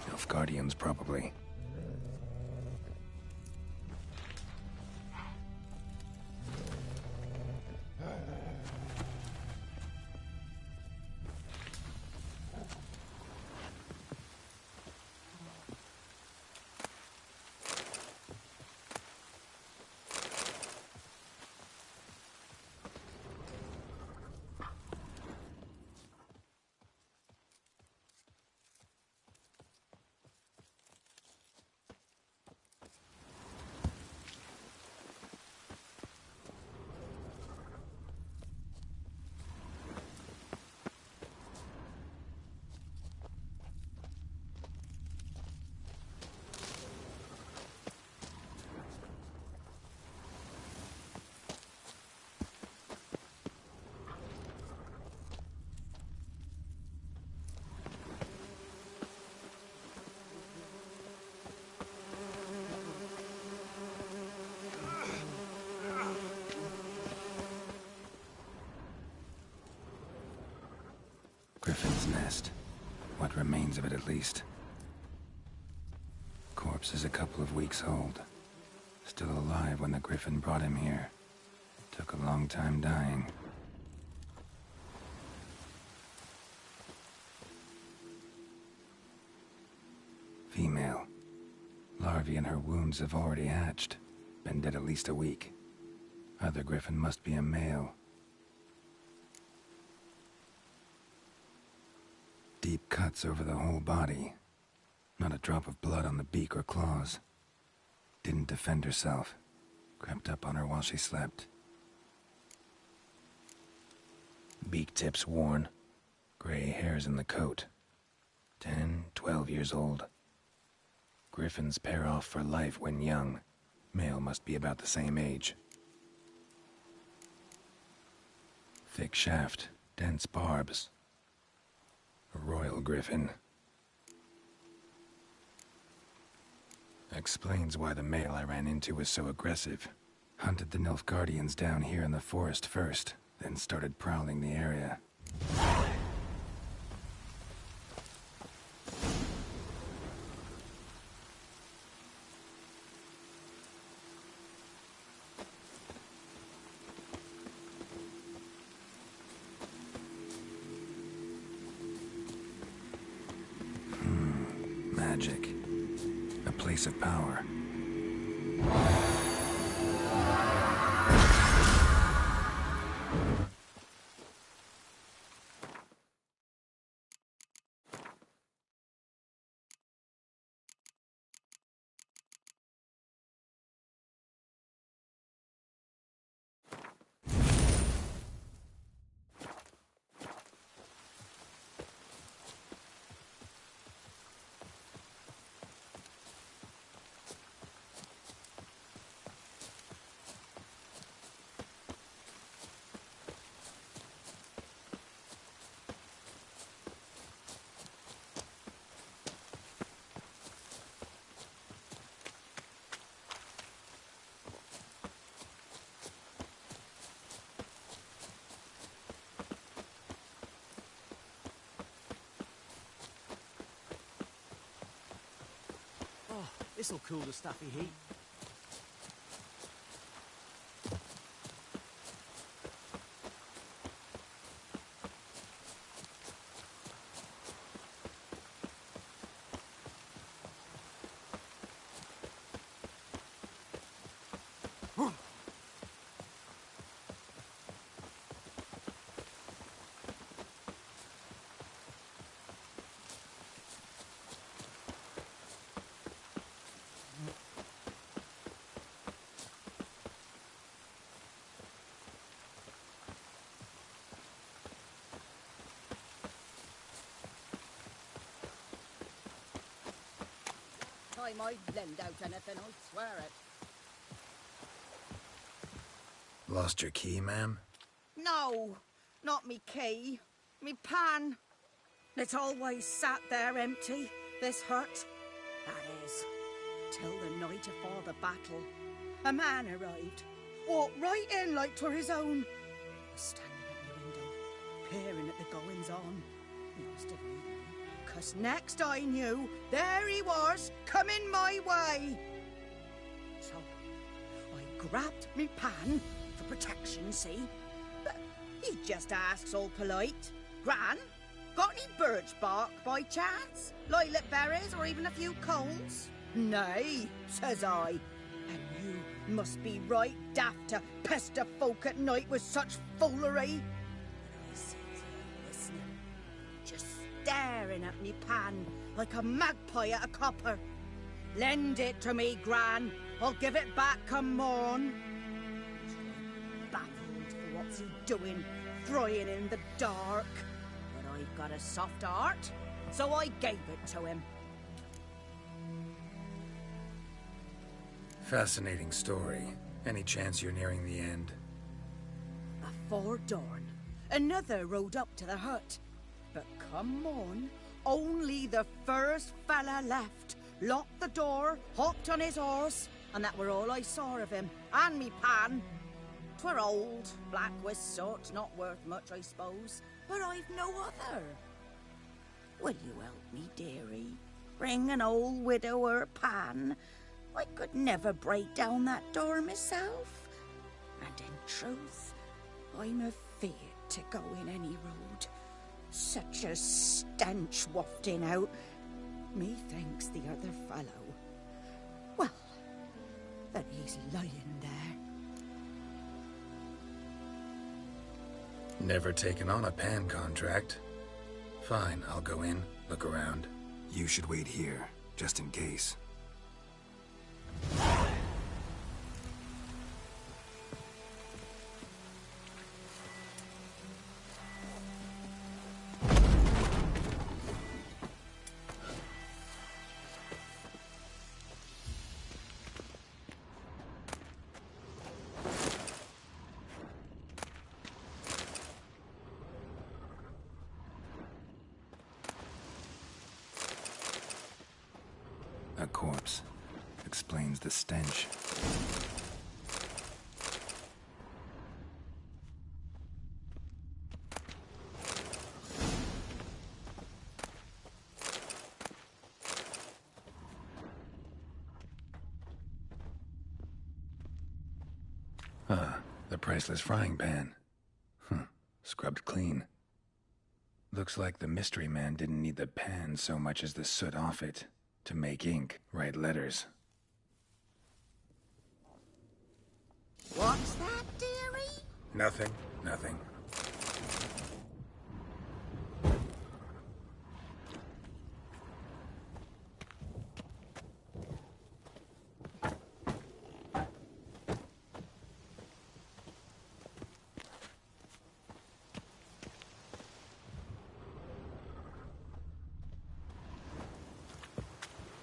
Nilfgaardians, probably. Griffin's nest. What remains of it, at least. Corpse is a couple of weeks old. Still alive when the Griffin brought him here. Took a long time dying. Female. Larvae in her wounds have already hatched. Been dead at least a week. Other griffin must be a male. Deep cuts over the whole body. Not a drop of blood on the beak or claws. Didn't defend herself. Crept up on her while she slept. Beak tips worn. Gray hairs in the coat. 10, 12 years old. Griffins pair off for life when young. Male must be about the same age. Thick shaft, dense barbs. A royal griffin. Explains why the male I ran into was so aggressive. Hunted the Nilfgaardians down here in the forest first, then started prowling the area. Magic. A place of power. This'll cool the stuffy heat. Time I'd lend out anything, I swear it. Lost your key, ma'am? No, not me key. Me pan. It's always sat there empty, this hut. That is, till the night afore the battle. A man arrived, walked right in like 'twere his own. Was standing at my window, peering at the goings-on. He must have read me, 'cause next I knew, there he was, coming my way. So, I grabbed me pan, for protection, see? But he just asks all polite, Gran, got any birch bark by chance? Lilac berries or even a few coals? Nay, says I, and you must be right daft to pester folk at night with such foolery. And I sits here listening, just staring at me pan like a magpie at a copper. Lend it to me, Gran. I'll give it back come morn. Baffled for what's he doing, frying in the dark. But I've got a soft heart, so I gave it to him. Fascinating story. Any chance you're nearing the end? Afore dawn, another rode up to the hut. But come on, only the first fella left. Locked the door, hopped on his horse, and that were all I saw of him, and me pan. 'Twere old, black with soot, not worth much, I suppose, but I've no other. Will you help me, dearie? Bring an old widower pan. I could never break down that door myself. And in truth, I'm afeard to go in any road. Such a stench wafting out. Methinks the other fellow just lying there. Never taken on a Pan contract. Fine, I'll go in, look around. You should wait here, just in case. A corpse. Explains the stench. The priceless frying pan. Scrubbed clean. Looks like the mystery man didn't need the pan so much as the soot off it. To make ink, write letters. What's that, dearie? Nothing.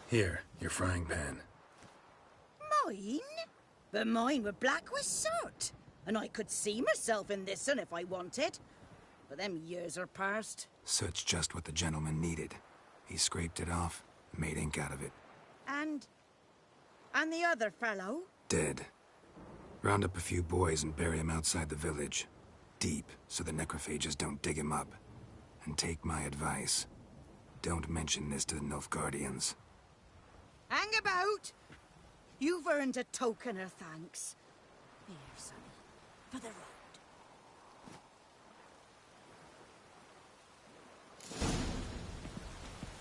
Here, your frying pan. Mine? But mine were black with soot. And I could see myself in this one if I wanted. But them years are past. Soot's just what the gentleman needed. He scraped it off, made ink out of it. And the other fellow? Dead. Round up a few boys and bury him outside the village. Deep, so the necrophages don't dig him up. And take my advice. Don't mention this to the Nilfgaardians. Hang about! You've earned a token of thanks. Here, sonny, for the road.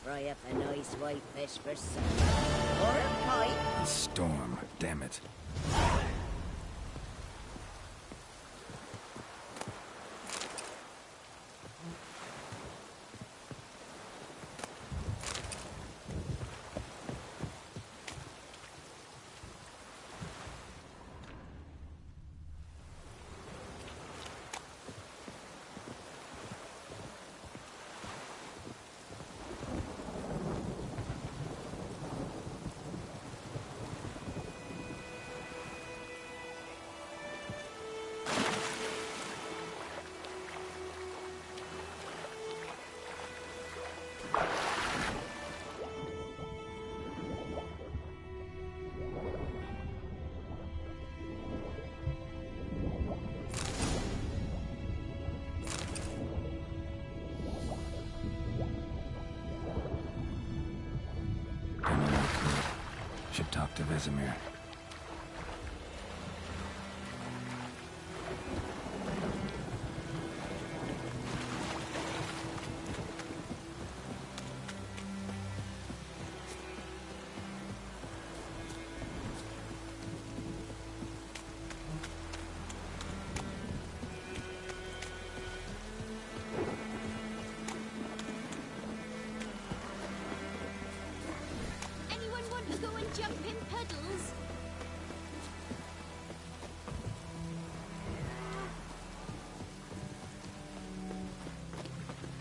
Fry up a nice white fish for supper. Or a pie. Storm, damn it. Should talk to Vesemir. Anyone want to go and jump in puddles?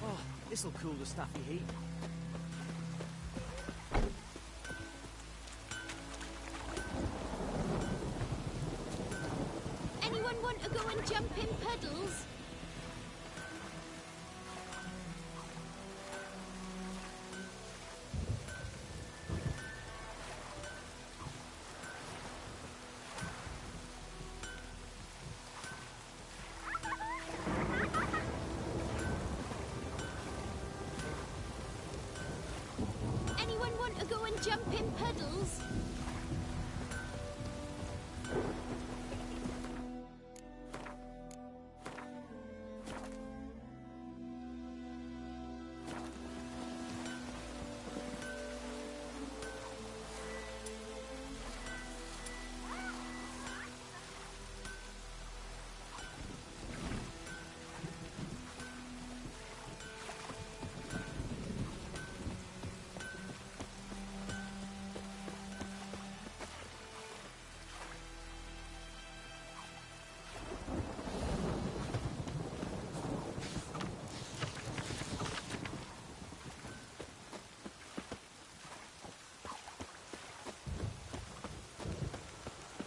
Oh, this'll cool the stuffy heat. Anyone want to go and jump in puddles? Anyone want to go and jump in puddles?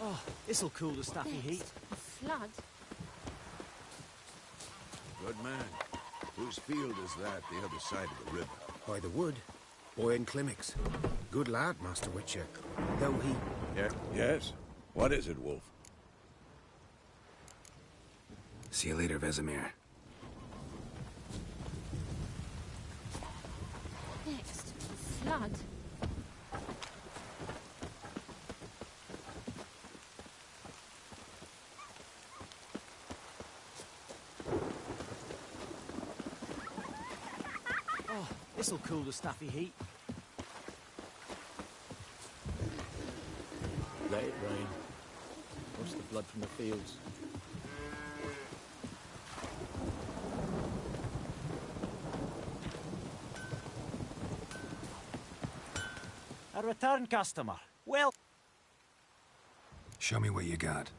Oh, this'll cool the staffy heat. A flood? Good man. Whose field is that, the other side of the river? By the wood. Boyan Klimmix. Good lad, Master Witcher. Though he... Yeah? Yes? What is it, Wolf? See you later, Vesemir. Next, a flood? Oh, this'll cool the staffy heat. Let it rain. Wash the blood from the fields. A return customer. Well... Show me what you got.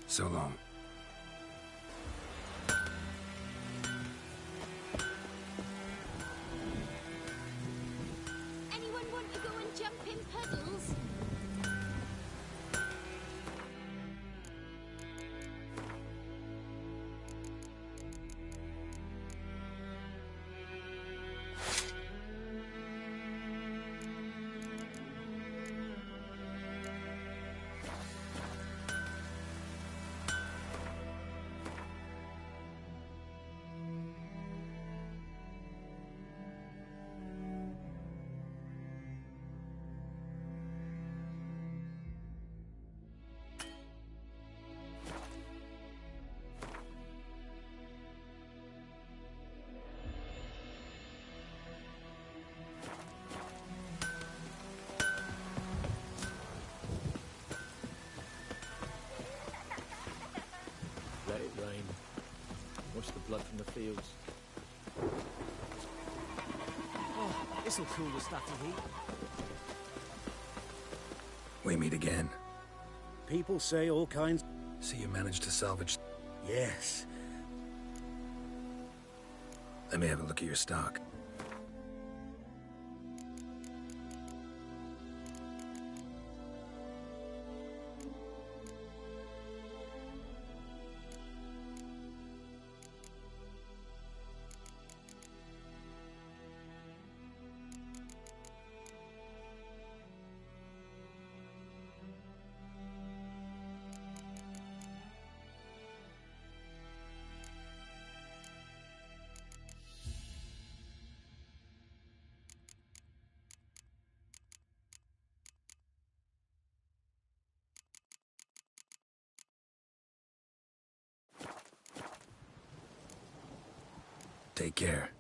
So long. Anyone want to go and jump in puddles? Let it rain. Wash the blood from the fields. Oh, this'll cool the staffy heat. We meet again. People say all kinds... So you managed to salvage... Yes. Let me have a look at your stock. Take care.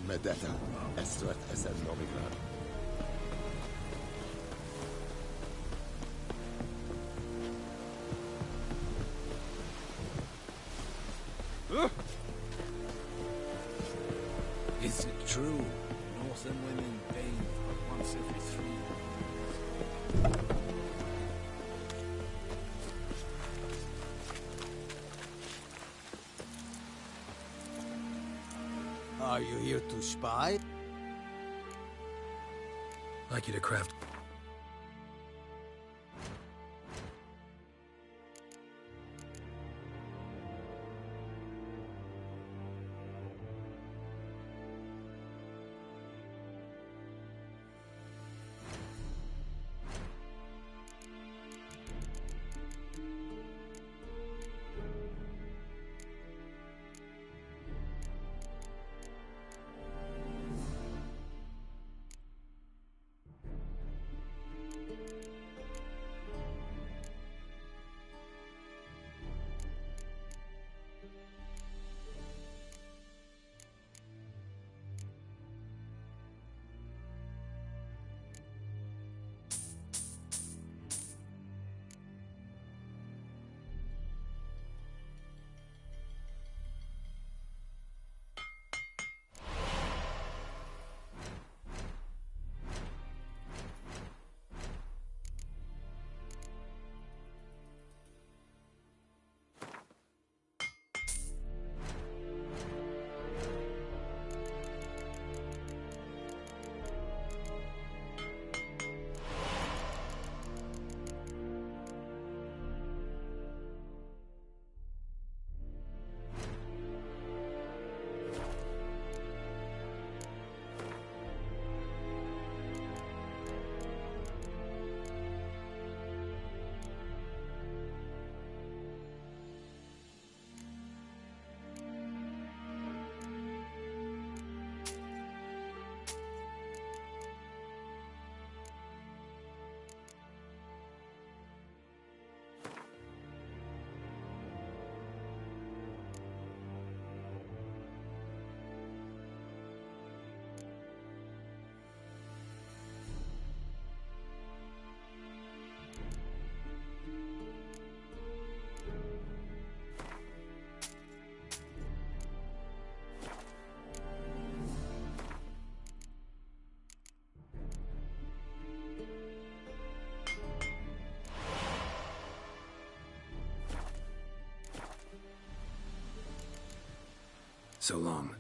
مدتا أسرت أسد نوميغراد Is it true? Northern women bathe once every 3 years. Are you here to spy? I'd like you to craft... So long.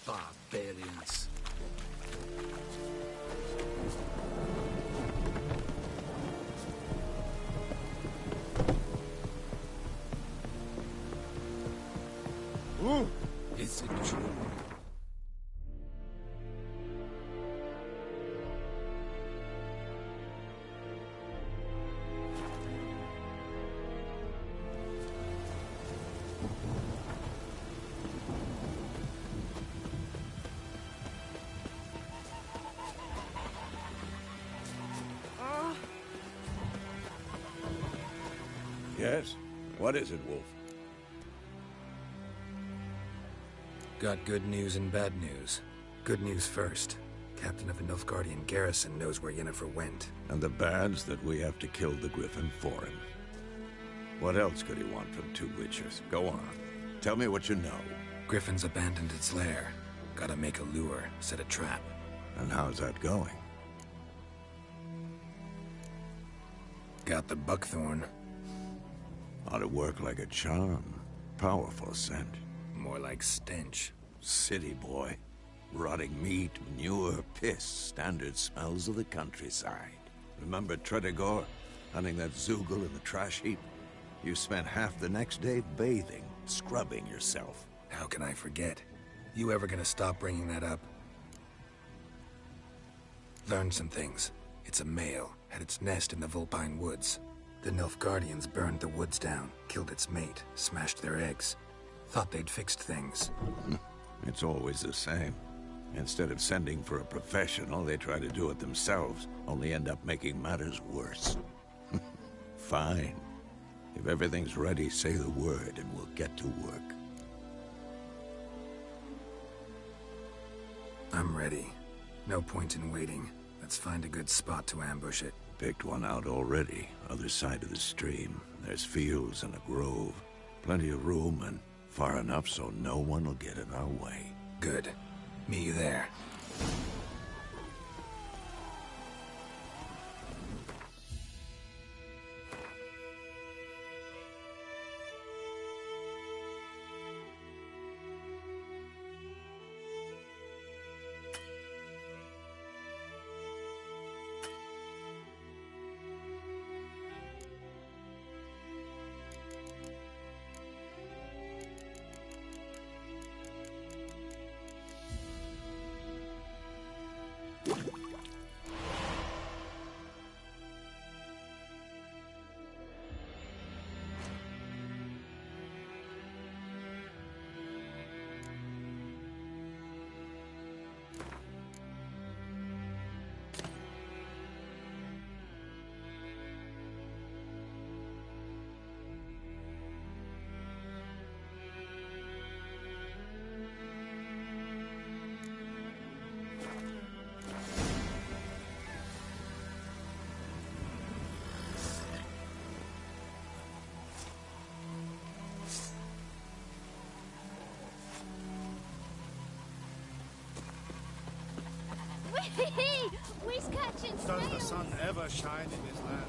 Barbarians. Ooh, is it true? Yes? What is it, Wolf? Got good news and bad news. Good news first. Captain of the Nilfgaardian garrison knows where Yennefer went. And the bad's that we have to kill the Griffin for him. What else could he want from two Witchers? Go on. Tell me what you know. Griffin's abandoned its lair. Gotta make a lure, set a trap. And how's that going? Got the buckthorn. Ought to work like a charm. Powerful scent. More like stench. City boy. Rotting meat, manure, piss. Standard smells of the countryside. Remember Tredegor? Hunting that Zoogle in the trash heap? You spent half the next day bathing, scrubbing yourself. How can I forget? You ever gonna stop bringing that up? Learned some things. It's a male. Had its nest in the Vulpine Woods. The Nilfgaardians burned the woods down, killed its mate, smashed their eggs. Thought they'd fixed things. It's always the same. Instead of sending for a professional, they try to do it themselves, only end up making matters worse. Fine. If everything's ready, say the word and we'll get to work. I'm ready. No point in waiting. Let's find a good spot to ambush it. Picked one out already, other side of the stream. There's fields and a grove. Plenty of room and far enough so no one will get in our way. Good. Meet you there. We's catching Does the snails. sun ever shine in this land?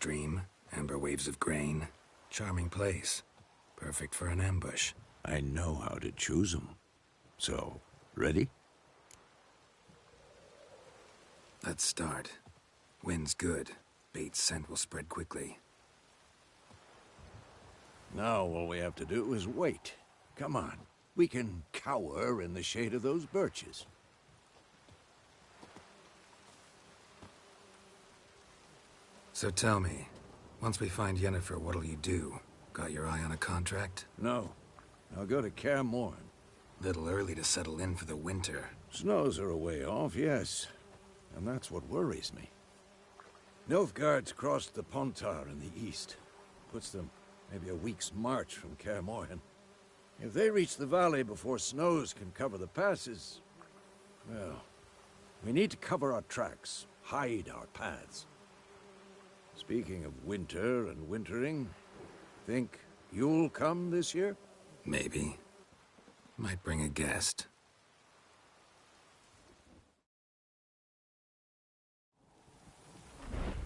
stream, amber waves of grain. Charming place. Perfect for an ambush. I know how to choose them. So, ready? Let's start. Wind's good. Bait's scent will spread quickly. Now all we have to do is wait. Come on. We can cower in the shade of those birches. So tell me, once we find Yennefer, what'll you do? Got your eye on a contract? No. I'll go to Kaer Morhen. Little early to settle in for the winter. Snows are a way off, yes. And that's what worries me. Nilfgaard's crossed the Pontar in the east. Puts them maybe a week's march from Kaer Morhen. If they reach the valley before snows can cover the passes, well, we need to cover our tracks, hide our paths. Speaking of winter and wintering, think you'll come this year? Maybe. Might bring a guest.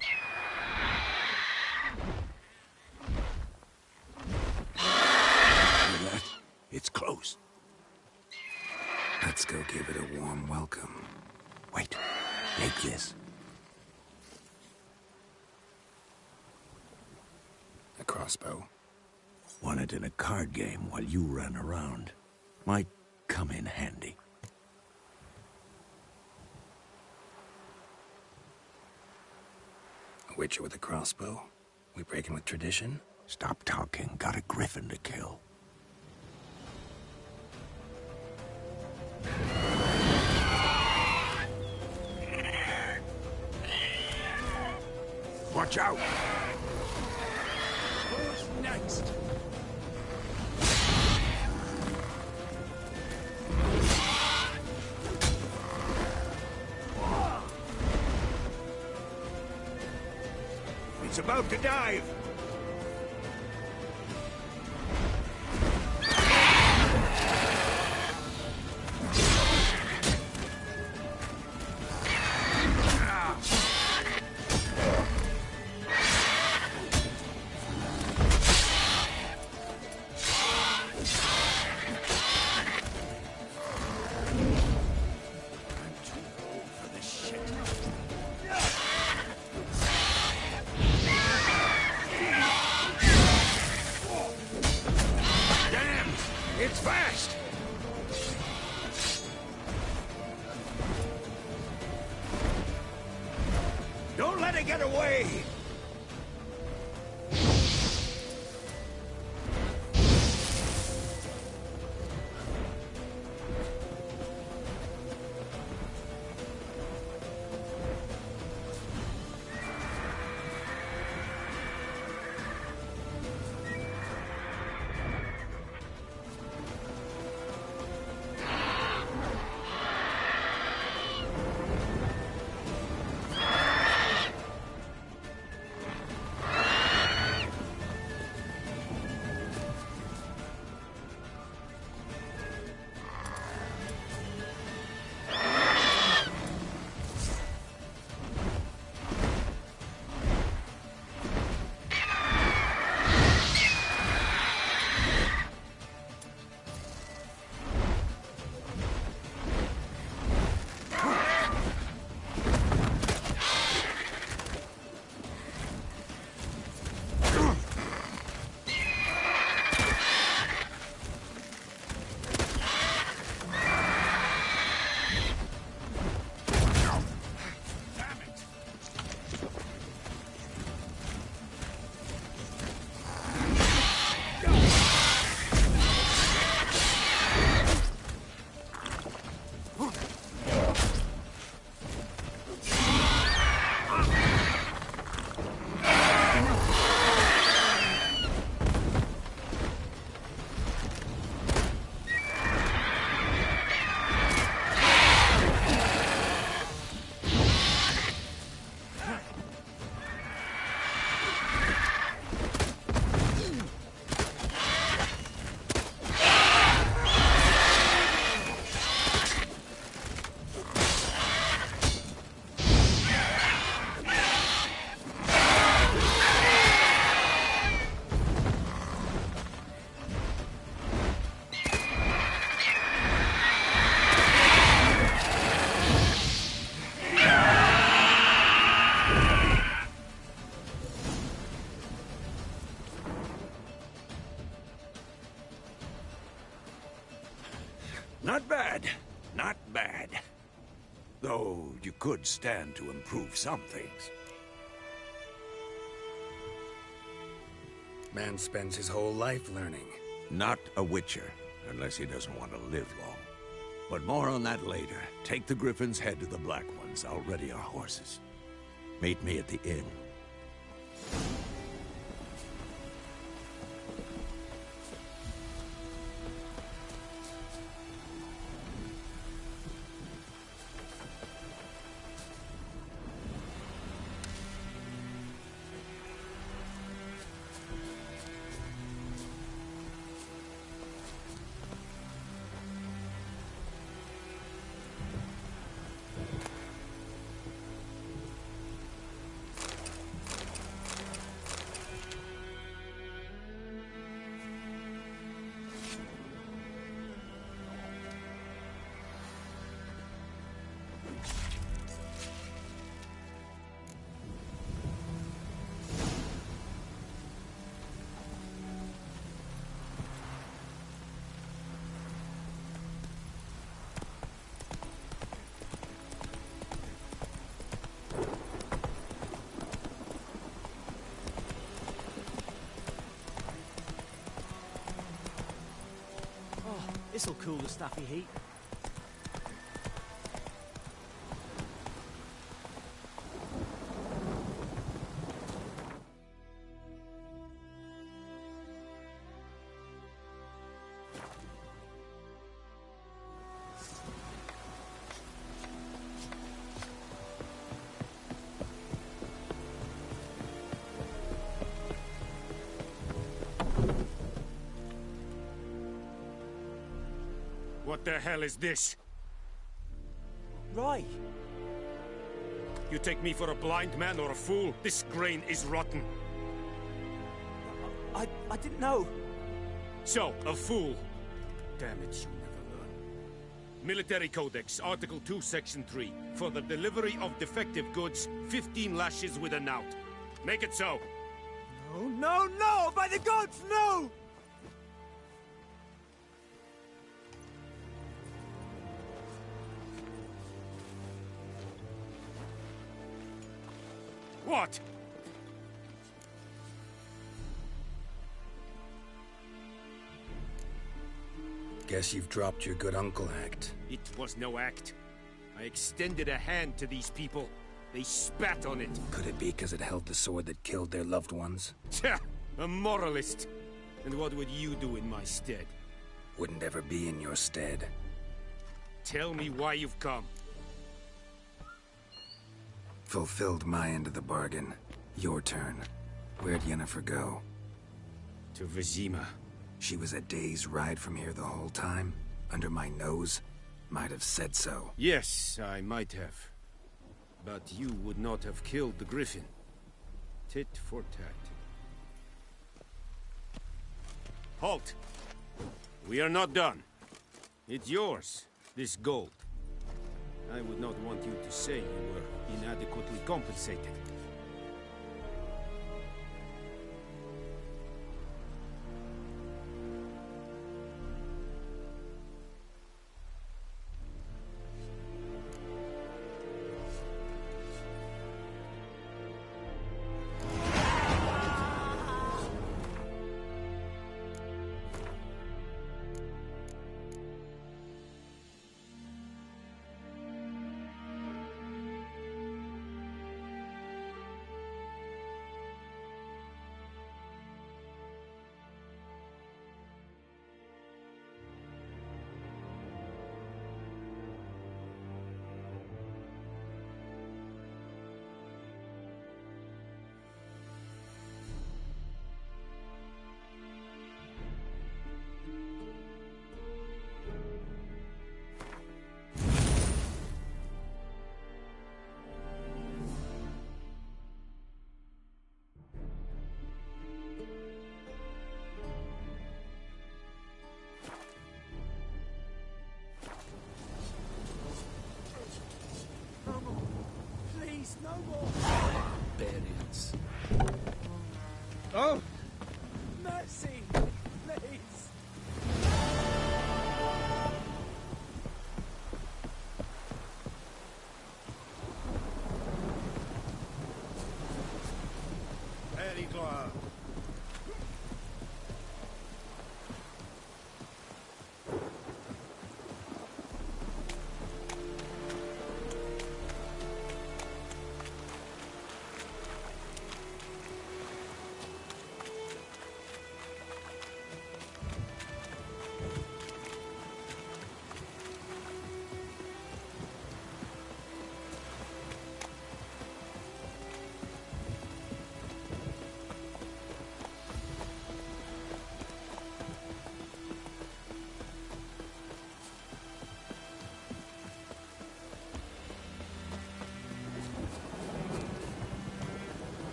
Hear that? It's close. Let's go give it a warm welcome. Wait, take this. A crossbow. Won it in a card game while you ran around. Might come in handy. A witcher with a crossbow? We breaking with tradition? Stop talking. Got a griffin to kill. Watch out! Who's next? It's about to dive! It's fast! Don't let it get away! Not bad. Not bad. Though you could stand to improve some things. Man spends his whole life learning. Not a witcher, unless he doesn't want to live long. But more on that later. Take the Griffin's head to the Black Ones. I'll ready our horses. Meet me at the inn. This'll cool the stuffy heat. What the hell is this? Right. You take me for a blind man or a fool? This grain is rotten. I didn't know. So, a fool. Damn it, you never learn. Military Codex, Article 2, Section 3. For the delivery of defective goods, 15 lashes with a knout. Make it so. No, no, no! By the gods, no! What? Guess you've dropped your good uncle act. It was no act. I extended a hand to these people. They spat on it. Could it be because it held the sword that killed their loved ones? Tja, a moralist. And what would you do in my stead? Wouldn't ever be in your stead. Tell me why you've come. Fulfilled my end of the bargain. Your turn. Where'd Yennefer go? To Vizima. She was a day's ride from here the whole time? Under my nose? Might have said so. Yes, I might have. But you would not have killed the Griffin. Tit for tat. Halt! We are not done. It's yours, this gold. I would not want you to say you were inadequately compensated.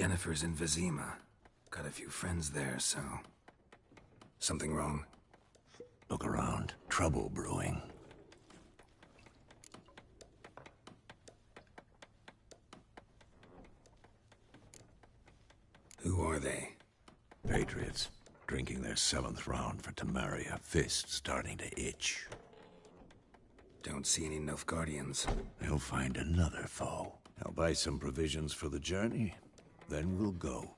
Yennefer's in Vizima. Got a few friends there, so... Something wrong? Look around. Trouble brewing. Who are they? Patriots. Drinking their 7th round for Temeria. Fists starting to itch. Don't see any Nilfgaardians. They'll find another foe. I'll buy some provisions for the journey. Then we'll go.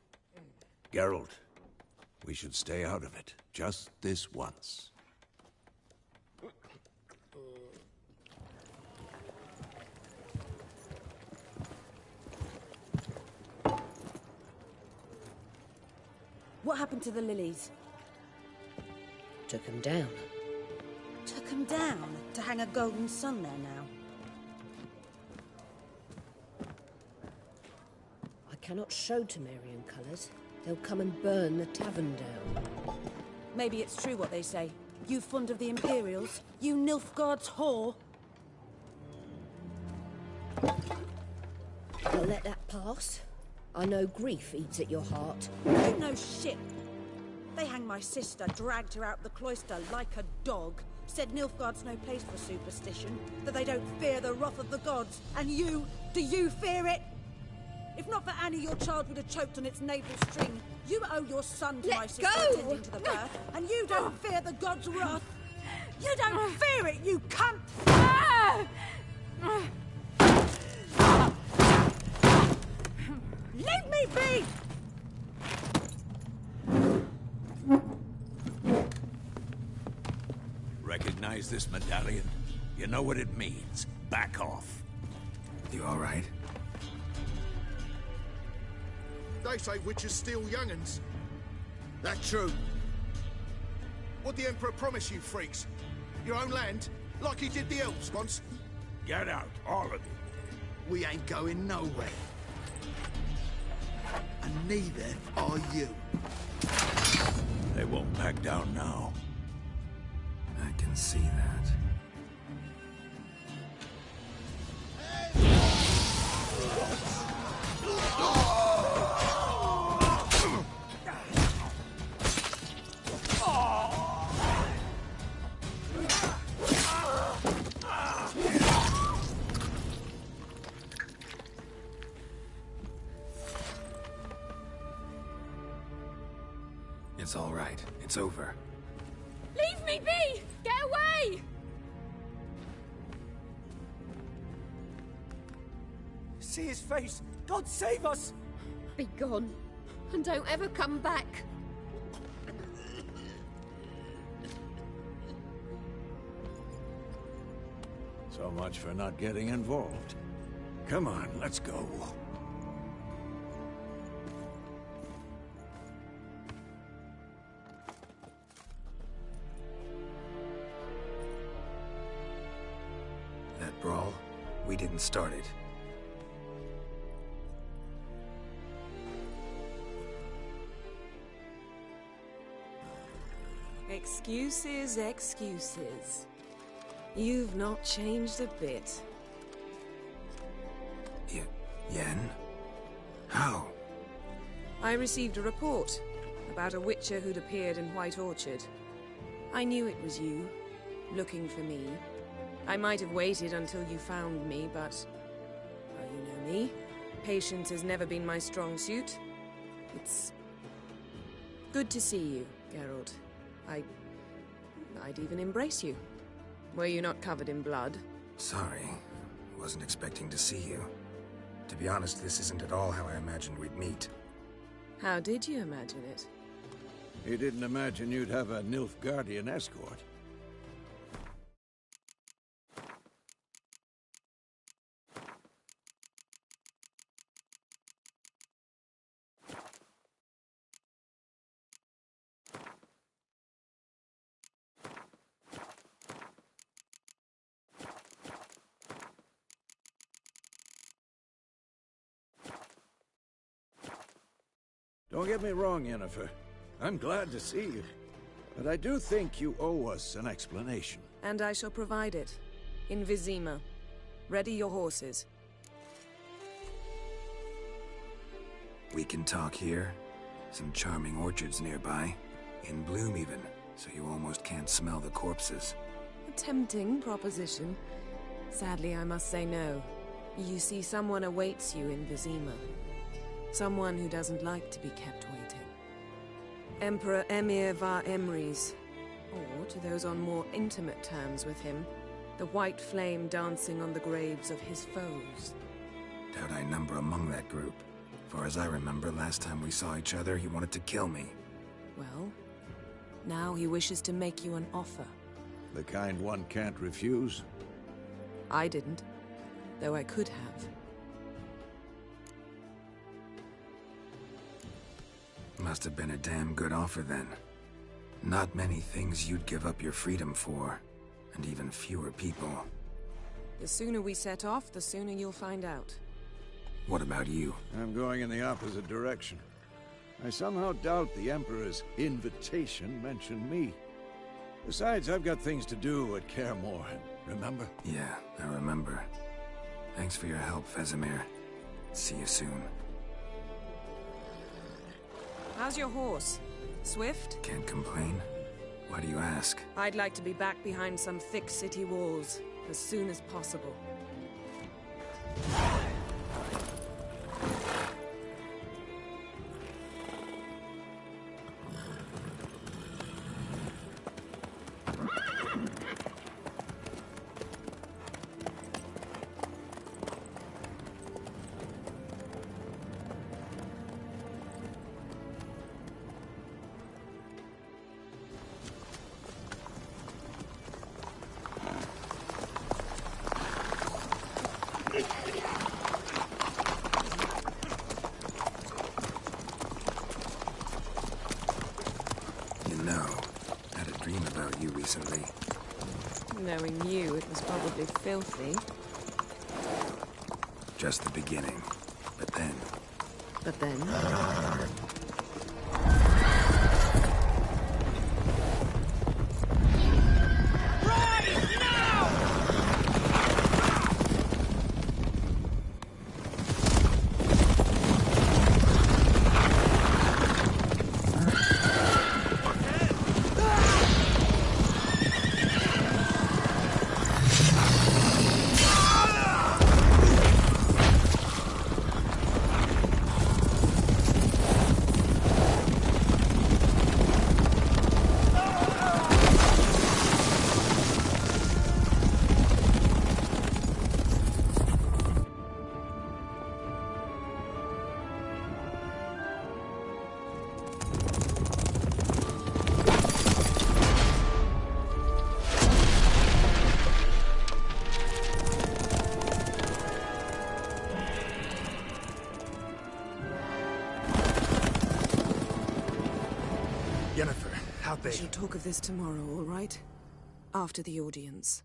Geralt, we should stay out of it. Just this once. What happened to the lilies? Took them down. Took them down to hang a golden sun there now. I cannot show Temerian colours. They'll come and burn the tavern down. Maybe it's true what they say. You fond of the Imperials? You Nilfgaard's whore? I'll let that pass. I know grief eats at your heart. You know shit. They hanged my sister, dragged her out the cloister like a dog. Said Nilfgaard's no place for superstition, that they don't fear the wrath of the gods. And you, do you fear it? If not for Annie, your child would have choked on its navel string. You owe your son to my sister attending to the birth, and you don't fear the gods' wrath. You don't fear it, you cunt! Leave me be! Recognize this medallion? You know what it means. Back off. You all right? They say witches steal young'uns. That true? What'd the Emperor promise you, freaks? Your own land? Like he did the elves once? Get out, all of you. We ain't going nowhere. And neither are you. They won't back down now. I can see that. It's all right. It's over. Leave me be! Get away! See his face! God save us! Be gone, and don't ever come back. So much for not getting involved. Come on, let's go. That brawl, we didn't start it. Excuses, excuses. You've not changed a bit. Yen? How? I received a report about a witcher who'd appeared in White Orchard. I knew it was you, looking for me. I might have waited until you found me, but... well, you know me. Patience has never been my strong suit. It's... good to see you, Geralt. I'd even embrace you. Were you not covered in blood? Sorry. Wasn't expecting to see you. To be honest, this isn't at all how I imagined we'd meet. How did you imagine it? He didn't imagine you'd have a Nilfgaardian escort. Don't get me wrong, Yennefer. I'm glad to see you. But I do think you owe us an explanation. And I shall provide it. In Vizima. Ready your horses. We can talk here. Some charming orchards nearby. In bloom even, so you almost can't smell the corpses. A tempting proposition. Sadly, I must say no. You see, someone awaits you in Vizima. Someone who doesn't like to be kept waiting. Emperor Emhyr var Emreis. Or, to those on more intimate terms with him, the white flame dancing on the graves of his foes. Doubt I number among that group. Far as I remember, last time we saw each other, he wanted to kill me. Well, now he wishes to make you an offer. The kind one can't refuse? I didn't, though I could have. Must have been a damn good offer then. Not many things you'd give up your freedom for, and even fewer people. The sooner we set off, the sooner you'll find out. What about you? I'm going in the opposite direction. I somehow doubt the Emperor's invitation mentioned me. Besides, I've got things to do at Kaer Morhen, remember? Yeah, I remember. Thanks for your help, Vesemir. See you soon. How's your horse? Swift? Can't complain. Why do you ask? I'd like to be back behind some thick city walls as soon as possible. Recently. Knowing you, it was probably filthy. Just the beginning. But then... But then? We shall talk of this tomorrow, all right? After the audience.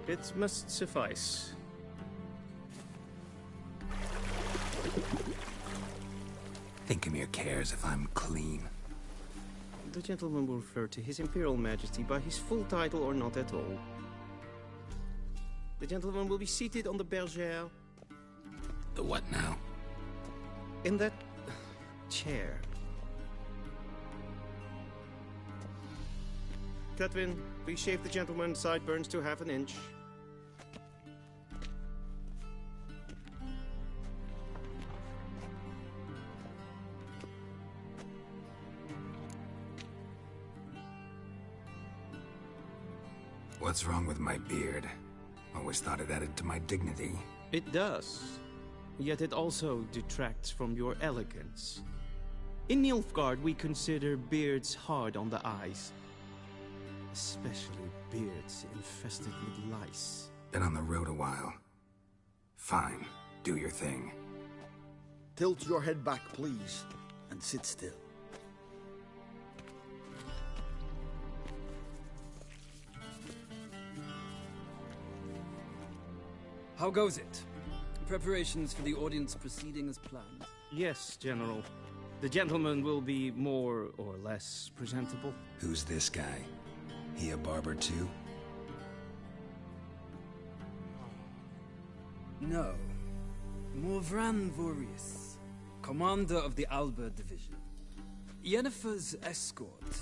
It must suffice. Thinkamir cares if I'm clean. The gentleman will refer to His Imperial Majesty by his full title or not at all. The gentleman will be seated on the bergère. The what now? In that chair. Cutwin, please shave the gentleman's sideburns to ½ inch. What's wrong with my beard? Always thought it added to my dignity. It does. Yet it also detracts from your elegance. In Nilfgaard, we consider beards hard on the eyes. Especially beards infested with lice. Been on the road a while. Fine, do your thing. Tilt your head back, please, and sit still. How goes it? Preparations for the audience proceeding as planned? Yes, General. The gentleman will be more or less presentable. Who's this guy? He a barber too? No. Morvran Vorius, commander of the Alba Division. Yennefer's escort.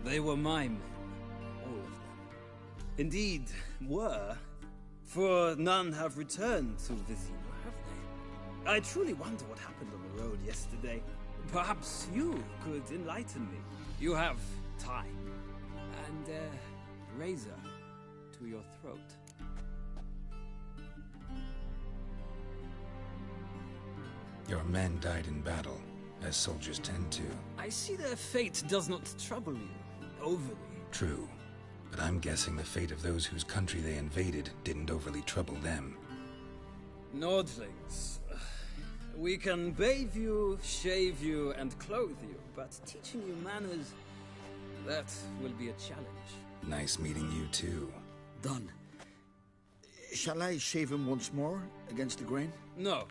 They were my men, all of them. Indeed, were. For none have returned to Vizima, have they? I truly wonder what happened on the road yesterday. Perhaps you could enlighten me. You have time. And a razor to your throat. Your men died in battle, as soldiers tend to. I see their fate does not trouble you overly. True. But I'm guessing the fate of those whose country they invaded didn't overly trouble them. Nordlings. We can bathe you, shave you, and clothe you, but teaching you manners, that will be a challenge. Nice meeting you too. Done. Shall I shave him once more, against the grain? No.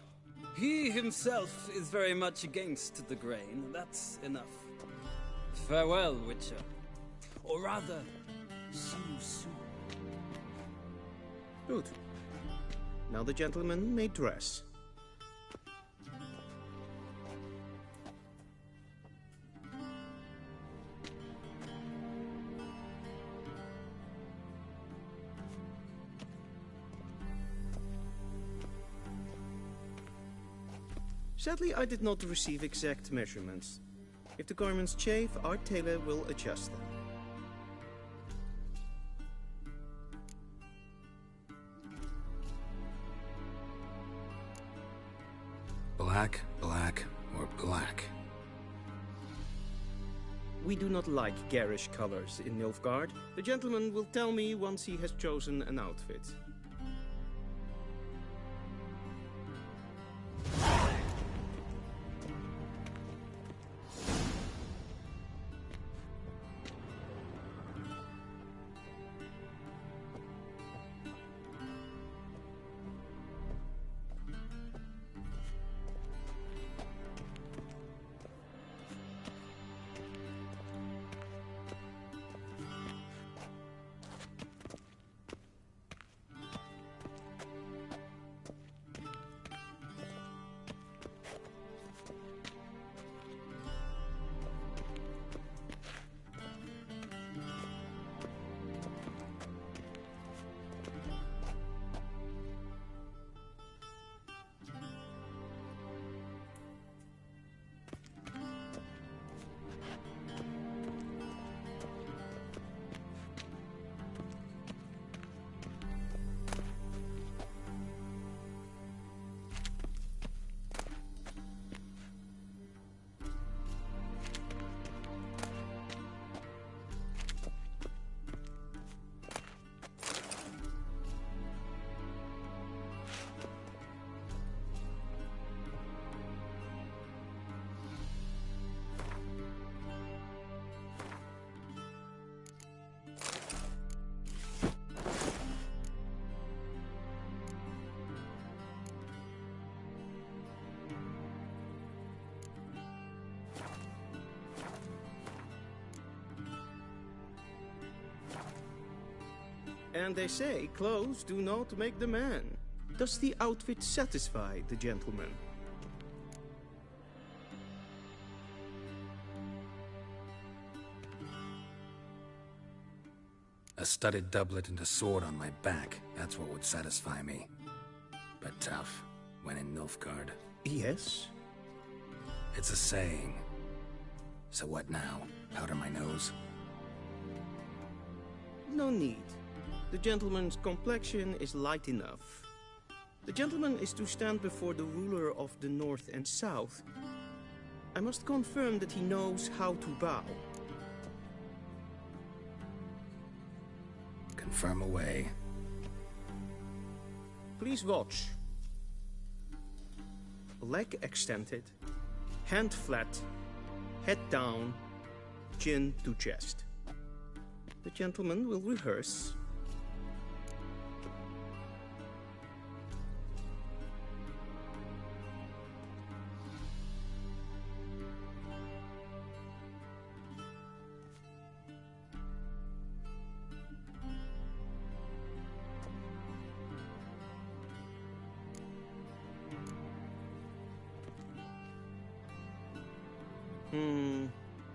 He himself is very much against the grain. That's enough. Farewell, Witcher. Or rather, see you soon. Good. Now the gentleman may dress. Sadly, I did not receive exact measurements. If the garments chafe, our tailor will adjust them. Black, black, or black? We do not like garish colors in Nilfgaard. The gentleman will tell me once he has chosen an outfit. And they say clothes do not make the man. Does the outfit satisfy the gentleman? A studded doublet and a sword on my back, that's what would satisfy me. But tough, when in Nilfgaard. Yes? It's a saying. So what now? Powder my nose? No need. The gentleman's complexion is light enough. The gentleman is to stand before the ruler of the North and South. I must confirm that he knows how to bow. Confirm away. Please watch. Leg extended, hand flat, head down, chin to chest. The gentleman will rehearse.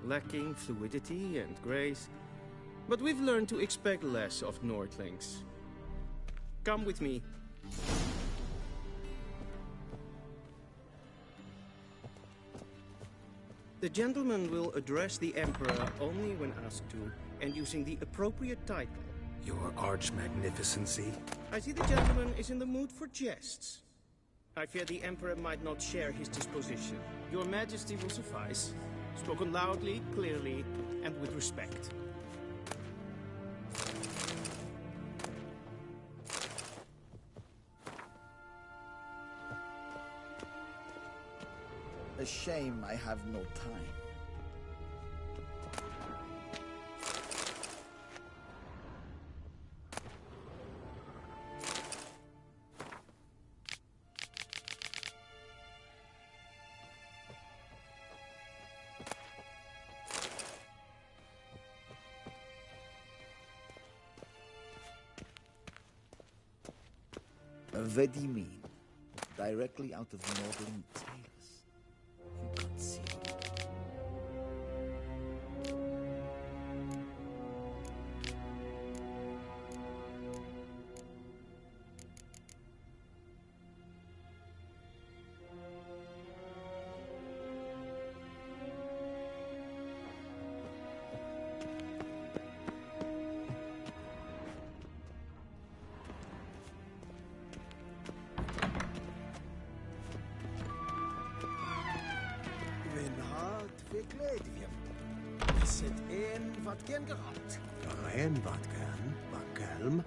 Lacking fluidity and grace, but we've learned to expect less of Nordlings. Come with me. The gentleman will address the Emperor only when asked to, and using the appropriate title. Your Arch-Magnificency? I see the gentleman is in the mood for jests. I fear the Emperor might not share his disposition. Your Majesty will suffice. Spoken loudly, clearly, and with respect. A shame I have no time. Vedimin, directly out of the Nordling tales. You can't see. Wat gern geraakt. Rein wat gern, Bakelm.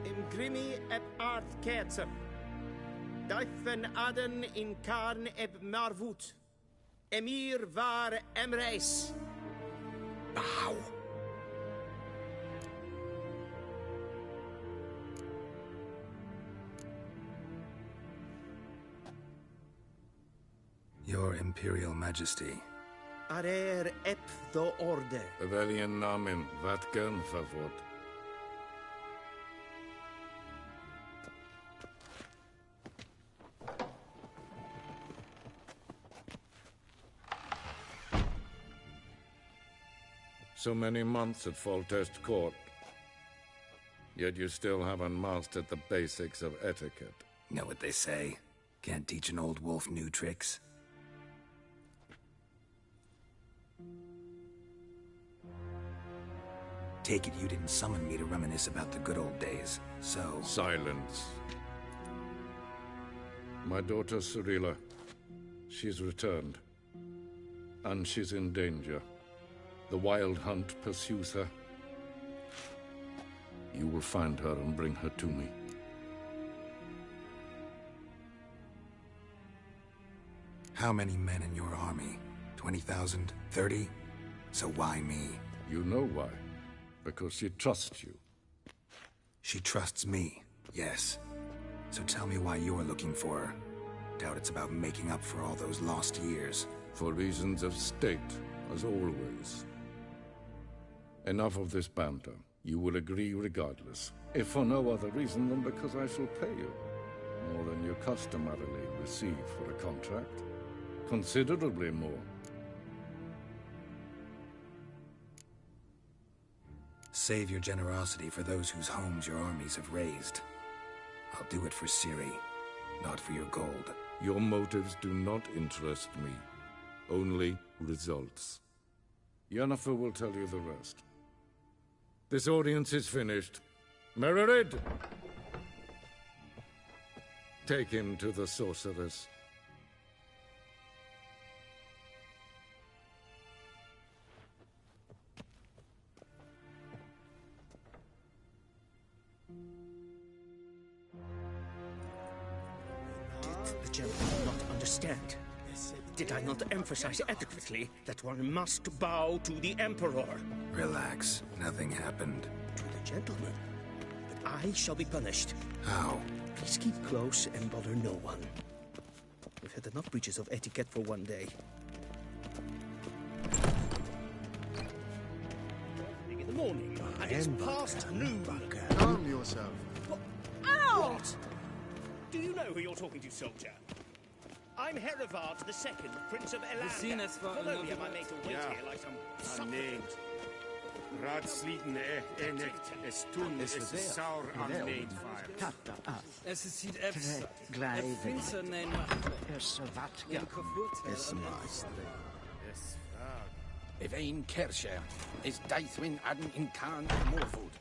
Im Grimmi eb Aardkerzer. Duifen Aden in Karn eb Marwood. Emir war Emreis. Bow. Your Imperial Majesty. Arer ep the orde. Velian namen, wat gern favort. So many months at Foltest Court. Yet you still haven't mastered the basics of etiquette. Know what they say? Can't teach an old wolf new tricks. Take it you didn't summon me to reminisce about the good old days, so... Silence. My daughter Cirilla, she's returned. And she's in danger. The Wild Hunt pursues her. You will find her and bring her to me. How many men in your army? 20,000? 30? So why me? You know why. Because she trusts you. She trusts me, yes. So tell me why you're looking for her. Doubt it's about making up for all those lost years. For reasons of state, as always. Enough of this banter. You will agree regardless, if for no other reason than because I shall pay you. More than you customarily receive for a contract. Considerably more. Save your generosity for those whose homes your armies have razed. I'll do it for Ciri, not for your gold. Your motives do not interest me. Only results. Yennefer will tell you the rest. This audience is finished. Mererid! Take him to the sorceress. Did the gentleman not understand? Did I not emphasize adequately that one must bow to the Emperor? Relax. Nothing happened. To the gentleman. But I shall be punished. How? Please keep close and bother no one. We've had enough breaches of etiquette for one day. In the morning, and it's past noon. Calm yourself. Ow! What? Do you know who you're talking to, soldier? I'm Herivard II, Prince of Elander. Valonia, my mate, to wait here like some suppliant. Raadsleden echt es tun es saur aan meetvaart. Es is hier efsa. Gleiven. Prinsen nein Vatka. Es maestro. If ein Kersher is Deithwin adden in Khan Morfood.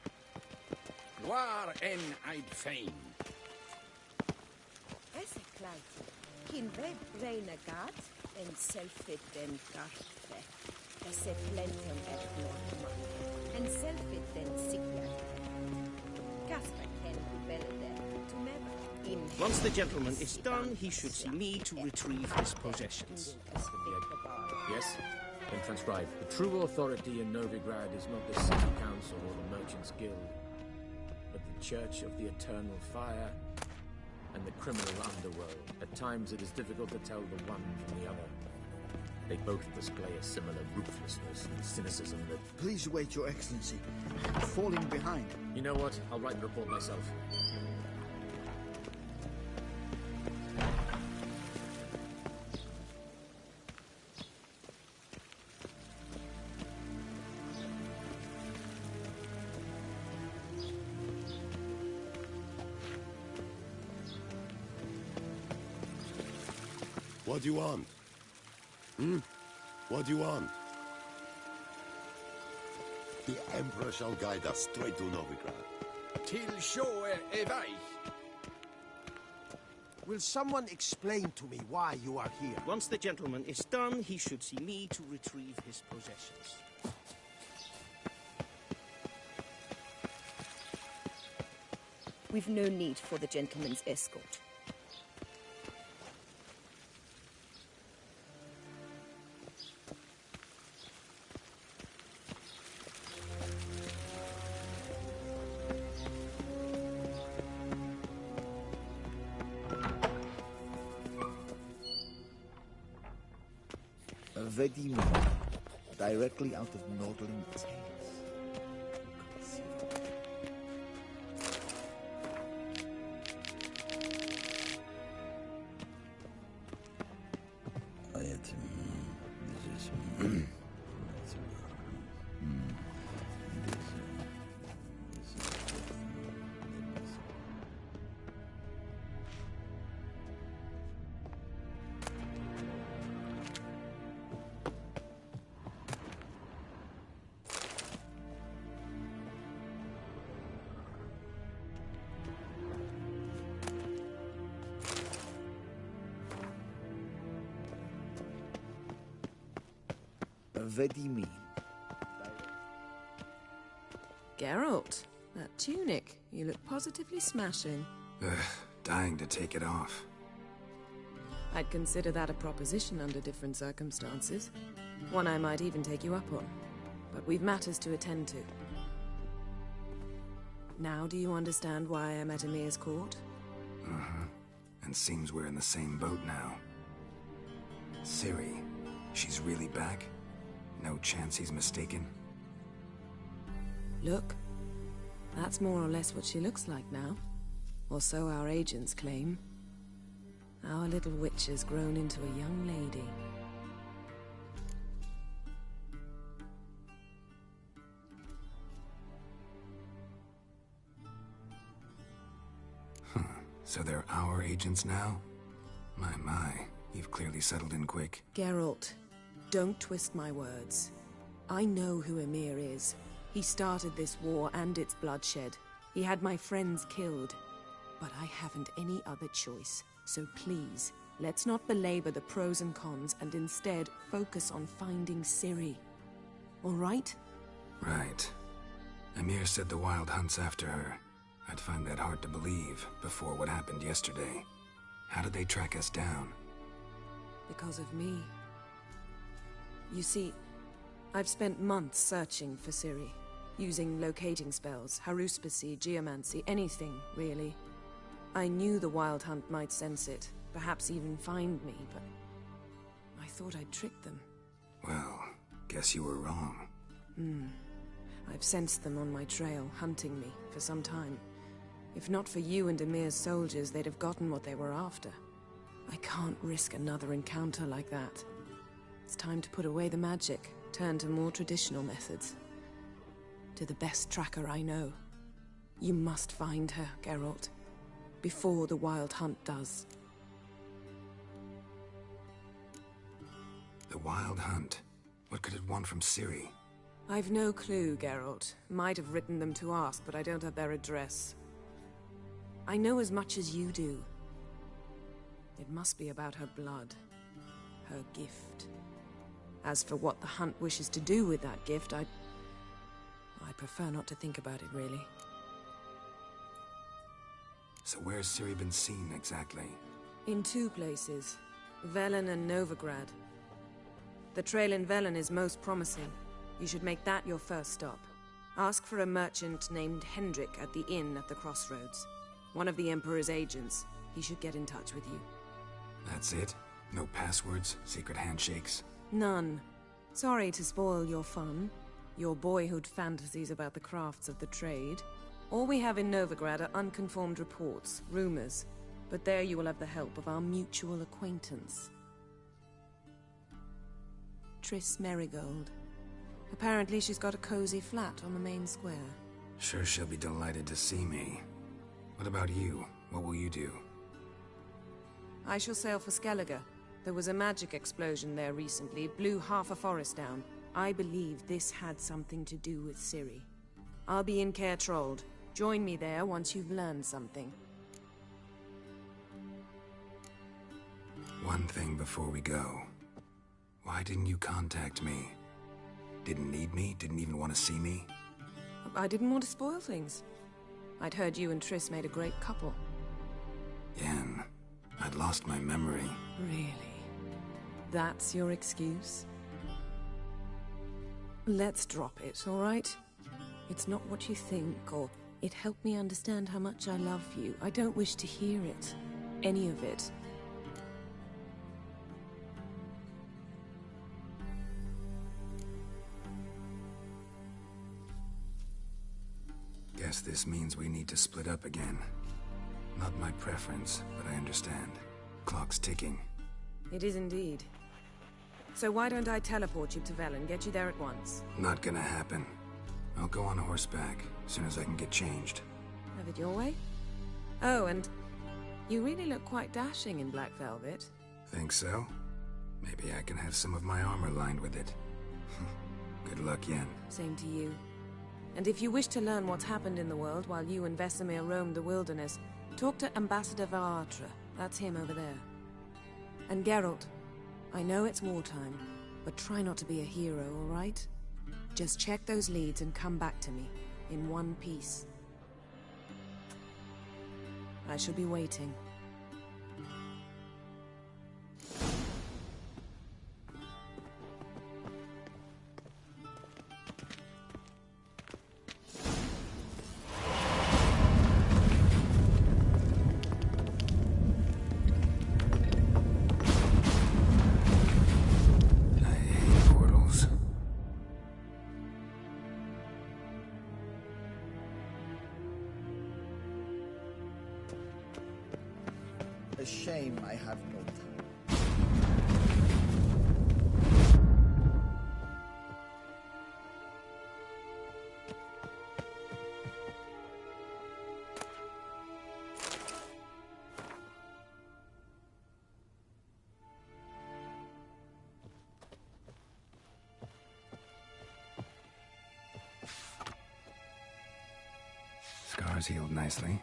Waar en Eid Fein. Es kleid. Kin we reine gat en selfit den garfe. Es plentum et norma. En selfit den sigla. Gasper ken belde to never. Once the gentleman is done, he should see me to retrieve his possessions. Yes? Then transcribe. The true authority in Novigrad is not the city council or the merchants' guild, but the Church of the Eternal Fire and the criminal underworld. At times it is difficult to tell the one from the other. They both display a similar ruthlessness and cynicism that... Please wait, Your Excellency. I'm falling behind. You know what? I'll write the report myself. What do you want? What do you want? The Emperor shall guide us straight to Novigrad. Till show evai. Will someone explain to me why you are here? Once the gentleman is done, he should see me to retrieve his possessions. We've no need for the gentleman's escort. Vedimi, directly out of Nordling Tales. Vedimi. Geralt, that tunic. You look positively smashing. Dying to take it off. I'd consider that a proposition under different circumstances. One I might even take you up on. But we've matters to attend to. Now do you understand why I'm at Emir's court? Uh-huh. And seems we're in the same boat now. Ciri, she's really back? No chance he's mistaken? Look, that's more or less what she looks like now. Or so our agents claim. Our little witch has grown into a young lady. So they're our agents now? My, you've clearly settled in quick. Geralt, don't twist my words. I know who Emir is. He started this war and its bloodshed. He had my friends killed. But I haven't any other choice. So please, let's not belabor the pros and cons and instead focus on finding Ciri. All right? Right. Emir said the Wild Hunt's after her. I'd find that hard to believe before what happened yesterday. How did they track us down? Because of me. You see, I've spent months searching for Ciri, using locating spells, haruspicy, geomancy, anything, really. I knew the Wild Hunt might sense it, perhaps even find me, but I thought I'd tricked them. Well, guess you were wrong. I've sensed them on my trail, hunting me, for some time. If not for you and Emir's soldiers, they'd have gotten what they were after. I can't risk another encounter like that. It's time to put away the magic, turn to more traditional methods. To the best tracker I know. You must find her, Geralt. Before the Wild Hunt does. The Wild Hunt? What could it want from Ciri? I've no clue, Geralt. Might have written them to ask, but I don't have their address. I know as much as you do. It must be about her blood. Her gift. As for what the Hunt wishes to do with that gift, I prefer not to think about it, really. So where's Ciri been seen, exactly? In 2 places. Velen and Novigrad. The trail in Velen is most promising. You should make that your first stop. Ask for a merchant named Hendrik at the inn at the crossroads. One of the Emperor's agents. He should get in touch with you. That's it? No passwords? Secret handshakes? None. Sorry to spoil your fun. Your boyhood fantasies about the crafts of the trade. All we have in Novigrad are unconfirmed reports, rumors. But there you will have the help of our mutual acquaintance. Triss Merigold. Apparently she's got a cozy flat on the main square. Sure she'll be delighted to see me. What about you? What will you do? I shall sail for Skellige. There was a magic explosion there recently, blew half a forest down. I believe this had something to do with Ciri. I'll be in Caer Trolde. Join me there once you've learned something. One thing before we go. Why didn't you contact me? Didn't need me? Didn't even want to see me? I didn't want to spoil things. I'd heard you and Triss made a great couple. Yen, I'd lost my memory. Really? That's your excuse? Let's drop it, all right? It's not what you think, or it helped me understand how much I love you. I don't wish to hear it. Any of it. Guess this means we need to split up again. Not my preference, but I understand. Clock's ticking. It is indeed. So why don't I teleport you to Velen, get you there at once? Not gonna happen. I'll go on horseback, as soon as I can get changed. Have it your way? Oh, and you really look quite dashing in black velvet. Think so? Maybe I can have some of my armor lined with it. Good luck, Yen. Same to you. And if you wish to learn what's happened in the world while you and Vesemir roamed the wilderness, talk to Ambassador Varatra. That's him over there. And Geralt, I know it's wartime, but try not to be a hero, all right? Just check those leads and come back to me, in one piece. I shall be waiting. I have no time. Scars healed nicely.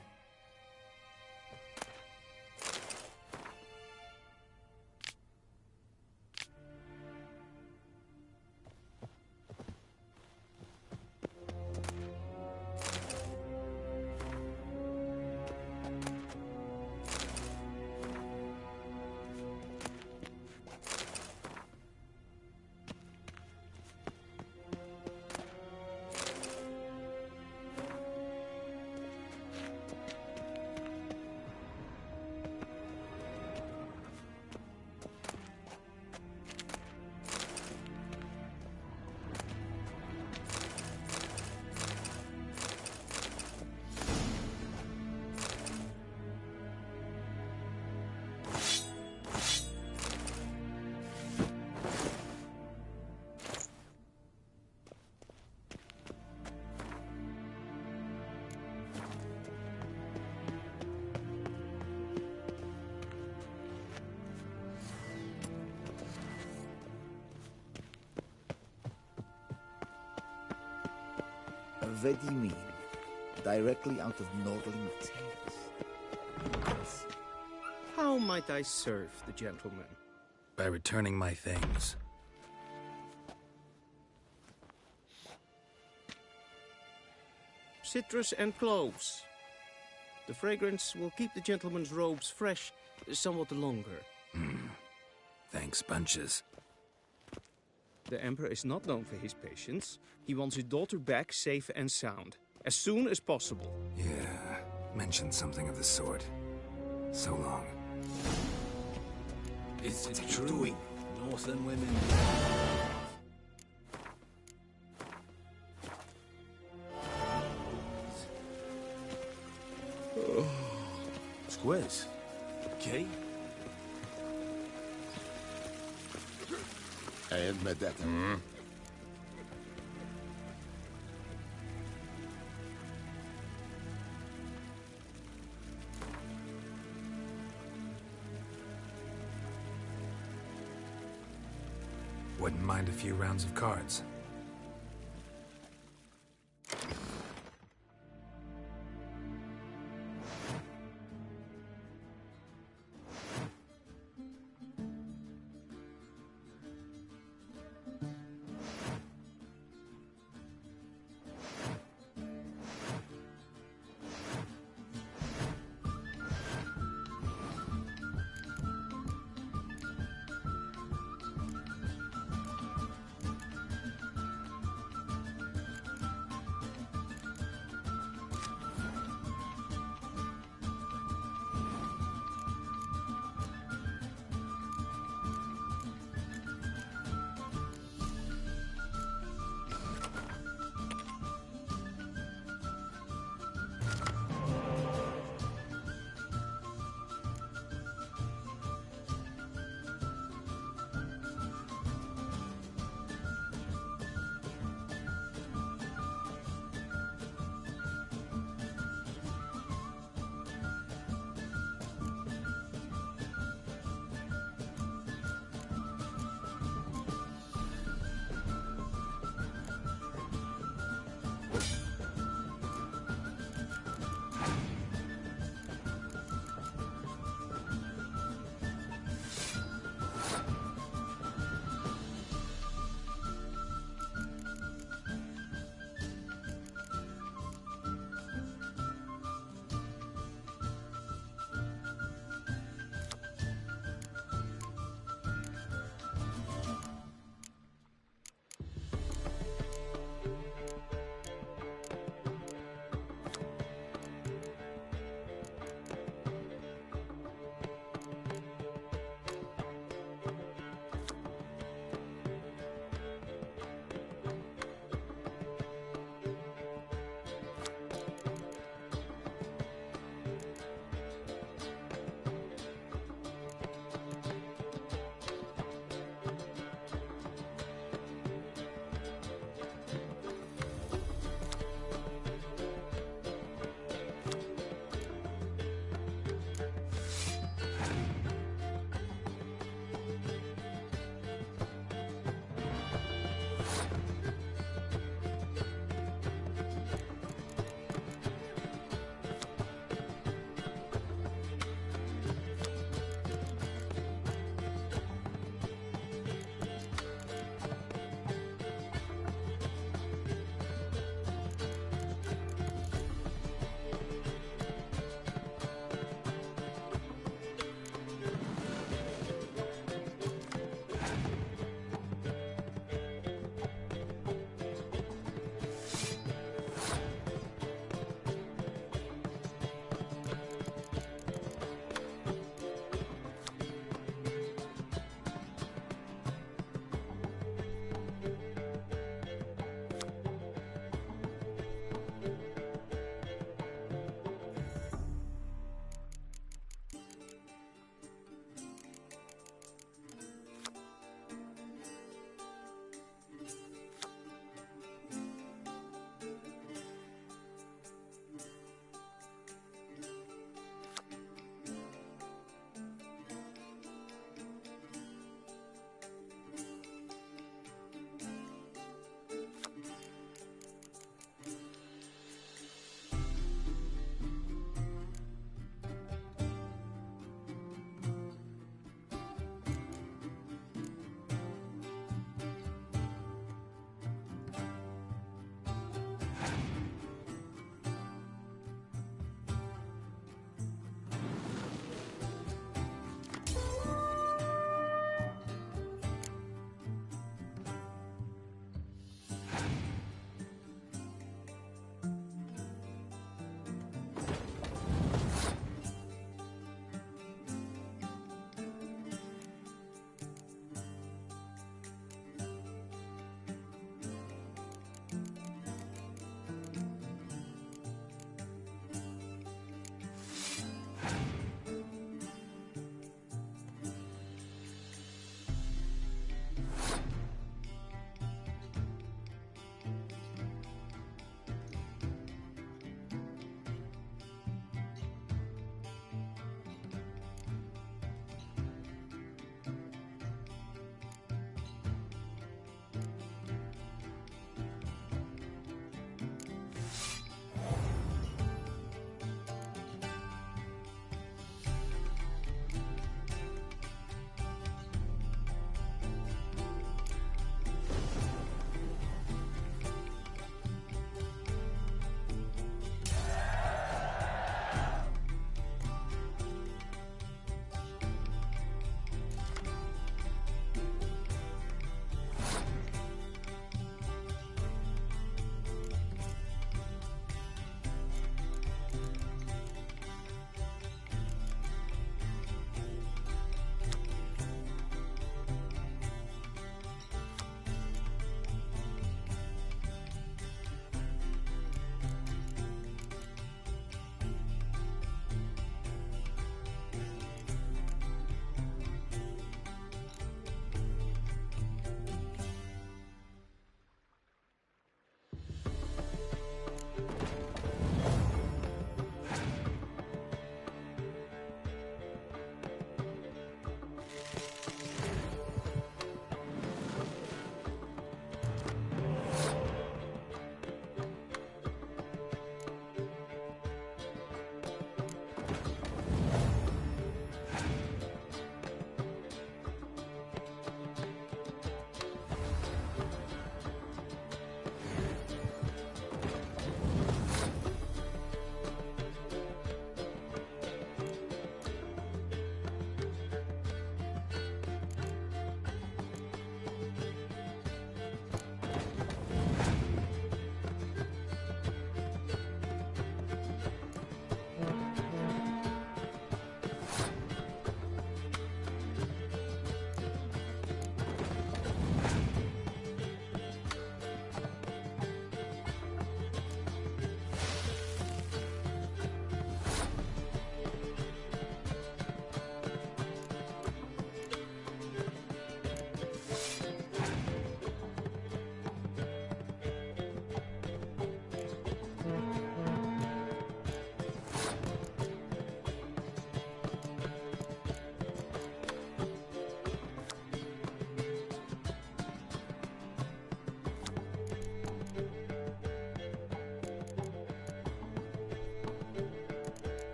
Vedimin, directly out of Nordling Tales. How might I serve the gentleman? By returning my things. Citrus and cloves. The fragrance will keep the gentleman's robes fresh somewhat longer. Thanks, bunches. The Emperor is not known for his patience. He wants his daughter back safe and sound, as soon as possible. Yeah, mentioned something of the sort. So long. Is it true? Northern women. Squares. Okay. I admit that. Wouldn't mind a few rounds of cards.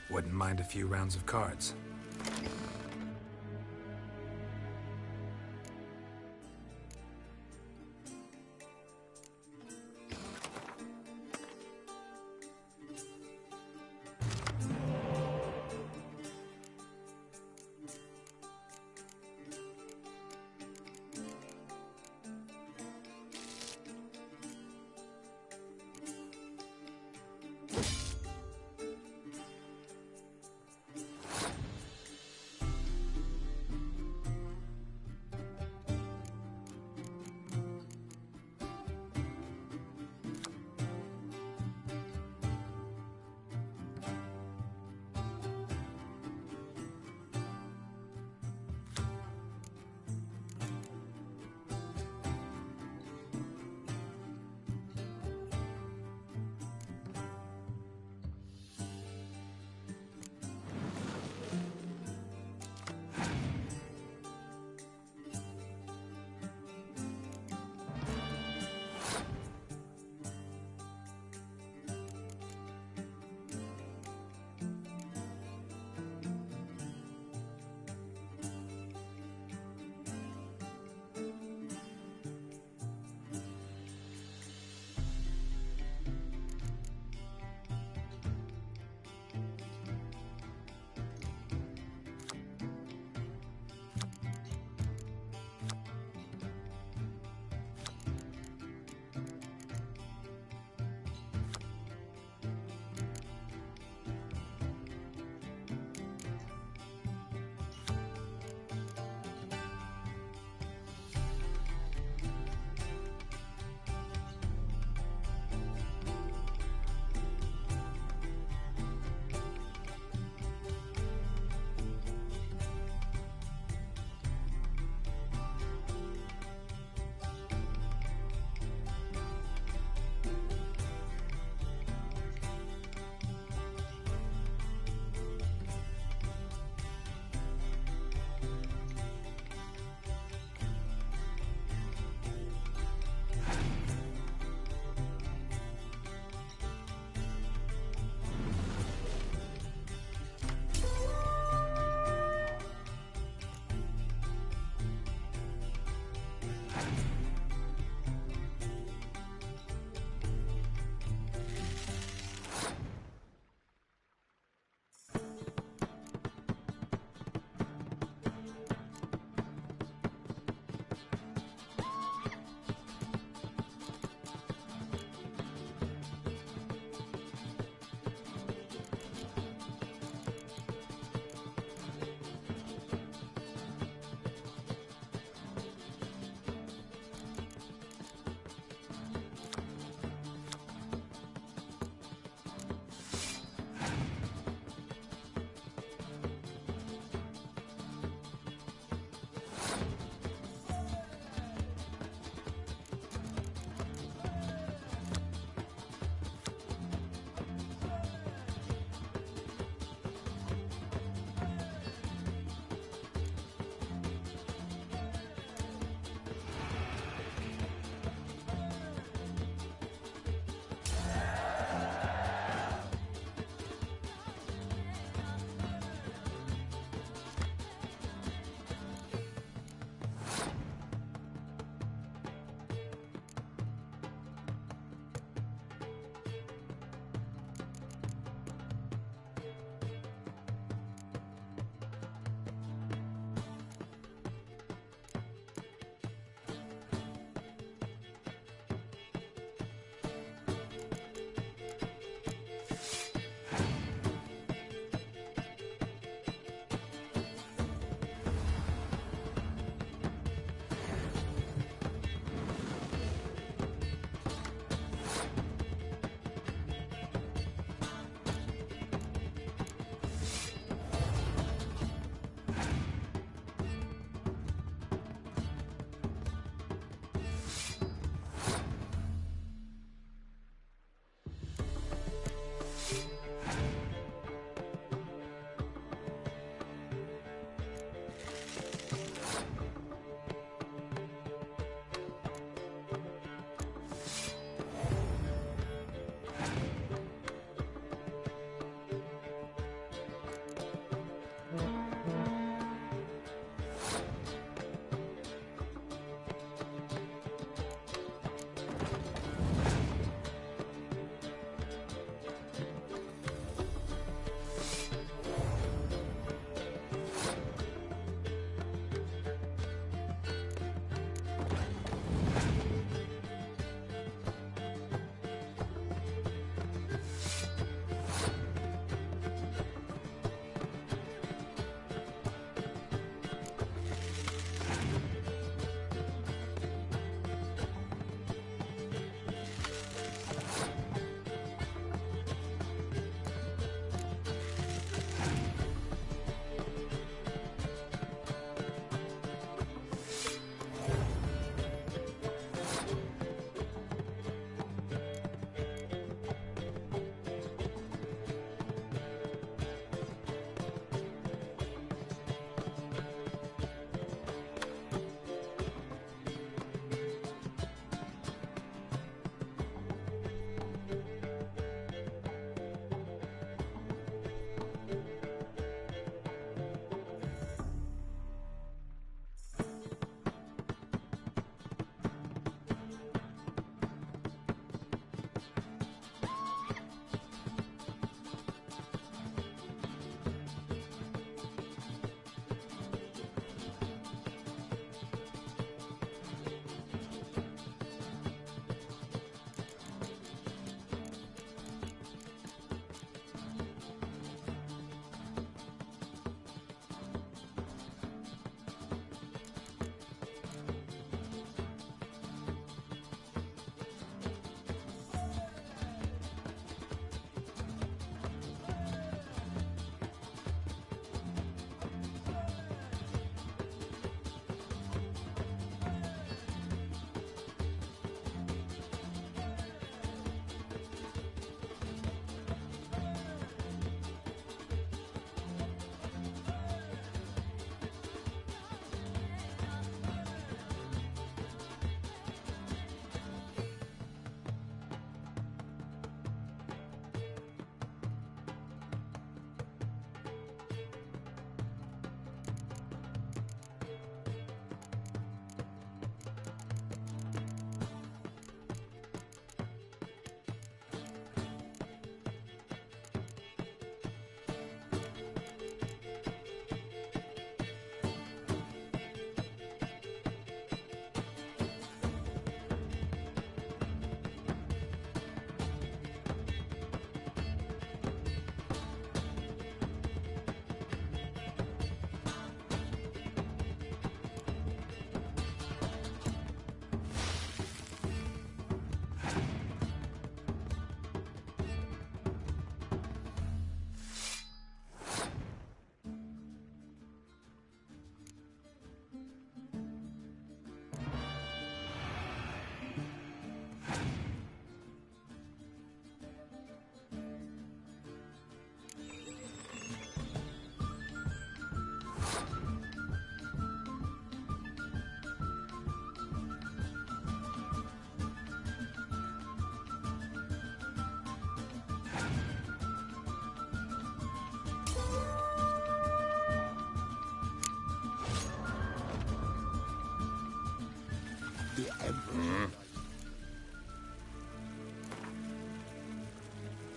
Wouldn't mind a few rounds of cards.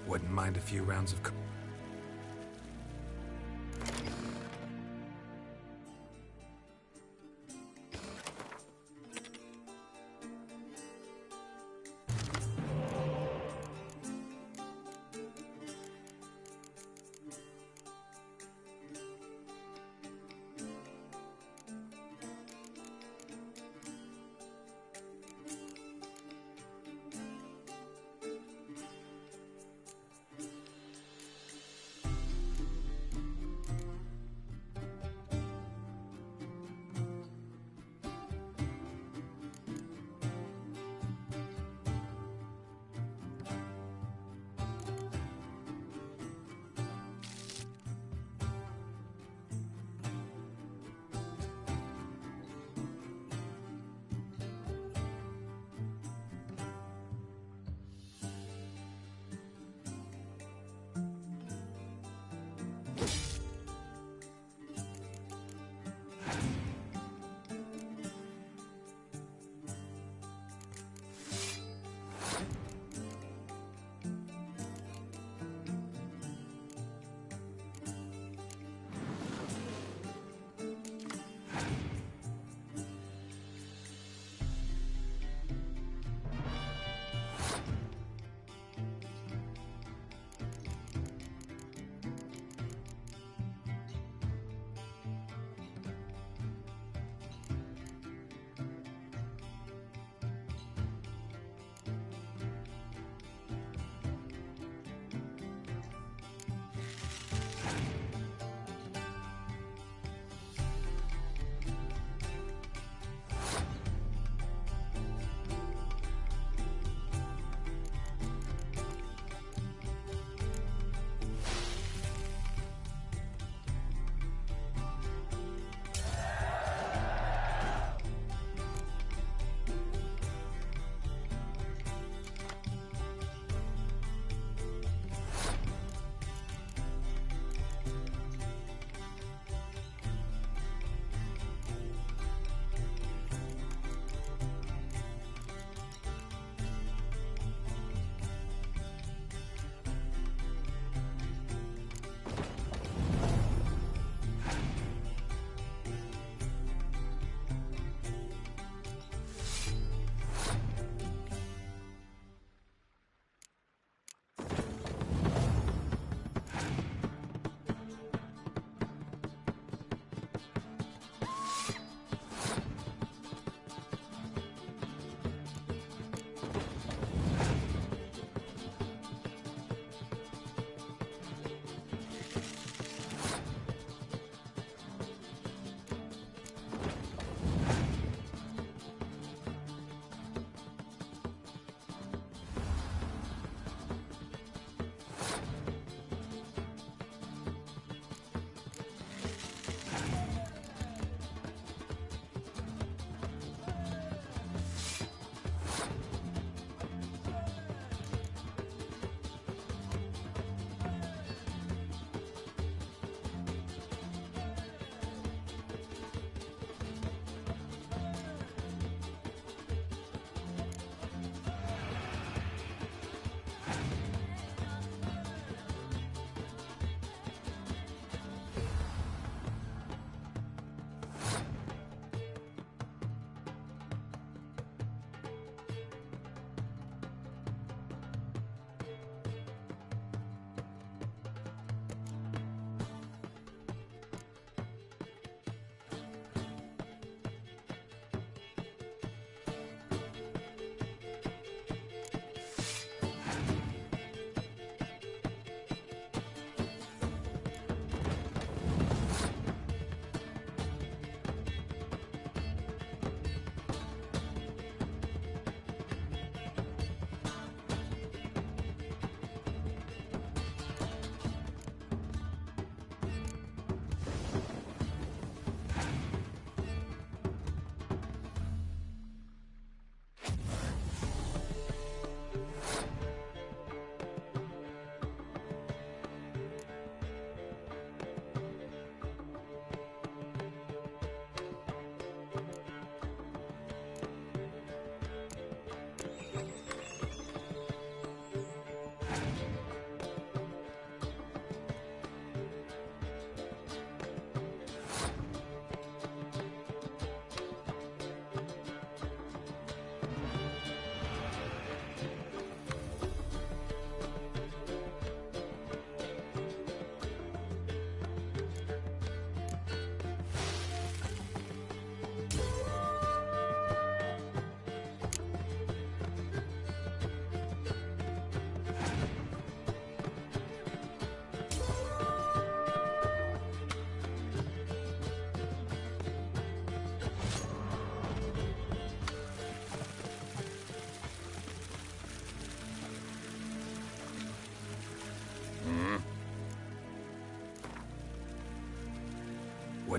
Wouldn't mind a few rounds of...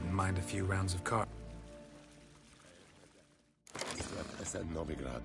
wouldn't mind a few rounds of car. I said Novigrad.